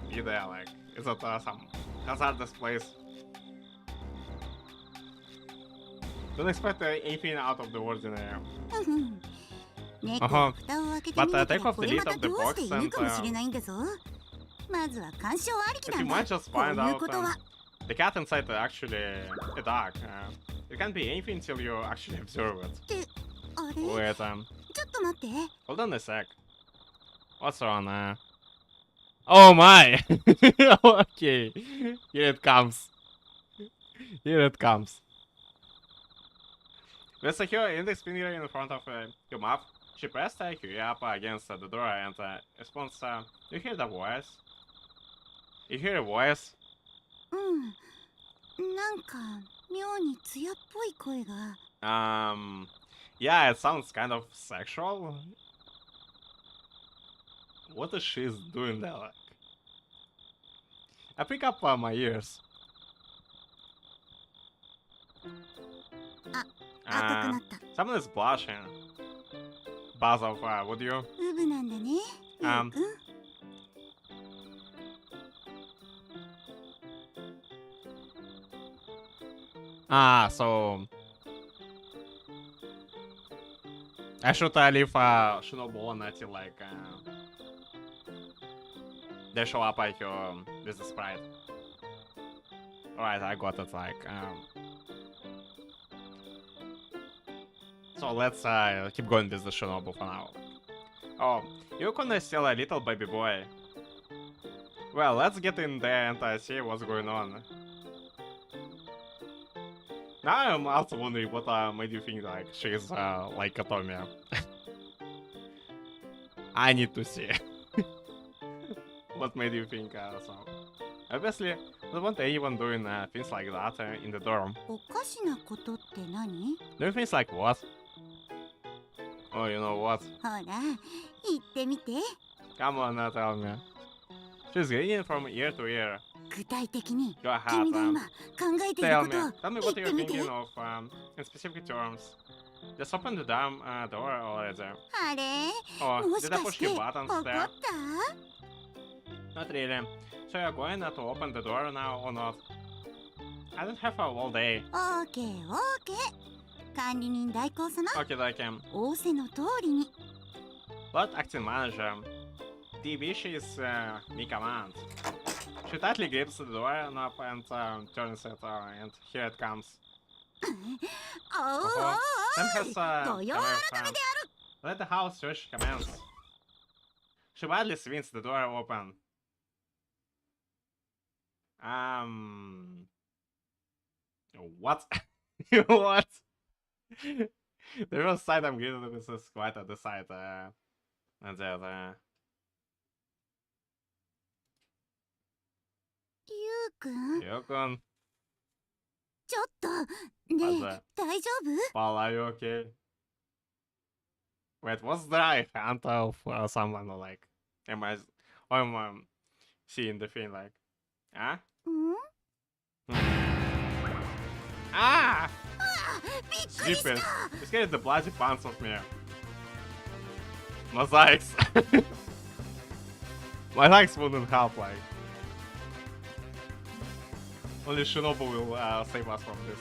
be there? Like, is it some hazardous place? Don't expect anything out of the ordinary. 猫が蓋を開けてみなければこれまた take off the lid of the どうして box いるかもしれないんだぞ。まずは干渉ありき But な you んだ。 might just こう find いう out ことは。 the cat inside is actually a dog. It can't be anything until you actually observe it. ってあれ、 Wait, ちょっと待って。 hold on a sec. What's wrong? Oh my! Okay, here it comes. Here it comes. With her index finger in front of your mouth, she pressed her up against the door and responds, you hear the voice? You hear a voice? なんか妙に艶っぽい声が。 Yeah, it sounds kind of sexual. What is she doing there? Like? I pick up my ears. 赤くなった。 Someone is blushing. Buzz of would you? ウブなんだね。ゆうくん。 So I should leave Shinobu until like they show up like with the sprite. Alright, I got it. Like so let's keep going with the Shinobu for now. Oh, Yukon is still a little baby boy. Well, let's get in there and see what's going on. Now I'm also wondering what made you think like she's like Katomi. I need to see. What made you think so? Obviously, I don't want anyone doing things like that in the dorm. おかしなことって何？ Doing things like what? Oh, you know what? ほら、言ってみて。 Come on, tell me. She's grinning from ear to ear. 具体的に Go ahead, 君が今考えている tell こ me. とを Tell me 言 what って you're みて。 thinking of in specific terms. Just open the damn door already. あれ？ Oh, もし did I か push して your 怒 buttons った？ there? Not really. So you're going to open the door now or not? I don't have all day. オーケーオーケー。管理人代行様。 Okay, I can. 仰せの通りに。 But acting manager, the wishes me command. She tightly grips the door and turns it, and here it comes. おおお Sam い。 has ご用 come 改めで Let the house search commence. She widely swings the door open. What? What? The first side I'm greeted with is quite at the side. And the other. ゆうくん、 Yukon, ちょっと。 how's ねえ、 that? 大丈夫？ Paul, are you okay? Wait, what's the right hand of someone like? Am I seeing the thing like? Huh? ん？ Ah! びっくりし Jeepers! た。 You scared the bloody pants of me. Mosaics. My legs wouldn't help, like. Only Shinobu will save us from this.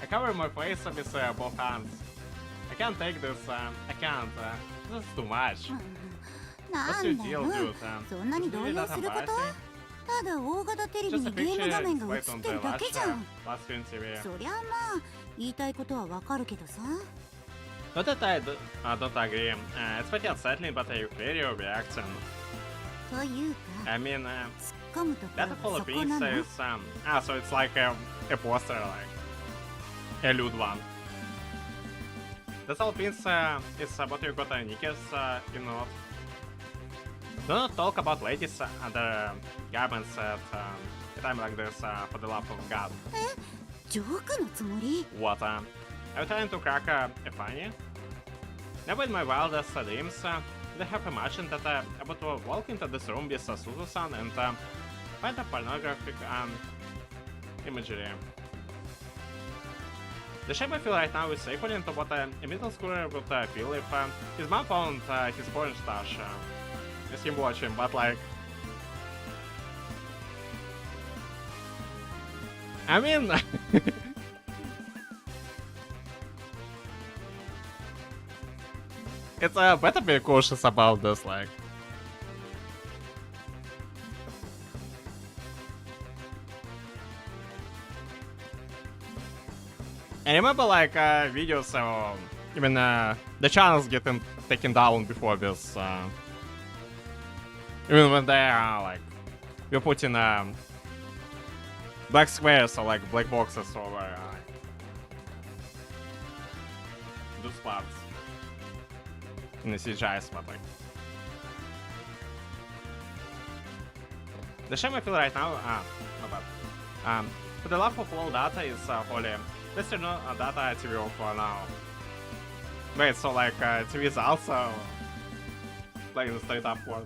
I cover my face with both hands. I can't take this. I can't. This is too much. な What's ん your だ deal, よ dude? そんなに Is 動 it 揺 that すること embarrassing? ただ大型テレビ Just a にゲーム picture 画面が映 displayed っ on て the るだけ last じゃん last screen TV. そりゃまあ言いたいことはわかるけどさ Not that I don't agree. It's pretty unsettling, but I hear your reaction. というか I mean, 突っ込むところ that は whole そこ thing なの says so it's like a poster, like a lewd one. That whole thing is what you got Nikes in not. Do not talk about ladies under garments at a time like this, for the love of God. ジョークのつもり What? Are you trying to crack a funny? Never in my wildest dreams did I have imagined that I would walk into this room with Suzu-san and find a pornographic imagery. The shame I feel right now is equivalent to what a middle schooler would feel if his mom found his porn stash with him watching, but like... I mean... It's better be cautious about this, like. I remember like videos, even the channels getting taken down before this. Even when they are like, you're putting black squares or like black boxes over those parts. In the CGI spot, like. The shame I feel right now, my bad. For the love of all data is holy. Let's turn on data TV for now. Wait, so like TV is also playing straight up porn.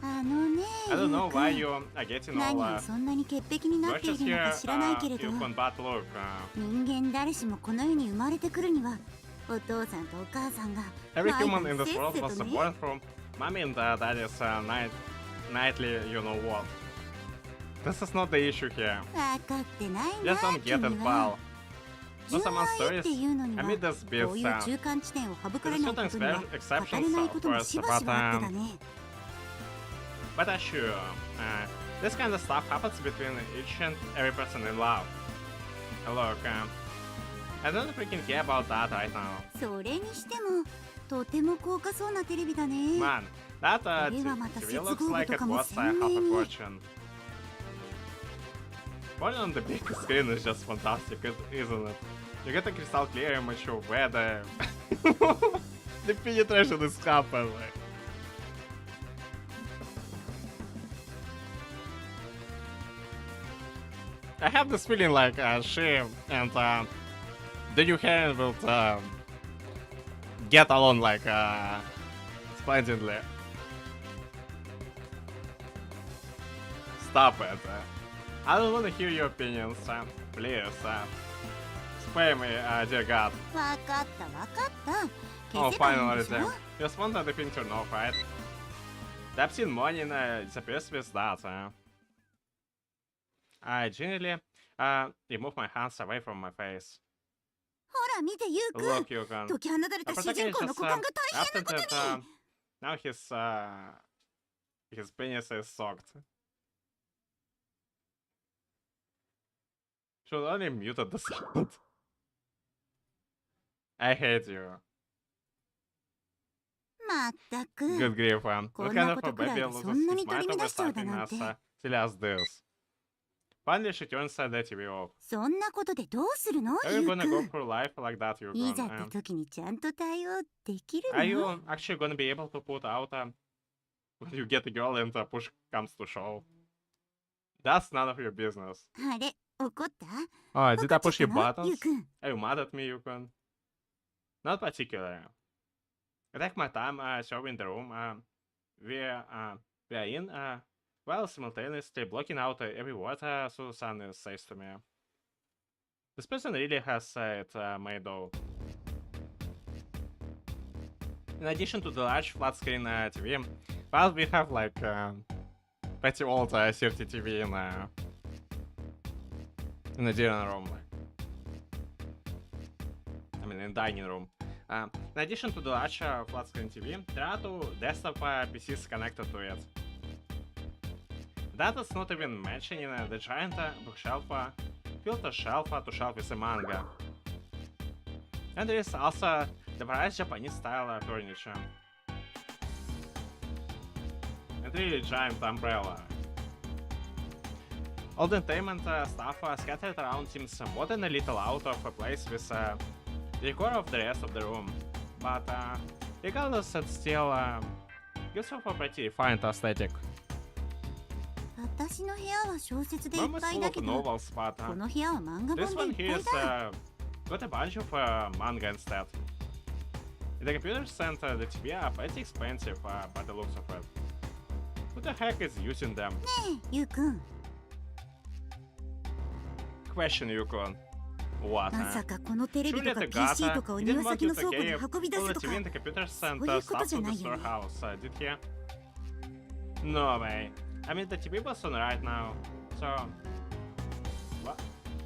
あのね I don't know why you are getting 何 all がそんなに潔癖になってい gorgeous るの here. か知らないけれど You can bad look. 人間誰しもこの世に生まれてくるにはお父さんとお母さんが Every 愛 human が in this せっ world せ was とね born from mommy and daddy's nightly, you know what. This is not the issue here. 分かってないな Just don't get it, 君は pal. No 純 someone's 愛っ stories. ていうのに I は mean, this こういう bit 中間地点を省かれ there's ないこ certain とには語 exceptions, れないこ of とも course, しばし but ばあってだね but sure, this kind of stuff happens between each and every person in love. Look, I don't freaking care about that right now. それにしてもとても高価そうなテレビだね Man, that これはまた TV 接 looks 合部 like と it かも was 鮮 half 明 a に fortune. One on the big screen is just fantastic, isn't it? You get a crystal clear image of where the the penetration is happening. I have this feeling like she and the new Heron will get along like splendidly. Stop it. I don't want to hear your opinions. Please. Spare me, dear God. 分かった分かった消 Oh, せばいいん finally でしょ then. Just one other thing to know, right? The obscene money disappears with that. I generally remove my hands away from my face. ほら見てユウくん Look, you can. 解き放たれた主人公の股間が大変なことに Now his penis is soaked. Should only muted the sound. I hate you. まったく Good grief, What こん kind な of こ a とくらい baby で loses そんな his に取り mind over 乱しちゃうだ something なんて as silly as this? Finally, she turns the TV off. そんなことでどうするの Are ユ you ウく gonna go ん through life like that, you いざって時にちゃんと対応できる Are の you actually gonna be able to put out when you get a girl and push comes to shove? That's none of your business. あれ怒った Oh, did I push your 怒っちゃったの buttons? ユウくん Are you mad at me, Yukon? Not particularly. I take my time showing the room we're in, while simultaneously blocking out every word Susan says to me. This person really has it made though. In addition to the large flat screen TV, well, we have like pretty old 30 TV in in the dinner room. I mean, in dining room. In addition to the large flat screen TV, there are two desktop PCs connected to it. That is not even mentioning the giant bookshelf, filled shelf to shelf with a manga. And there is also the various Japanese style furniture. And really giant umbrella. All the entertainment stuff scattered around seems modern a little out of place with the decor of the rest of the room. But regardless, it still gives off a pretty fine aesthetic. 私の部屋は小説でいっ Room is ぱい full だ of けど、 novels, but この部屋は漫画 this 本 one でいっ here ぱい is だ。 got a bunch of manga instead. The computers and the TV are pretty expensive by the looks of it. Who the heck is using them? ねえ、ゆうくん。 Question, Yukon. What? まさかこのテレビ Surely とか the PC と gata かを he 庭 didn't want 先 you の to 倉庫に carry 運び出 all す the と TV か。 and the computers and そういうこと stuff じゃ to な the いよね。 storehouse, did he? No way. I mean, the TV was on right now, so... What?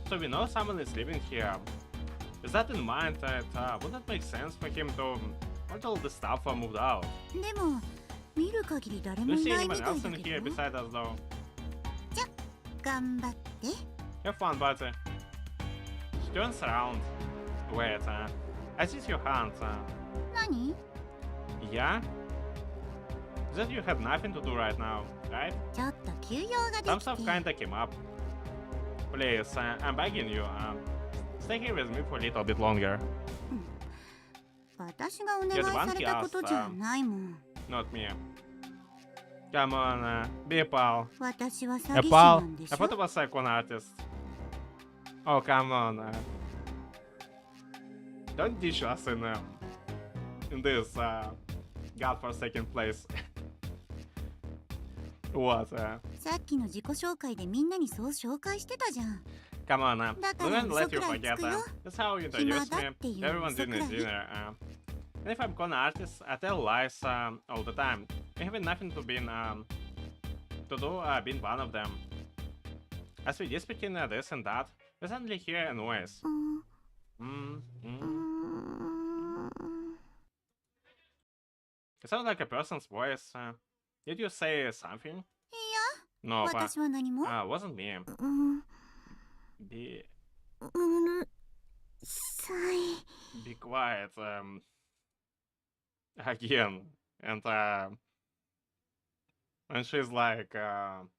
So we know someone is living here. With that in mind, it wouldn't make sense for him to want all the stuff moved out. でも、見る限り誰 Do も you い see ないみ anyone たい else だ in け here ど。 beside us though? 頑張って。 Have fun, buddy. She turns around. Wait, I see your hand. 何？ Yeah? That you have nothing to do right now, right? ちょっと休養がで Some きて。 stuff kinda came up. Please, I'm begging you, stay here with me for a little bit longer. 私がお願いされたことじゃないもん。 Not me. Come on, be a pal. 私は A 詐欺師 pal? なんでし I ょ thought it was like one artist. Oh, come on. Don't ditch us in this godforsaken place. What? さっきの自己紹介でみんなにそう紹介してたじゃん。 Come on, だか don't ら let 嘘 you くらい forget. つくよ。 That's how you 暇 introduce だっていう me. Everyone 嘘 doing く a らい。 dinner. And if I'm con artist, I tell lies all the time. I have nothing to be to do being one of them. As we disputing this and that, we suddenly hear a noise. うん It sounds like a person's voice. Did you say something? い No, や、 but 私は何も。 wasn't me. うん、 Be うるさい。 be quiet. Again, and she's like,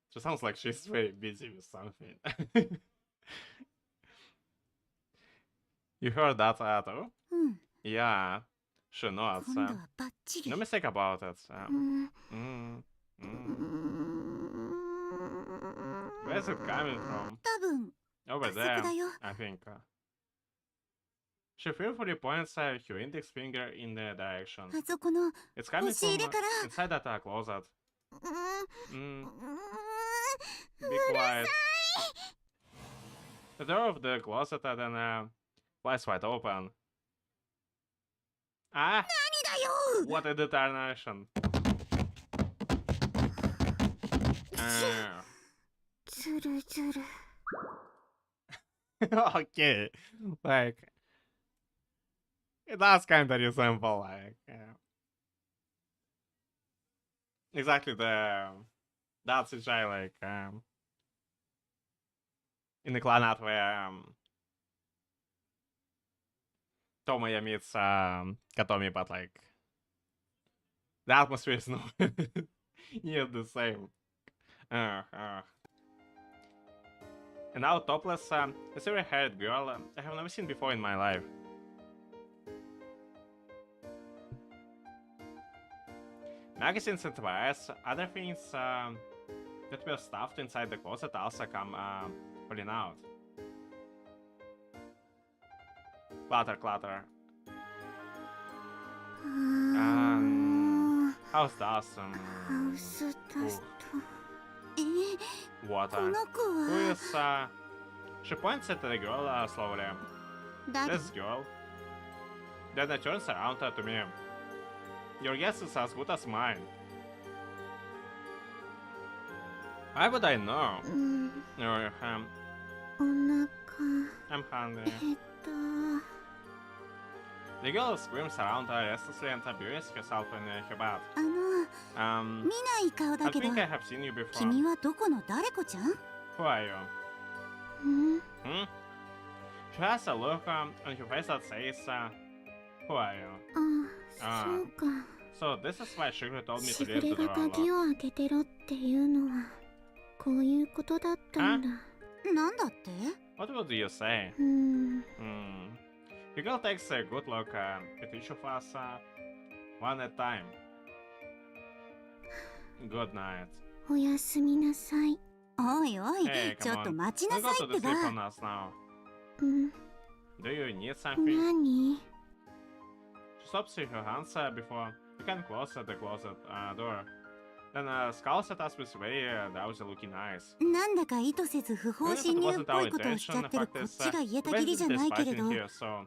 she sounds like she's very busy with something. You heard that too? うん、 Yeah, she nods. 今度はバッチリ。 Let me think about it. うん Where's it coming from? 多分 Over あそこ there, だよ。 I think. She fearfully points her index finger in the direction. あそこの It's coming 押し from 入れから。 inside that closet. うん Mm, be quiet. The door of the closet then flies wide open. Ah! 何だよ。 What a determination! Uh, ずるずる。 okay, like it does kind of resemble like exactly that CGI like in the Clannad where Tomoya meets Katomi, but like the atmosphere is not near the same. And now topless, a silver-haired girl I have never seen before in my life. Magazines and various other things that were stuffed inside the closet also come falling out. Clatter, clatter. House dust. ハウスダスト。こ Water. の子 Who は is she points at the girl slowly. 誰？ This girl. Then it turns around to me. Your guess is as good as mine. Why would I know? うん、 Your お腹。I'm hungry. The girl screams around restlessly and buries herself in her bath. 見ない顔 I だけど think I have seen you before. 君はどこの誰子ちゃん？ Who are you? うん、 Hmm? She has a look on her face that says, Who are you? あ、そうか。 So this is why Shigure told me し to ぐ leave れ the が door 鍵 unlocked. を開けてろっていうのはこういうことだったんだ。なんだって？ What would you say? うん、 The girl takes a good look at each of us, one at a time. Good night. おやすみなさい。おいおい、 Hey, ちょ come っと on. 待ちな We さ go い to って the sleep ば。 on us now. うん、 Do you need something? 何？ She stops her hands before you can close the closet door. Then scowls at us with very drowsy looking eyes. なんだか意図せず不法侵入っぽいことをしちゃってるこっちが言えたぎりじゃないけれど、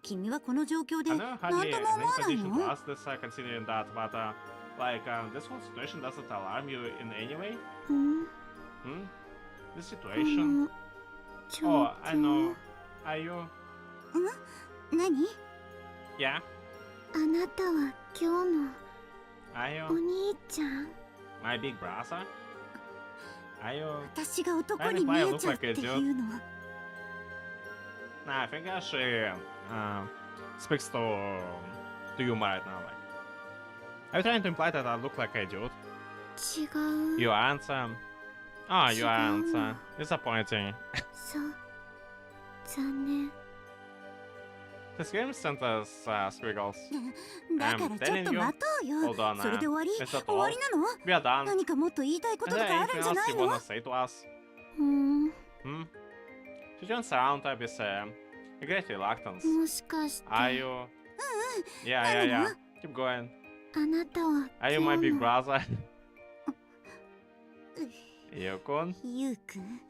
君はこの状況で I 何 know と hardly も思わ an ない expedition の？ to ask this considering that, but this whole situation doesn't alarm you in any way? うん、 Hmm? This こ situation? の状 Oh, I 況。 know. Are you? 何？ Yeah? あなたは今日の Are お you? 兄ちゃん？ My big brother? Are you? 私が男に見えちゃうっていうの？ Nah, I think she speaks to you right now. Like, are you trying to imply that I look like a idiot? 違う。 You aren't. Oh, you aren't. Disappointing. そう。残念。 The scream sent us squiggles. だからちょっと待とうよ。 Hold on, それで終わり？ Is that 終わり all? なの？ We are done. 何かもっと言いたいこ Is とと there かある anything んじゃ else ない you の？ wanna say to us? うん。 Hmm? She turns around with a great reluctance. もしかして。 Are you? Yeah, yeah, yeah. Keep going. あなたは Are you 今 my 日 big の brother? Yukon? ゆうくん。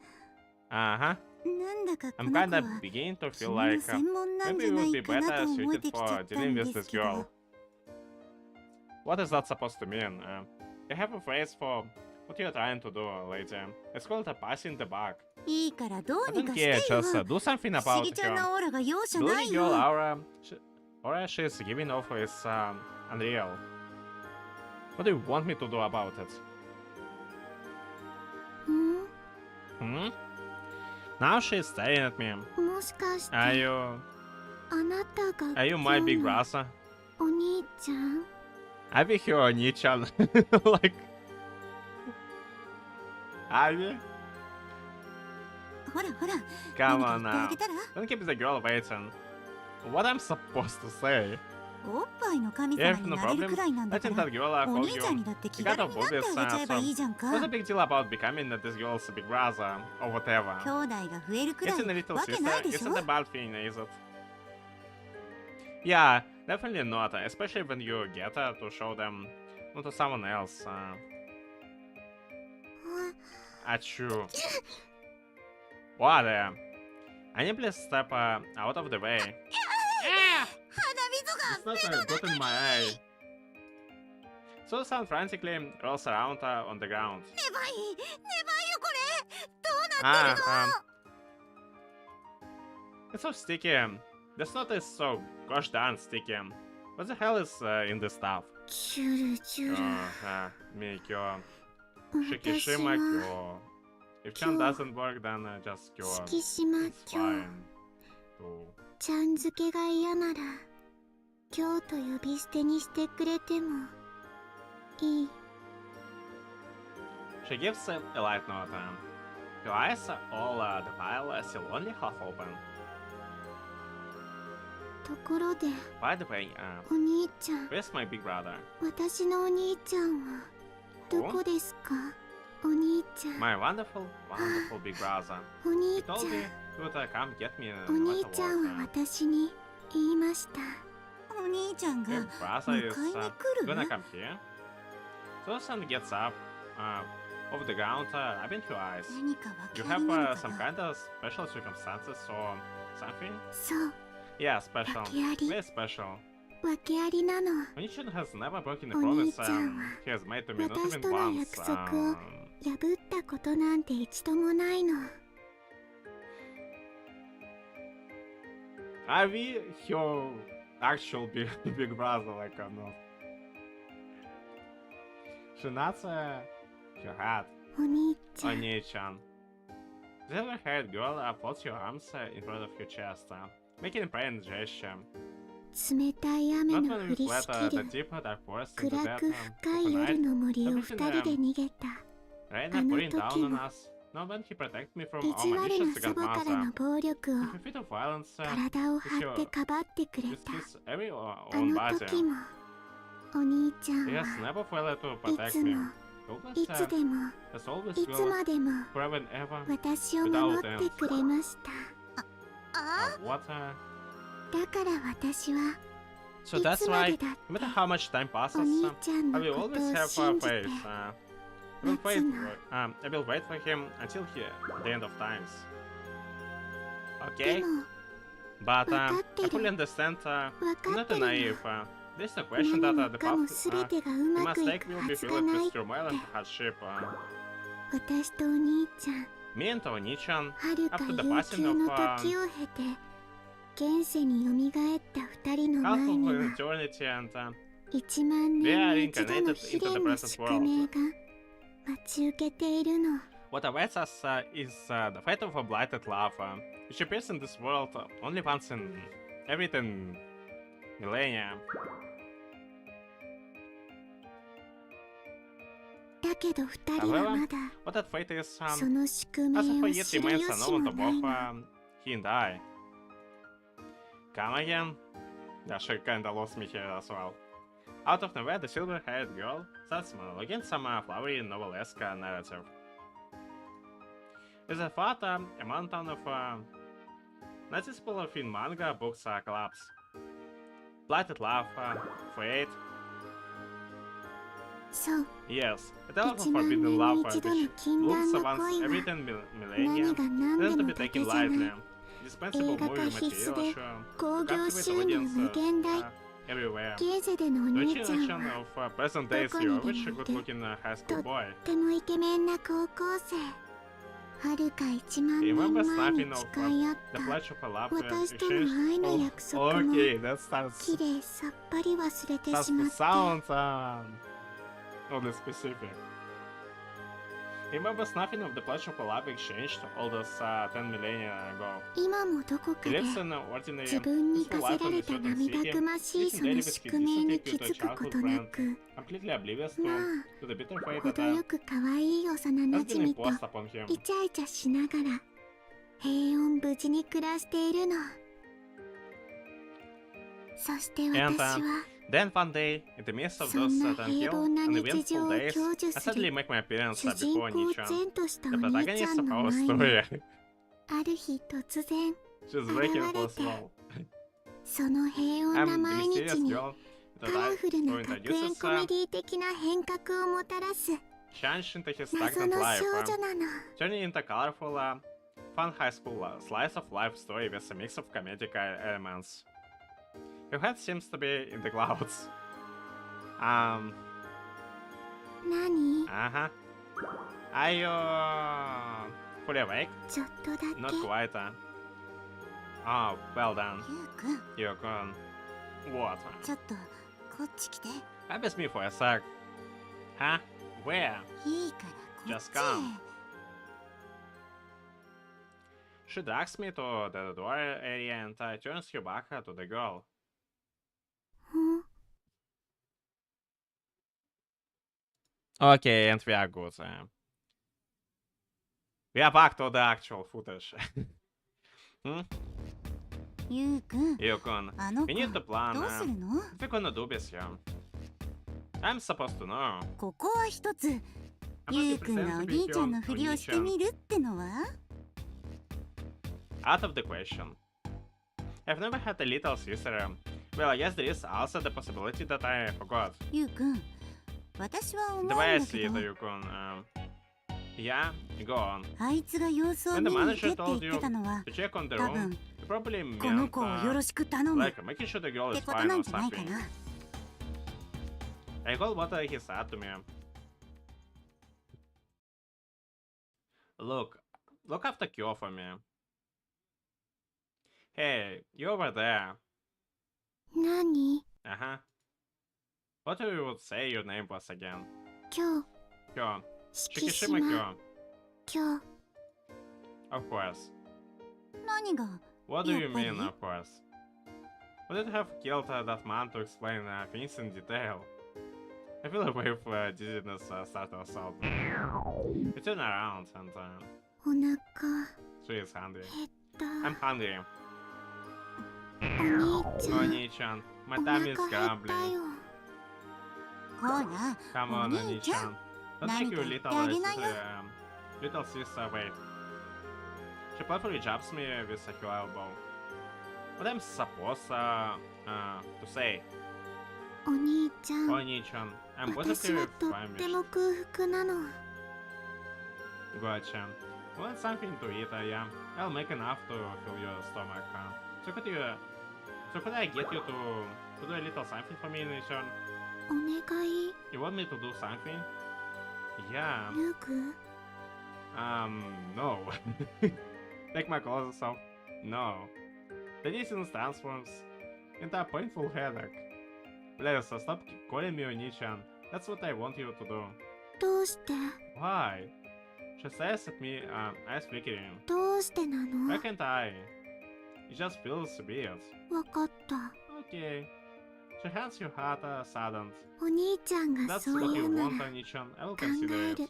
Uh-huh. なんだかこ I'm の子 kinda は beginning to 君 feel の like 専門なん maybe じゃ you な would い be かな better と思え suited てきちゃ for った dealing ん with で this すけど。 girl. What is that supposed to mean? I have a phrase for what you're trying to do, lady. It's called a passing the buck. いいからどう I に don't かして care, よ。 just do something 不思 about 議ちゃん her. なオーラが容赦 The ない girl よ。 aura she's giving off is unreal. What do you want me to do about it? うん。 Hmm? Now she's staring at me. もしかして Are you あなたが are you my 今 big 日の brother? お兄ちゃん？ I be your Nichan. Like are you? ほらほら。 Come 何 on か言ってあ now. げたら？ Don't keep the girl waiting. What I'm supposed to say? おっぱいの神 Yeah, 様に no なれる problem. くらいなんだ Letting から。 that girl お call 兄ちゃん you. にだって気 You got 軽 a になって boobies, あげちゃえばいいじゃんか。 What's the big deal about becoming this girl's big brother or whatever? 兄弟が増えるくらい Getting a little わけない sister でしょ？ isn't a bad thing, is it? Yeah, definitely not. Especially when you get to show them to someone else. Achoo. What? Can you please step out of the way? 鼻水 It's が not got in my eye. Susan frantically rolls around on the ground. ねばいよこれ。どうなってるの？ It's so sticky. This knot is so gosh darn sticky. What the hell is in this stuff? ジュルジュル。 Mikyo. 私 Shikishima は Kyo. If Chan doesn't work, then just Kyo. 敷島 It's 今 fine. 日。 So, ちゃん付けが嫌なら今日と呼び捨てにしてくれてもいい。 she gives a light note. Her eyes are all the while still only half open. ところで By the way, お兄ちゃん、 where's my big brother? 私のお兄ちゃんはどこですか？お兄ちゃん、 My wonderful, wonderful big brother. お兄 He ちゃ told me ん、 he would come get me お no 兄 matter ちゃんは what. 私に言いました。お兄ちゃんが Your 迎 brother えに is 来 gonna る？ come here. Susan gets up off the ground, rubbing her eyes. 何か You 訳あり have なのか some な？ kind of special circumstances or something? そう、 Yeah, special. 訳あり、 Very special. 訳ありなの。 Onichun has never broken the お兄 promise ちゃんは he has made to me, not 私 even との once. 約束を破ったことなんて一度もないの。Are we your actual big brother, like or not? Shinatsu, your hat. お兄ちゃん Oni-chan. The silver-haired girl puts your arms in front of your chest, making a praying gesture. 冷たい雨 Not の when 降 we り fled しき the る deep dark forest into 暗 that く of 深い a 夜 night. の森を二人で逃げた Raina あの pouring down 時 on も us. No one can protect me from 意 our 地悪 malicious な祖母から grandmother. の暴力を If you fit of violence, 体を張ってかばってくれ you た kiss every あ own の body. 時もお兄ちゃん He has は never failed to い protect つ me. も Always いつでも has always いつ will, までも forever and ever. 私を守ってくれました What? だから私は So い that's つま why, でだって no matter how much time お passes, 兄ちゃん I の will こと always を have 信じ faith. て I will wait. 待つの I will wait for him until the end of times. で Okay, も but 分か I ってる fully understand. 分 I'm か not って a る naive. の There's no question 何 that も the かも path, 全てがう the まくい mistake く will は be ずが filled ない with って turmoil and hardship. 私とお兄ちゃん Me and Tony-chan, はるか after the 悠 passing 久 of の時を経て現世によみがえった二人の half 前 of には eternity and 1万 they 年 are に一度の reincarnated 試 into the 練の present 宿命 world. が待ち受けているの What awaits us is the fate of a blighted love, which appears in this world only once in every 10 millennia. だけど二人はまだ What that fate is, その宿 as 命 of を yet 知る remains 由し unknown も to ない both の he and I. Come again? Yeah, she kinda lost me here as well. Out of nowhere, the silver-haired girl starts monologuing some flowery novelesque narrative. Is a thought a mountain of noticeable in manga books collapse. Blighted love, fate. そう Yes, a tale of 1万 forbidden 年 love に一度の which 禁断 blooms の once 恋 every は 10 millennia 何が何で isn't to も be だけ taken じゃない lightly. Dispensable 映画化 movie 必須 material で sure 興 to 行 captivate 収入 audience 無限大 everywhere. 現世でのお The 兄ちゃん generation は of present day どこにでも hero, い which る good-looking high school boy. とってもイケメンな高校生はるか1万 He 年 remembers 前に nothing of 誓い合っ the た pledge of a love 私との愛の約束も Okay, that sounds きれいさっぱり忘れて sounds しまって sounds oddly specific. He remembers nothing of the pledge of a love exchanged all those 10 millennia ago. 今もどこか He で lives in an ordinary, 自分に peaceful 課せ life ら in れ a た certain 涙 city, ぐましい living そ daily の with 宿 his 命に destiny 気 to a づくこ childhood とな friend, く completely oblivious ま to the bitter あ fate 程 that よく可愛い幼 has 馴 been 染と imposed upon him. イチャイチャしながら平穏無事に暮らしているのそして私は Then one day, in the midst of そ those んな tranquil 平凡な and 日常 eventful を days, 享受 I す suddenly る make my appearance 主人 before 公 Nichan, 善としたお the 兄ちゃ protagonist ん of の our 前に story. ある日突然 She's breaking Alvarete. for small. その平穏 I'm な the 毎日 mysterious に girl カ that ラ I フルな who 学園 introduces コメディ的な変革をもたらす change into his 謎 stagnant の life, 少女なの turning into a colorful, fun high school slice of life story with a mix of comedic elements. Her head seems to be in the clouds. 何 Uh-huh. Are you fully awake? ちょっとだ Not け quite. Oh, well done. ゆうくん You can... What? ちょっとこっち来て Help me for a sec. Huh? Where? いいからこっ Just ちへ come. She drags me to the door area and turns her back to the girl. ん Okay, and we are good. We are back to the actual footage. Hmm? ゆうくん Yukon, あの we 子 need to plan どうするの what we're gonna do with you. I'm supposed to know. ここは一つ I'm ゆ not うくんが pretend お to be 兄ちゃんの your ふりをして Oni-chan. みるってのは Out of the question. I've never had a little sister. Well, I guess there is also the possibility that I forgot. ゆうくん私は思うん The way I だ see け it, ど Yukon. Yeah, go on. あいつが様子を When 見 the に行け manager って言 told っ you てたのは to check on the 多 room, 分 you probably この meant 子をよろしく頼む like making sure the girl って is こと fine な or んじゃないか something. な I recall what he said to me. Look after Kyo for me. Hey, you over there. 何 Uh-huh. What do you would say your name was again? 今日 Kyo. 敷 Shikishima 島 Kyo. 今日 Of course. 何が What do やっ you ぱり mean, of course? Would it have killed that man to explain things in detail? I feel a wave of dizziness start us out. We turn around and お腹 she is hungry. 減った I'm hungry. お兄ちゃん Oni-chan, my お tummy is 腹減った grumbling. よほら Come on, Oni-chan. Oni-chan. Don't take your 何 little か言ってあげなよ。 little sister away. She playfully jabs me with her elbow. What I'm supposed to say? お兄ちゃん Oni-chan, I'm 私 positive はとっても famished. 空腹なの Gotcha. You want something to eat, yeah? I'll make enough to fill your stomach. So could I get you to do a little something for me in return? お願い You want me to do something? Yeah. ルグ No. Take my clothes off. No. The distance transforms into a painful headache. Please, stop calling me Oni-chan. That's what I want you to do. どうして Why? She stares at me, eyes flickering. どうしてな Why の can't I? It just feels weird. わかった Okay. She hands you heart saddened. お兄ちゃんが That's そう what 言 you うな want, ら Oni-chan. I will 考 consider え it. る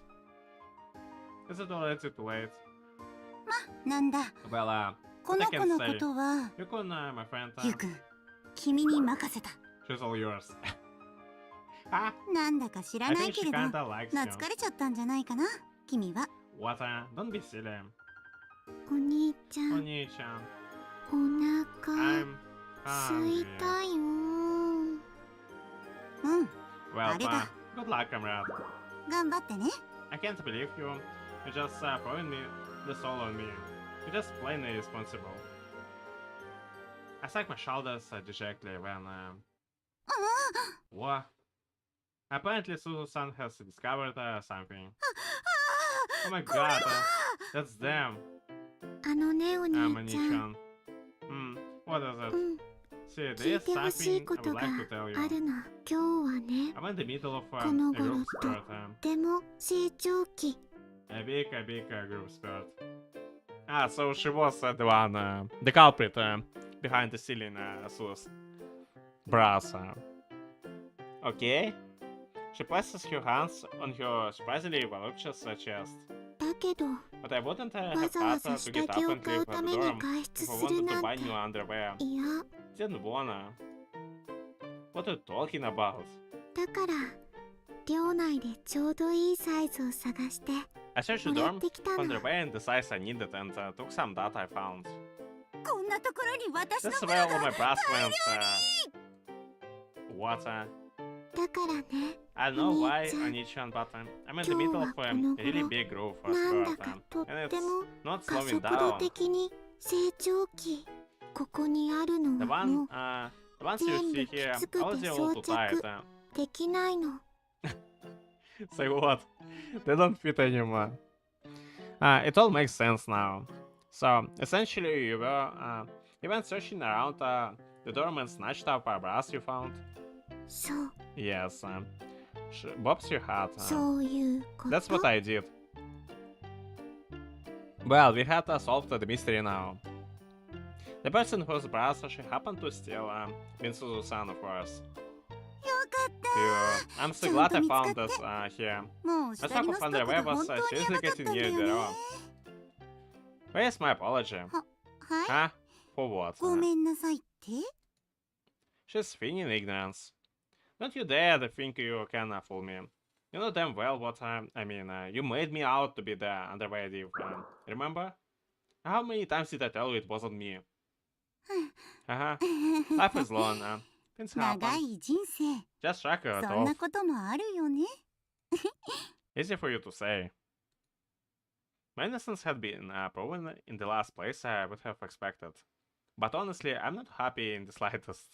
Is it already too late? なんだ Well, この子のことは you can, my friend. ゆうくん君に任せた She's all yours. Ah, なんだか知ら I ない think け she れど kinda likes 懐 you. かれちゃったんじゃないかな君は What? Don't be silly. お兄ちゃん Oni-chan, お腹 I'm す hungry. いたようん Well, Arida. good luck, comrade. 頑張ってね I can't believe you. You just throwing me the soul on me. You're just plain irresponsible. I sag my shoulders dejectedly when. What? Apparently, Suzu-san has discovered something. Oh my god, that's them. あのねお兄ちゃん Oni-chan. What is う it? ん See, 聞い there's てほしい something こ I と would が like to tell あ you. るの今日はね I'm in the middle of この a 頃 group と spurt. っても成長期 A big group spurt. So she was the one, the culprit behind the stealing Suzu's brass. Okay. She places her hands on her surprisingly voluptuous chest. だけど But I wouldn't わ have ざわ thought ざ to 下 get 着 up を and 買 leave う the ために dorm 外出 if I する wanted to なん buy て new underwear. いや Didn't wanna. What are you talking about? だから寮内でちょうどいいサイズを探して I searched the もらっ dorm てきた for の underwear in the size I needed and took some that I found. こんなところに私の That's ブ where ラ all が my brass went. What? だからね I don't know why Oni-chan. Oni-chan, but I'm in the middle of a really big groove なんだ spurt, かとっ and て it's も not 加 slowing 速度 down. 的に成長期ここにあるの The はも one, う the ones you 全部 see き here, つく all て the 装 all too tight. 着できないの Say what? They don't fit anymore. It all makes sense now. So, essentially, you went searching around the dorm and snatched up a brass you found? そう Yes. Bob's your hat. そういうこと That's what I did. Well, we had solved the mystery now. The person whose brass she happened to steal, been Suzu-san, of course. よかった Phew. I'm so glad I found this here. もう My 下着 stock の of ストック underwear が was 本当にや seriously ばかった getting んだ near よ the ね row. Where's my apology? はい Huh? For what? ごめんなさいって She's feigning ignorance. Don't you dare to think you can fool me. You know damn well what I mean. You made me out to be the underwear thief. Remember? How many times did I tell you it wasn't me? Uh-huh. Life is long. Things 長 happen. い人生 Just shrug it そんな off. こともあるよね Easy for you to say. My innocence had been proven in the last place I would have expected. But honestly, I'm not happy in the slightest.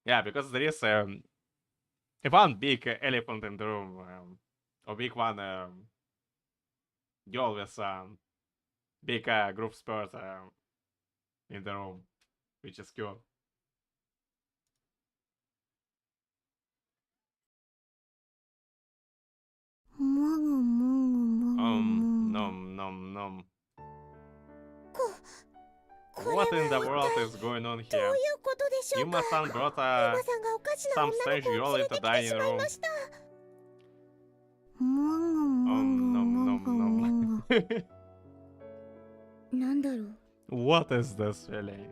Yeah, because there is one big elephant in the room. Or big one girl with big group sport in the room, which is cool. Nom nom nom. What in the world is going on どうい here? うことでしょうか。 Yuma-san brought ユマさんがおかしな some 女の strange 子を girl 連れ into てきて dining しまい room. ました。 Nom nom nom. なんだろう。 What is this really?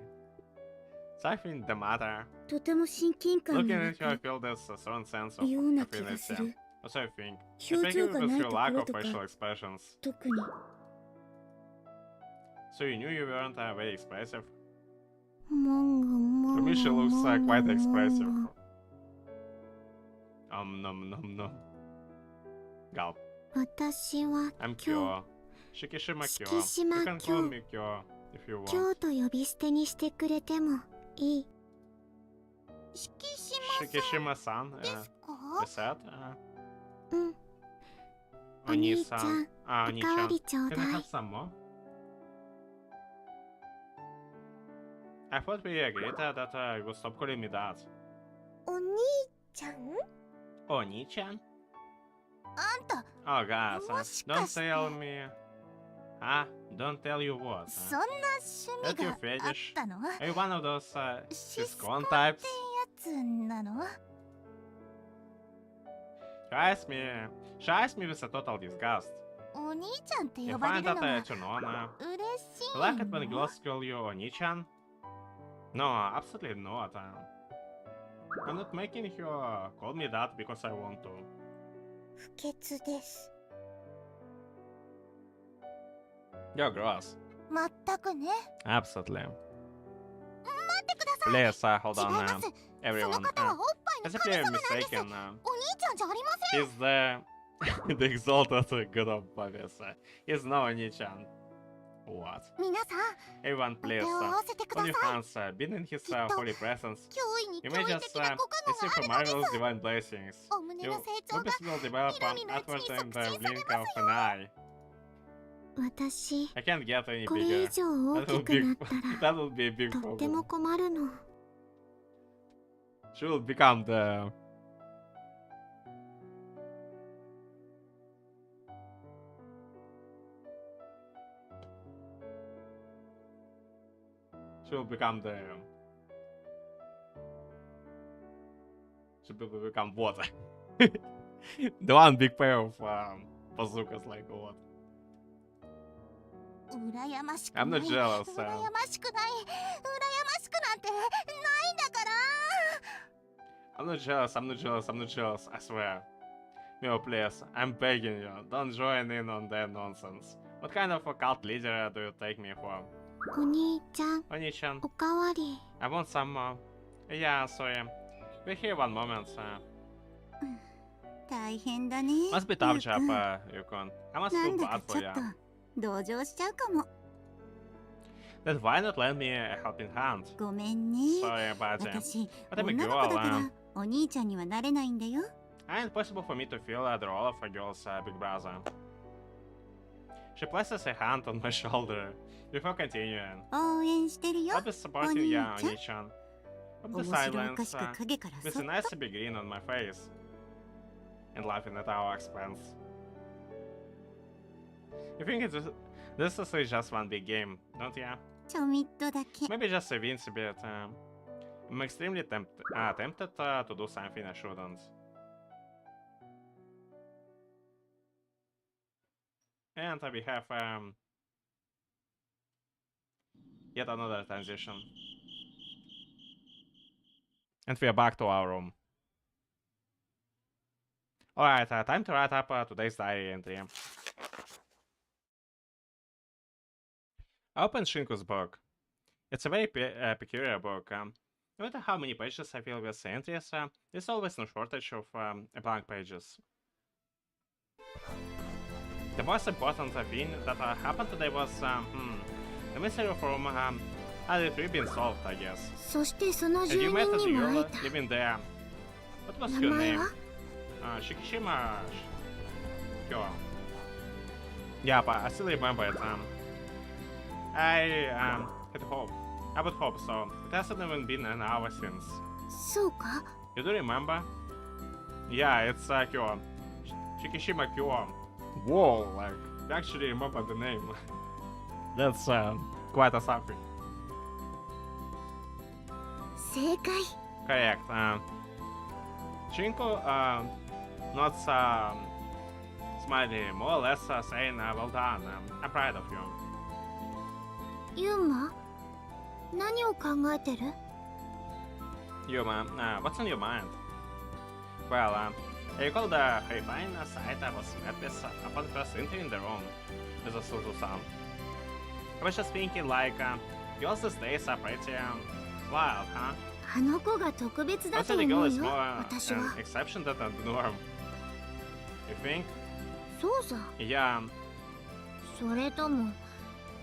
Something the matter? とても親近感 Looking が湧 at you, I く feel this strong sense of ような気が affinity. する。 Also, I think, 表 especially 情が with ない your とこ lack ろ of とか facial expressions. 特に。 So you knew you weren't very expressive? もぐも To ぐ me, she looks も quite ぐ expressive. もぐ Nom nom nom. Gulp. 私は I'm 今 Kyo. Shikishima Kyo. Shikishima You can call Kyo. me Kyo if you 今 want. 日と呼び捨てにしてくれてもいい。敷島 Shikishima-san, ですか？ you said? うん。お兄ちゃ Oni-san. ん、 Ah, おかわ Oni-chan. りちょう Can だ I い have。some more? I thought we agreed that you would stop calling me that. お兄ちゃん Oni-chan? あんた Oh, guys, もし don't かして tell me. Ah, don't tell you what. そんな趣 Let you 味があっ finish. たの？ Are you one of those シスコ Siscon ンって types? やつなの？ She asked me with a total disgust. お兄ちゃんって You 呼ばれ find る that のが to know, 嬉し You い like it when の？ girls call you Oni-chan? No, absolutely not. I'm not making you call me that because I want to. 不潔です。 You're gross. まったくね。 Absolutely. 待ってください。 Please, hold 違い on, ます。その everyone. 方はおっぱいの As if 神 you're 様なんです。 mistaken, お兄ちゃんじゃありません。 he's the exalted god of bodies. He's no Oni-chan. What? 皆さん、 Everyone, お please, 手を合わせてくだ on さ your い。 hands, been in his きっと holy presence. 脅威に You 脅 may 威 just 的なご加護 receive がある from のです。 marvelous divine blessings. お胸 Your の成長が purpose will develop 緑のうち outward に in 促 the 進され blink ま of す an eye. 私、 I can't get any これ以 bigger. 上大 That き would く be なったら that would be a big とっても problem. 困るの。 She will become the She will become the She will become what? The one big pair of bazookas like what? 羨ましく I'm ない。 not jealous. 羨ましくない。羨ましくなんてないんだから。 I'm not jealous, I'm not jealous, I'm not jealous, I swear. Mio, please, I'm begging you, don't join in on that nonsense. What kind of a cult leader do you take me for? お兄ちゃん、 Oni-chan, おかわり。 I want some more. Yeah, sorry. We're here one moment. 大変だね。 Must be tough job, Yukon. I must な feel んだか bad ち for ょ you. っと同情しちゃうかも。 Then why not lend me a helping hand? ごめんね。 Sorry about it. 私、 But I'm a 女の子 girl, だからお兄ちゃんにはなれないんだよ。 ain't possible for me to feel the role of a girl's big brother. She places a hand on my shoulder before continuing. 応援してるよ I'll。be supporting you, Oni-chan. Oni-chan. From the 面白お silence, かしく影から with そ a っ nice と。 big grin on my face. And laughing at our expense. You think this is just one big game, don't you? ちょみっとだけ。 Maybe just a wince a bit. I'm extremely tempted to do something I shouldn't. And we have yet another transition. And we are back to our room. Alright, time to write up today's diary entry. I opened Shinku's book. It's a very peculiar book. No matter how many pages I fill with entries, there's always no shortage of blank pages. The most important thing that happened today was the mystery of room had it really been solved, I guess. そしてその And 住 you met 人 the にも会え girl た。 living there. What was 名 your 前 name? は Shikishima. Kyo. Yeah, but I still remember it. I had hope. I would hope so. It hasn't even been an hour since. そうか You do remember? Yeah, it's Kyo. Shikishima Kyo. Whoa, like, you actually remember the name. That's quite a something. 正解 Correct. Shinko nods smiley, more or less saying, well done, I'm proud of you. ユンマ何を考えてる Yuma, what's on your mind? Well, I recall the horrifying sight I was met with upon first entering the room with a Suzu-san. I was just thinking, like, girls these days are pretty wild, huh? あの子が特別だ I'd と say 思 the girl is うよ more 私 an は exception than the norm. You think? そうさ Yeah, それとも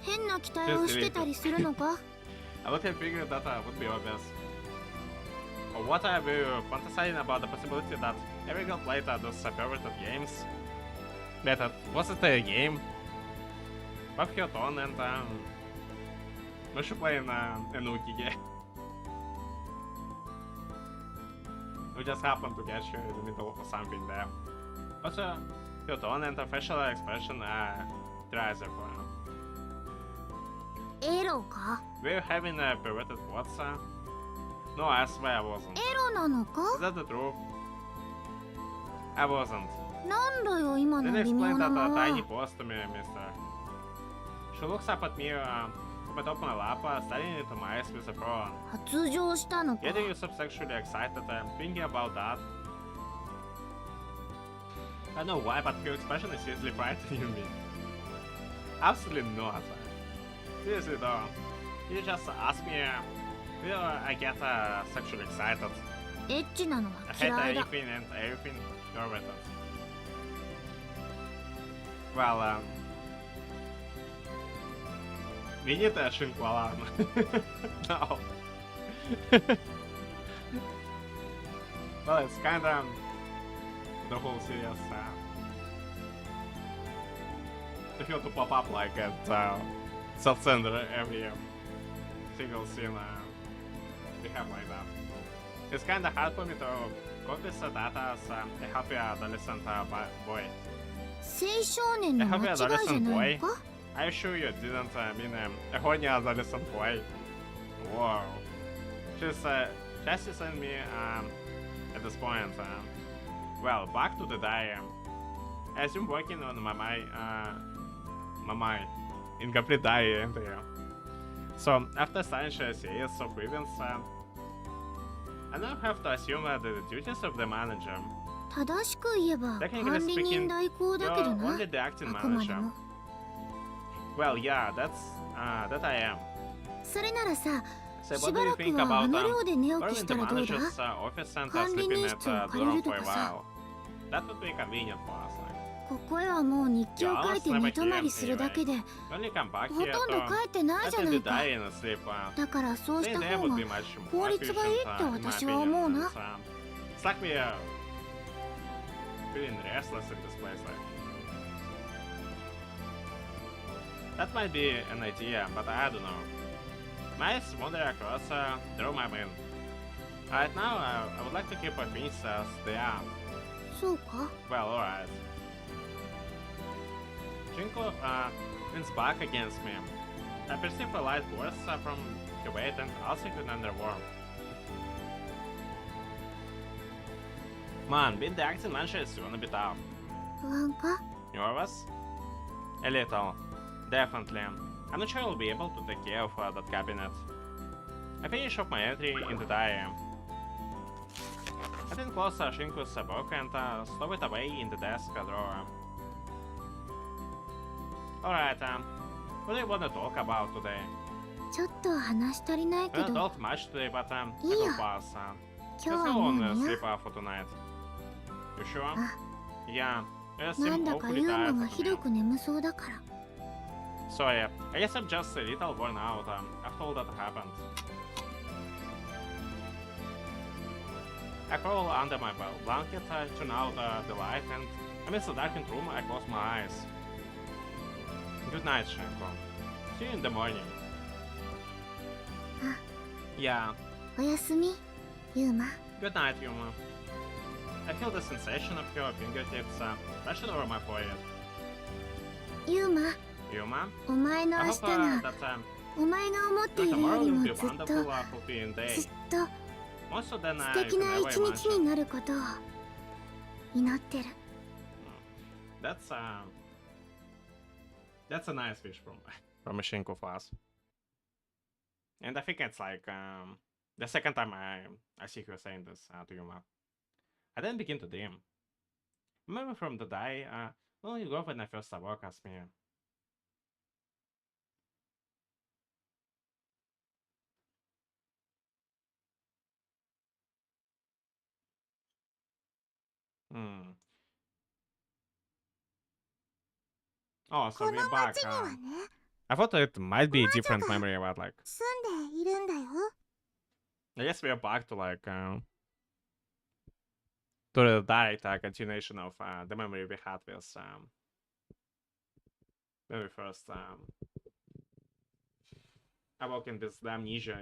変な期待をしてたりするのか I would have figured that would be obvious. Or what are you fantasizing about the possibility that every girl played those perverted games? But was it a game? What your tone and we should play in a Nuki game. We just happened to get you in the middle of something there. What's your tone and facial expression drives you for? エロか Were you having perverted thoughts? No, I swear I wasn't. エロなのか Is that the truth? I wasn't. なんだよ今 Then の微妙 explain な that のは tiny pose to me, mister. She looks up at me, but open her lap, staring into my eyes with a frown. 発情したのか Getting you subsexually excited, thinking about that. I don't know why, but your expression is seriously frightening me. Absolutely not. Seriously though. You just ask me, will I get sexually excited? エッチなのは I hate 嫌いだ everything and everything you're with it. Well, we need a shink alarm. No. Well, it's kinda the whole series. They feel to pop up like at self-centered every single scene we have like that. It's kinda hard for me to copy that as a happy adolescent boy. 青少年の間違いじゃないのか Are you sure you didn't mean a horny adolescent boy? Whoa. She's sent me at this point. Well, back to the diary. I assume working on my incomplete diary entry. So after starting a series of events, I now have to assume the duties of the manager. 正しく言えば管 Technically 理 speaking, 人代行だけど you're な only the acting あくまで manager. も Well, yeah, that I am. それならさ So し what ば do ら you く think はあ about の寮で寝起 going きし to た the らどうだ manager's office and 管理 sleeping 人 at 室を the 借り dorm ると for a かさ while? That would be convenient for us. Like, ここへはもう日記を書いて寝泊まりするだけで you only come back ほ here とんど to 帰ってないじゃ let な you いか die in a sleep. だからそうし Staying た there 方 would が be much more 効率がいいって efficient, in my 私は思う opinion. な It's like we are feeling restless in this place. Like, that might be an idea, but I don't know. My eyes wander across through my mind. Right now, I would like to keep things as they are. そうか Well, alright. Jinko leans back against me. I perceive a light burst from the weight and also could underwarm. Man, being the acting manager is gonna be tough. 不安か Nervous? A little. Definitely. I'm not sure I'll be able to take care of that cabinet. I finish off my entry in the diary. I then close Shinko's book and stow it away in the desk drawer. Alright, what do you want to talk about today? ちょっと話し足りない We け don't ど talk much today, but it Yeah. will pass. 今 Let's 日は go もう on 寝よ sleep for tonight. You sure? あ Yeah. You な seem んだか awfully ユーマ tired が to ひ me. どく眠そうだから Sorry, I guess I'm just a little worn out after all that happened. I crawl under my blanket, turn out the light, and amidst the darkened room, I close my eyes. Good night, Shinko. See you in the morning. Yeah. おやすみ、ユーマ。 Good night, Yuma. I feel the sensation of your fingertips pressed over my forehead. ユーマ、 Yuma, お前の I 明 hope 日が that お前が思ってい that るよ tomorrow り will も be a ずっと wonderful, fulfilling ず day. っと More so than 素 I 敵 could な ever 一日に imagine. なることを祈ってる。 That's a nice wish from a Shinko class. And I think it's like the second time I see her saying this to Yuma. I then begin to dream. Remember from the day when you go when I first awoke asked me. Hmm. Oh, so この we're back. 町にはね、 I thought it might be a different memory about like. 住んでいるんだよ。 I guess we're back to like to the direct continuation of the memory we had with when we first awoke in this amnesia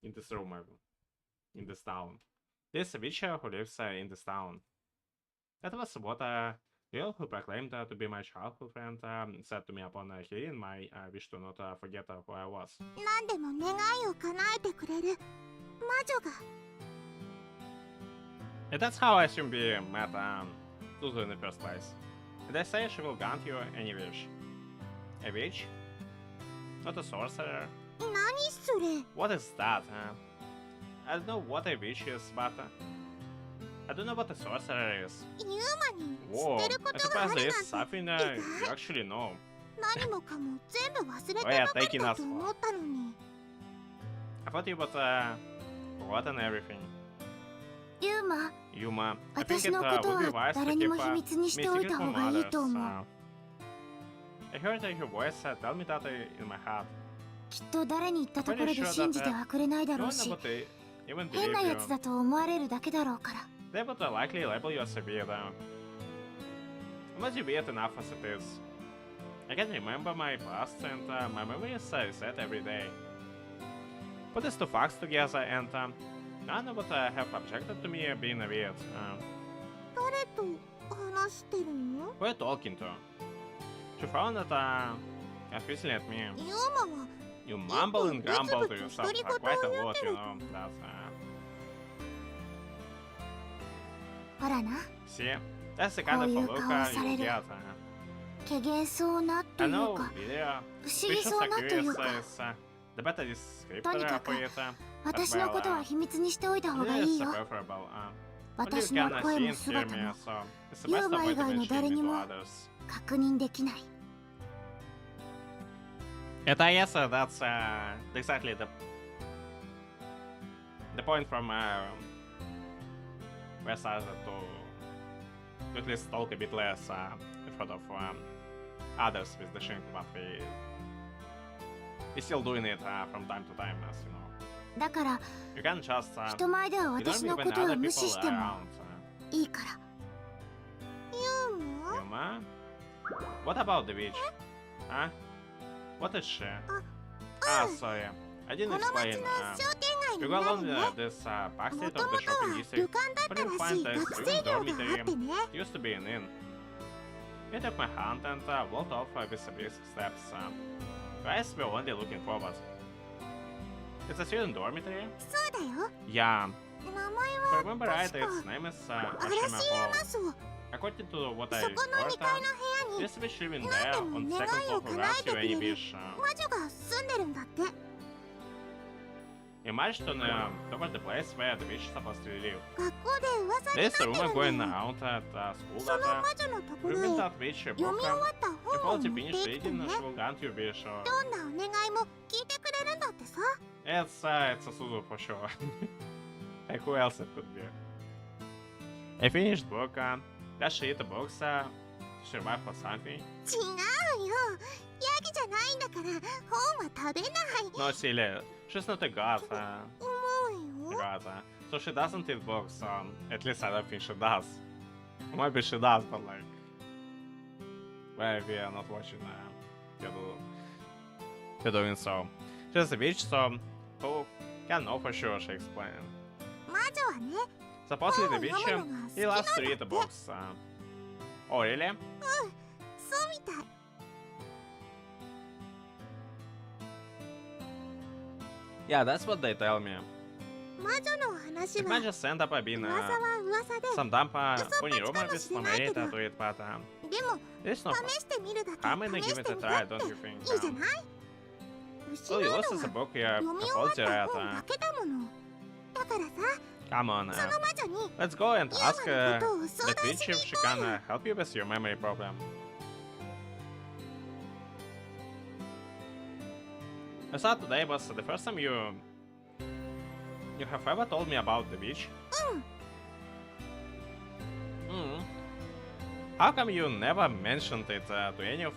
in this room in this town. This witch who lives in this town. That was what girl who proclaimed to be my childhood friend said to me upon hearing my wish to not forget who I was. 何でも願いを叶えてくれる魔女が。 And that's how I assume we met Suzu in the first place. And I say she will grant you any wish. A witch? Not a sorcerer? 何それ。 What is that, I don't know what a witch is, but I don't know what a sorcerer is. ユーマに Whoa, 知ってるこ I とがあ suppose る there なん is て something you actually know. 何もかも全部忘れてば Oh yeah, かり taking だ us と思ったのに。 I thought you would forgotten everything. ユーマ、 Yuma, I think 私 it のこと would be は wise to 誰に keep も秘密に me しておい secret た方 from がいいと others. 思う。 I heard your voice tell me that in my heart. きっと誰に言ったところで信じてはくれないだ No ろう one し、 would even 変 believe な you. やつだと思われるだけだろうから。 They would likely label you as a weird. Much weird enough as it is. I can remember my past and my memories reset every day. Put these two facts together and none would have objected to me being a weird. 誰と話してるの？ Who are you talking to? She frowned confusingly at me. ユーマは You mumble and grumble to yourself quite a lot, you know. That'sほらな、 see, that's the kind of a look you get. 怪げそうなと I いう know, か、 Lydia. 不思議 Which そう is なとい curious うか、 is the better descriptor とにかく for it. 私のことは秘密にしておいた方がい It い is よ。 preferable. Only you 私 can の声 see も and hear 姿 me, も so it's the ユ best ーマ avoid 以外の mentioning 誰 me に to も others. 確認できない。 And I guess that's exactly the point from where I started to at least talk a bit less in front of others with the Shinku, but we're still doing it from time to time, as you know. だから You can just 人前では ignore 私 me の when ことは other 無 people 視して are も around. いいから。ユーマ？ Yuma? What about the witch? Huh? What is she? Sorry. I こ didn't の町 explain. の商店街 You に go な along るね。 this back も street と of も the とは shopping 旅 district. 館だっ But た you ら find しい this 学 student 生寮があ dormitory ってね。 used to be an inn. You took my hand and walked off with the basic steps. Guys were only looking forward. It's a student dormitory? そうだよ。 Yeah. 名 If I 前は remember right, 確か its name is 嵐 Ashima 山 Hall. 荘。 According to what I そこの heard, 2階の部屋に this witch living 何 there でも on the 願 second い floor を who 叶え grants て you く any れる wish. 魔女が住んでるんだって。 You marched on toward the place where the witch is supposed to live. 学校で噂になっ There's て a る rumor ん going だよ。 around at school その that 魔女のところへ proving that witch 読み book 終わった if 本を once 持 you って finish きて reading, ね。 she will grant you wish. どんなお願いも聞いてくれるんだってさ。 It's a Suzu for sure. Like who else it could be? I finished book. Does she eat the books to survive for something? 違うよ。ヤギじゃないんだから本は食べない。 No, silly. She's not a god. 思うよ。 God. So she doesn't eat books. At least I don't think she does. Maybe she does, but like, well, we are not watching you're doing so. She's a witch, so who can know for sure, she explained. 魔女はね、 Supposedly the 本を witch, 読むのが好き he なんだ loves to って read the books. Oh, really? そうみたい。 Yeah, that's what they tell me. 魔女の話 It は might just end up being 噂は噂で、 some dumb It's funny not rumor much with some fun, related to it, but でも there's no 試してみるだけ harm in 試 giving し it て a みた try, って don't you いい think? じゃない？失 Well, う yours の is a は book here, 読み終わっ supposed to た read. 本だけだもの。だからさ、 Come on, その魔女に let's go and ユー ask マのことを the 相談 witch しに if 行 she こう can よ。 help you with your memory problem. I thought today was the first time you have ever told me about the witch. How come you never mentioned it to any of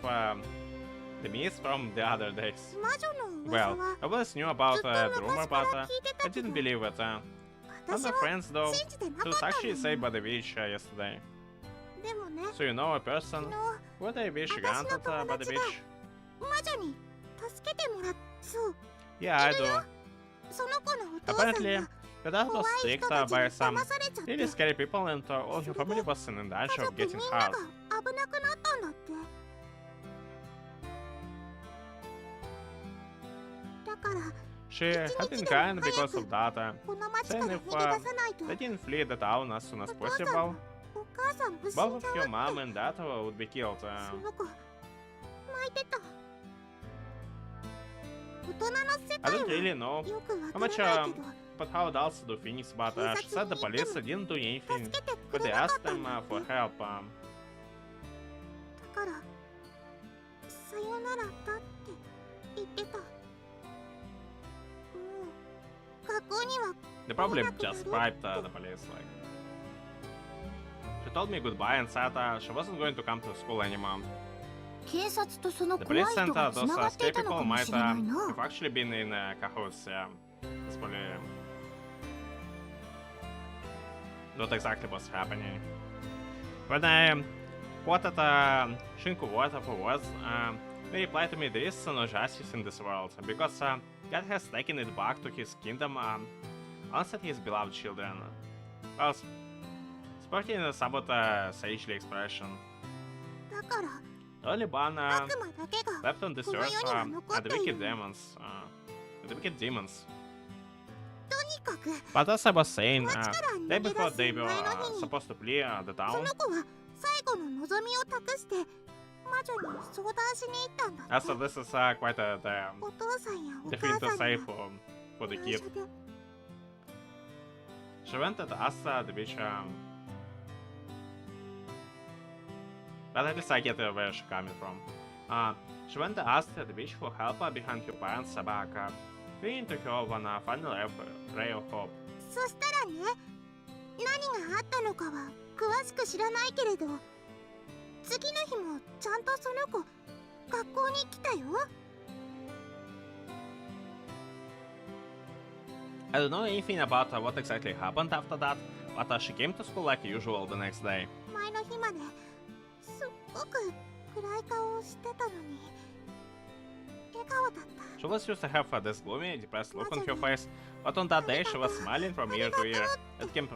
the myths from the other days? 魔女の Well, 噂は I always knew about ずっと the rumor, 昔か but ら聞いて I たけ didn't ど、 believe it. One 私 of は my friends, though, 信じてな she か was ったん actually だ saved よ。 by the witch yesterday. でもね、 So you know a person 昨日 who the witch 私の granted 友 by the 達が witch? 魔女に助けてもらっそう。 Yeah, I do. その子のお父さん Apparently, が your dad 怖 was い tricked 人たちに by some 騙されちゃって、 really scary people, and all your family was in 家 danger 族 of み getting んなが hurt. 危なくなったんだって。だから She had been kind because of that. この町か Then ら if 逃げ出さないと、 they didn't flee the town as soon as お父さん possible, はお母さんも死んじゃ both う of って your mom and dad would be killed. その子泣いてた。大人の世 I 界 don't は really know よくわ how から much ないけど、 but how adults do things, but she said the police didn't do 助 anything, けてく but れ they なか asked ったん them だって。 for help. だからさよならだって言ってた。もう学校には They probably just bribed the police, like. She told me goodbye and said she wasn't going to come to school anymore. 警察とその The 怖い police 人 sent が those 繋がってい scary たの people かも might しれないな。 have actually been in cahoots, yeah. That's probably not exactly what's happening. When I quoted Shinku word for words, they replied to me there is no justice in this world, because God has taken it back to his kingdom alongside his beloved children. Well, sporting a somewhat sagely expression. だから The only one 悪魔だけが left on this この earth 世には残 are っ the てい wicked る。 demons. The wicked demons. とにかく But as I was saying, 町から day 逃げ出 before す they 前 were の日に supposed to flee the そ town, の子は最後の望みを託して魔女に相談しに行ったんだって。 as this is quite the お父さんやお thing 母 to さん say に for the 内 kid. 緒で She went and asked the witch, but at least I get where she's coming from. She went and asked the witch for help behind her parents' back, bringing to her one final ray of hope. そしたらね、何があったのかは詳しく知らないけれど、次の日もちゃんとその子学校に来たよ。 I don't know anything about what exactly happened after that, but she came to school like usual the next day. 前の日まですっごく暗い顔をしてたのに笑顔だった。 She was used to have this gloomy, depressed look on her face, but on that day she was smiling from ear to ear. It came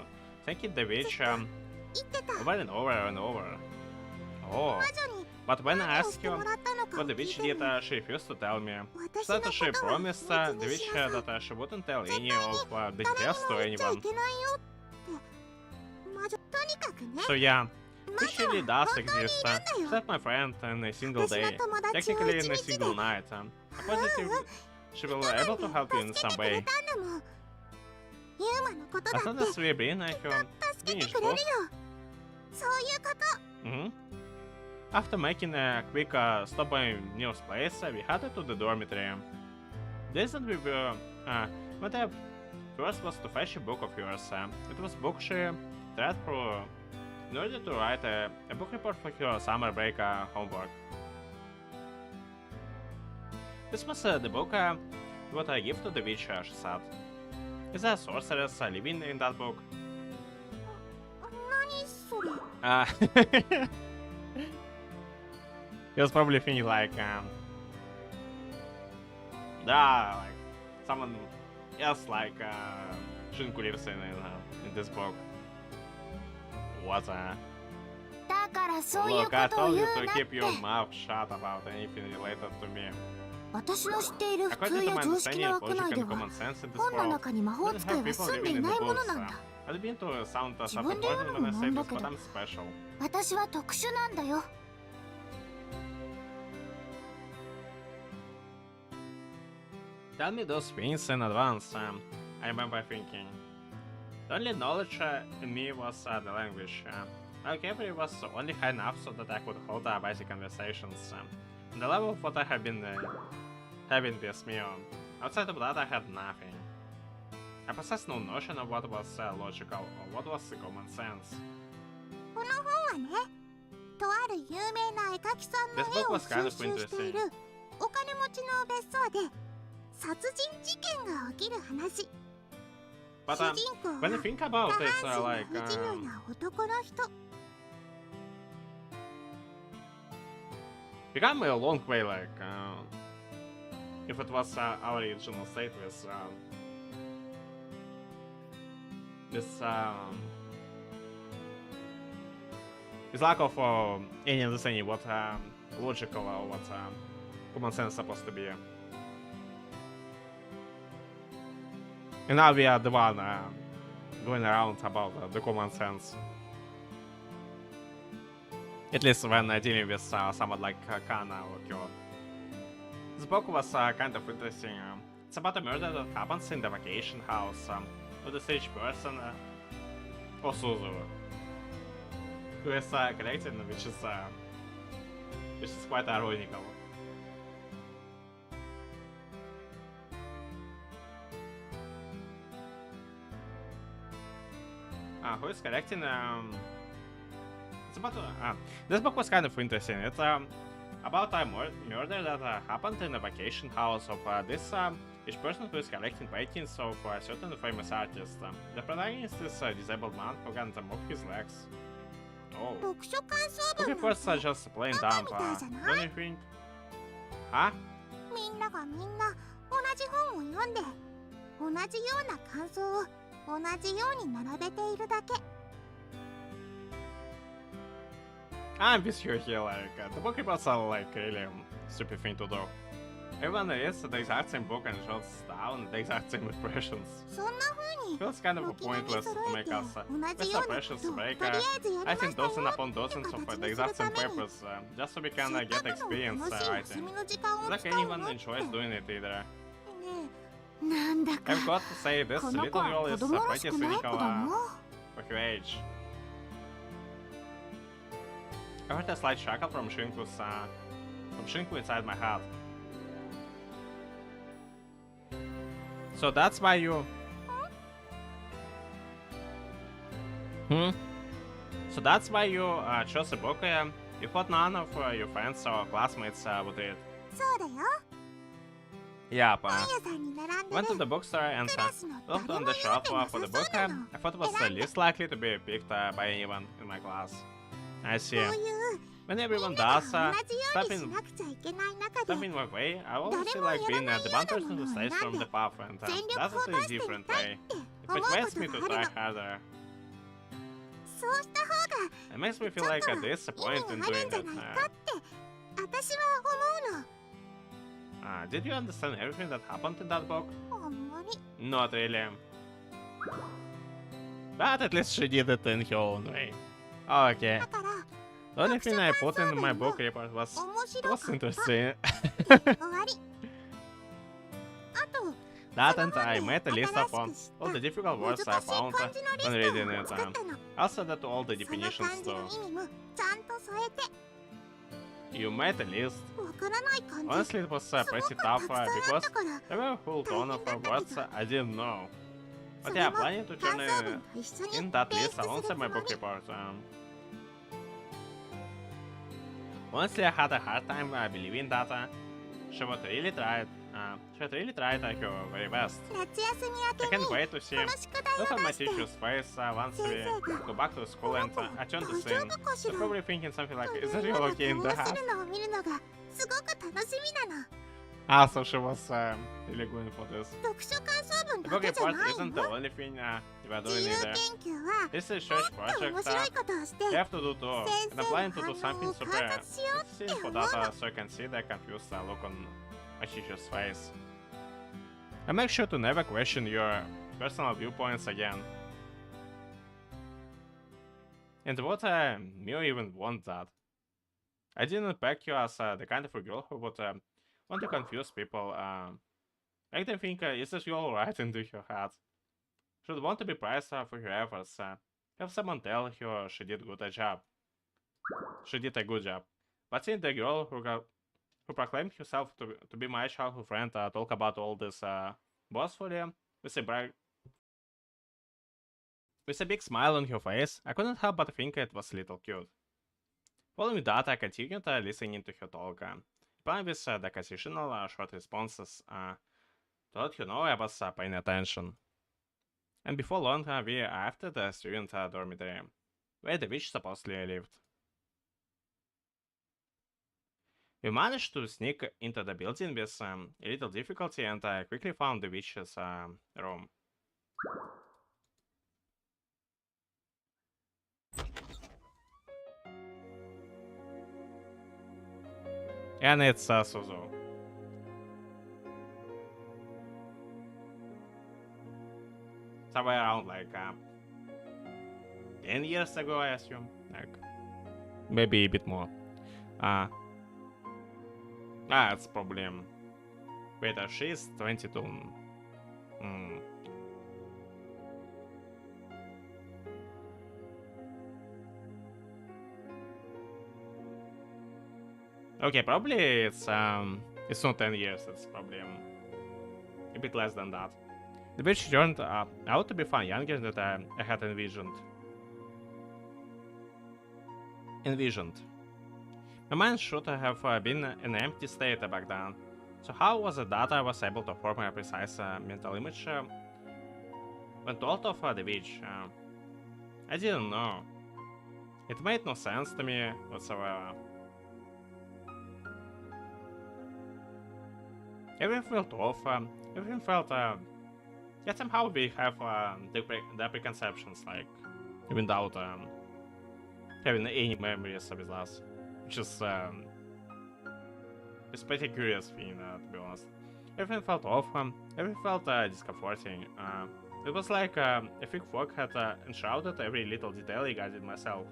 thanking the witch 言ってた。 over and over and over. Oh, 魔女に but when I 何を asked して her もらったのかを what the 聞い witch て did, も、 she refused to tell me. She 私の said こ she とは秘 promised 密 the にし witch なさい。 that she wouldn't tell 絶 any 対 of に the 誰 details に to も言っちゃい anyone. けないよって魔女とにかくね。 So yeah, 魔 witch 女 really は does 本当にい exist. るんだ She よ。 left my friend in a single 私 day, の友達を technically 一 in a 日で single night. I'm positive she will be able to help you in 助 some けてくれ way. たんだもん。ユーマのことだ As っ soon て as we bring her 助けて finished くれる school, よ。そういうこと。 After making a quick stop by Neil's place, we headed to the dormitory. The reason we went there first was to fetch a book of yours. It was a book she read through in order to write a book report for her summer break homework. This was the book what I give to the witch, she said. Is there a sorceress living in that book? 何それ。 He was probably thinking like, Yeah, like someone else like shouldn't lives in this book. What? だからそういう Look, こ I とを told 言 you う to なって keep your mouth shut about anything related to me. 私の知っている普通 According to や my 常識 understanding の of 枠 logic 内で and は common sense in this 本の world, 中に魔法 doesn't 使い have は people 住んで living い in な the いもの books. なんだ I didn't mean to sound 自分で言うの self-important も when I な say んだ this, け but ど I'm special. 私は特殊なんだよ Tell me those things in advance. I remember thinking. The only knowledge in me was the language. Algebra was only high enough so that I could hold basic conversations. On the level of what I have been having with me, outside of that I had nothing. I possessed no notion of what was logical or what was common sense. この本はねとある有名な絵描きさんの This 絵 book を was kind of 収集してい interesting. るお金持ちの別荘で殺人事件が起きる話 But 主人公 when you は think 下 about 半 it, 身が like 不自由な男の人 become a long way, like if it was our original state with this lack of any understanding what logical or what common sense is supposed to be. And now we are the one going around about the common sense. At least when dealing with someone like Kana or Kyo. This book was kind of interesting. It's about a murder that happens in the vacation house of the stage person, Osuzu, who is collecting, which is quite ironical. Who is collecting? It's about this book was kind of interesting. It's about a murder that happened in a vacation house of this each person who is collecting paintings of a certain famous artist. The protagonist is a disabled man who can't move his legs. Oh, 読書感想 Cookie 文なん Force are て just plain dumb. Don't you think? Huh? みんながみんな同じ本を読んで同じような感想を同じように並べているだけ I'm with you here, like, the bookkeepers are like really stupid thing to do. Everyone reads the exact same book and jots down the exact same impressions. そんな風に Feels kind of 軒並み pointless 揃 to え make て us 同 with じ a ように precious と break. りあえずやり I ました think よ dozens upon って dozens of 形 the にす exact るた same めに papers just so we せ can っか get くの experience 楽しい writing. 休みの時間を Like 使う anyone のって enjoys doing it either. ねなんだか I've got to say, this この little 子は girl 子 is 供ら pretty しくない子 cynical だの for her age. I heard a slight chuckle from Shinku inside my head. So that's why you... So that's why you chose a book you thought none of your friends or classmates would read. そうだよ Yep. 本屋さんに並んで Went to る the bookstore and クラスの looked 誰 on も the 読ん shelf でな for the さ book そうなの I thought it was least likely to be picked by anyone in my class. I see. こういう When み everyone んなが does 同じようにし something なくちゃいけない中で my way, I always 誰 feel も like やら being ない the よ one うな person も who のを stays 選 from ん the で path and 全 does 力を it 出 in a してみ different たい way. って It 思うこ motivates と me が to ある try の harder. そうした方が It makes me ち feel ょっ like とは意 disappointed 味 in がある doing んじゃ it. ないかって私は思うの Did you understand everything that happened in that book? あんまり Not really. But at least she did it in her own way. Okay. だから The only thing I put in my book report was 面白 was かった interesting. 終わりあと That and I made a list of all the difficult 難 words しい I 漢 found 字のリ when ス reading トを it. 作ったの Also that all the その definitions 漢字の too. 意味もちゃんと添えて You made a list. わからない漢字 Honestly, it was すご pretty くた tough くさんあっ because たから there were a whole ton of words I didn't know. そ But れ yeah, も planning to 感 turn 想文と一緒に in that 提 list 出する alongside つ my も book り report. Honestly, I had a hard time believing that she would really try her very best. 夏休み I 明け can't に wait to see この宿題 look を at my 出して teacher's face once we go back to こ school の and 子 I turn 大 the 丈 scene. 夫かし They're ら probably thinking something like, と is い it うよ real うな okay in 顔 the をす house? るのを見るのがすごく楽しみなの Ah, so she was really going for this. 読書感想文 The だ book けじゃ report ない isn't the の。 only thing we are 自 doing 由 either. 研究は This is も research っと project 面白いことをして we have to do too. 先 And 生 I'm の planning to do 反応 something を super 観察しようって interesting 思 for う data の。 so I can see the confused look on a teacher's face. And make sure to never question your personal viewpoints again. And what Mio even want that? I didn't pack you as the kind of a girl who would want to confuse people. Make them think, is this girl right into her head? Should want to be praised for her efforts. Have someone tell her she did good a job. She did a good job. But seeing the girl who proclaimed herself to be my childhood friend talk about all this boastfully with a big smile on her face, I couldn't help but think it was a little cute. Following that, I continued listening to her talk, replying with the occasional short responses to let her know I was paying attention. And before long, we arrived at the student dormitory, where the witch supposedly lived. We managed to sneak into the building with a little difficulty and quickly found the witch's room. And it's Suzu. Somewhere around like 10 years ago, I assume. Like, maybe a bit more. It's probably. Wait, she's 22. Okay, probably it's not 10 years. It's probably a bit less than that. The witch turned out to be far younger than I had envisioned. My mind should have been an empty state back then. So how was it that I was able to form a precise mental image when thought of the witch? I didn't know. It made no sense to me whatsoever. Everything felt off. Everything felt. Yet somehow we have the preconceptions, like without having any memories with us, which is it's pretty curious thing to be honest. Everything felt off. Everything felt discomforting. It was like a thick fog had enshrouded every little detail regarding myself.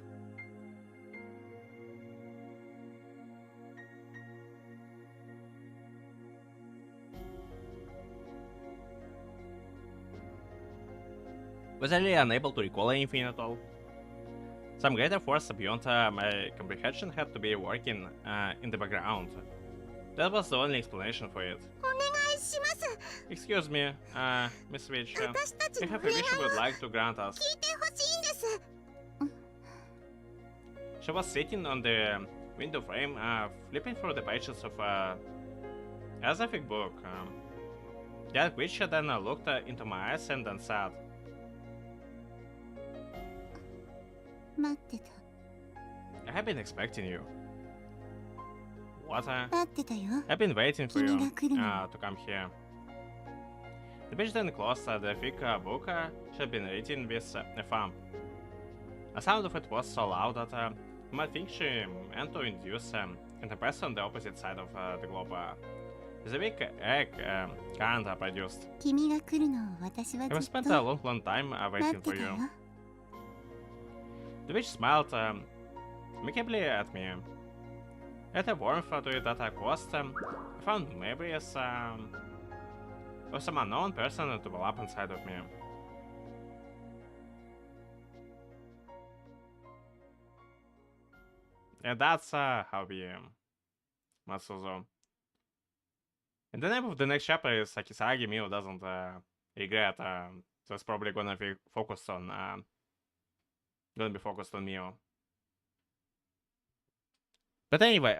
Was I really unable to recall anything at all? Some greater force beyond my comprehension had to be working in the background. That was the only explanation for it. お願いします。 Excuse me, Miss Witch. 私たち We の have お a 願い wish you を would like to grant us. 聞いてほしいんです。 She was sitting on the window frame, flipping through the pages of a thick book. That witch then looked into my eyes and then said, 待ってた。 I have been expecting you. What? 待ってたよ。 I've been waiting for you 君が来るの。 to come here. The bitch then closed the thick book she had been reading with a thumb. The sound of it was so loud that you might think she meant to induce an impression on the opposite side of the globe. The big egg current produced. 君が来るのを私は I ず have っ spent と a long time 待っ waiting て for た you. よ。 The witch smiled amicably at me. At a warmth to it that I caused, I found memories of some unknown person to develop inside of me. And that's how we Matsuzo. And the name of the next chapter is Kisaragi Mio doesn't regret, so it's probably gonna be focused on Mio. But anyway,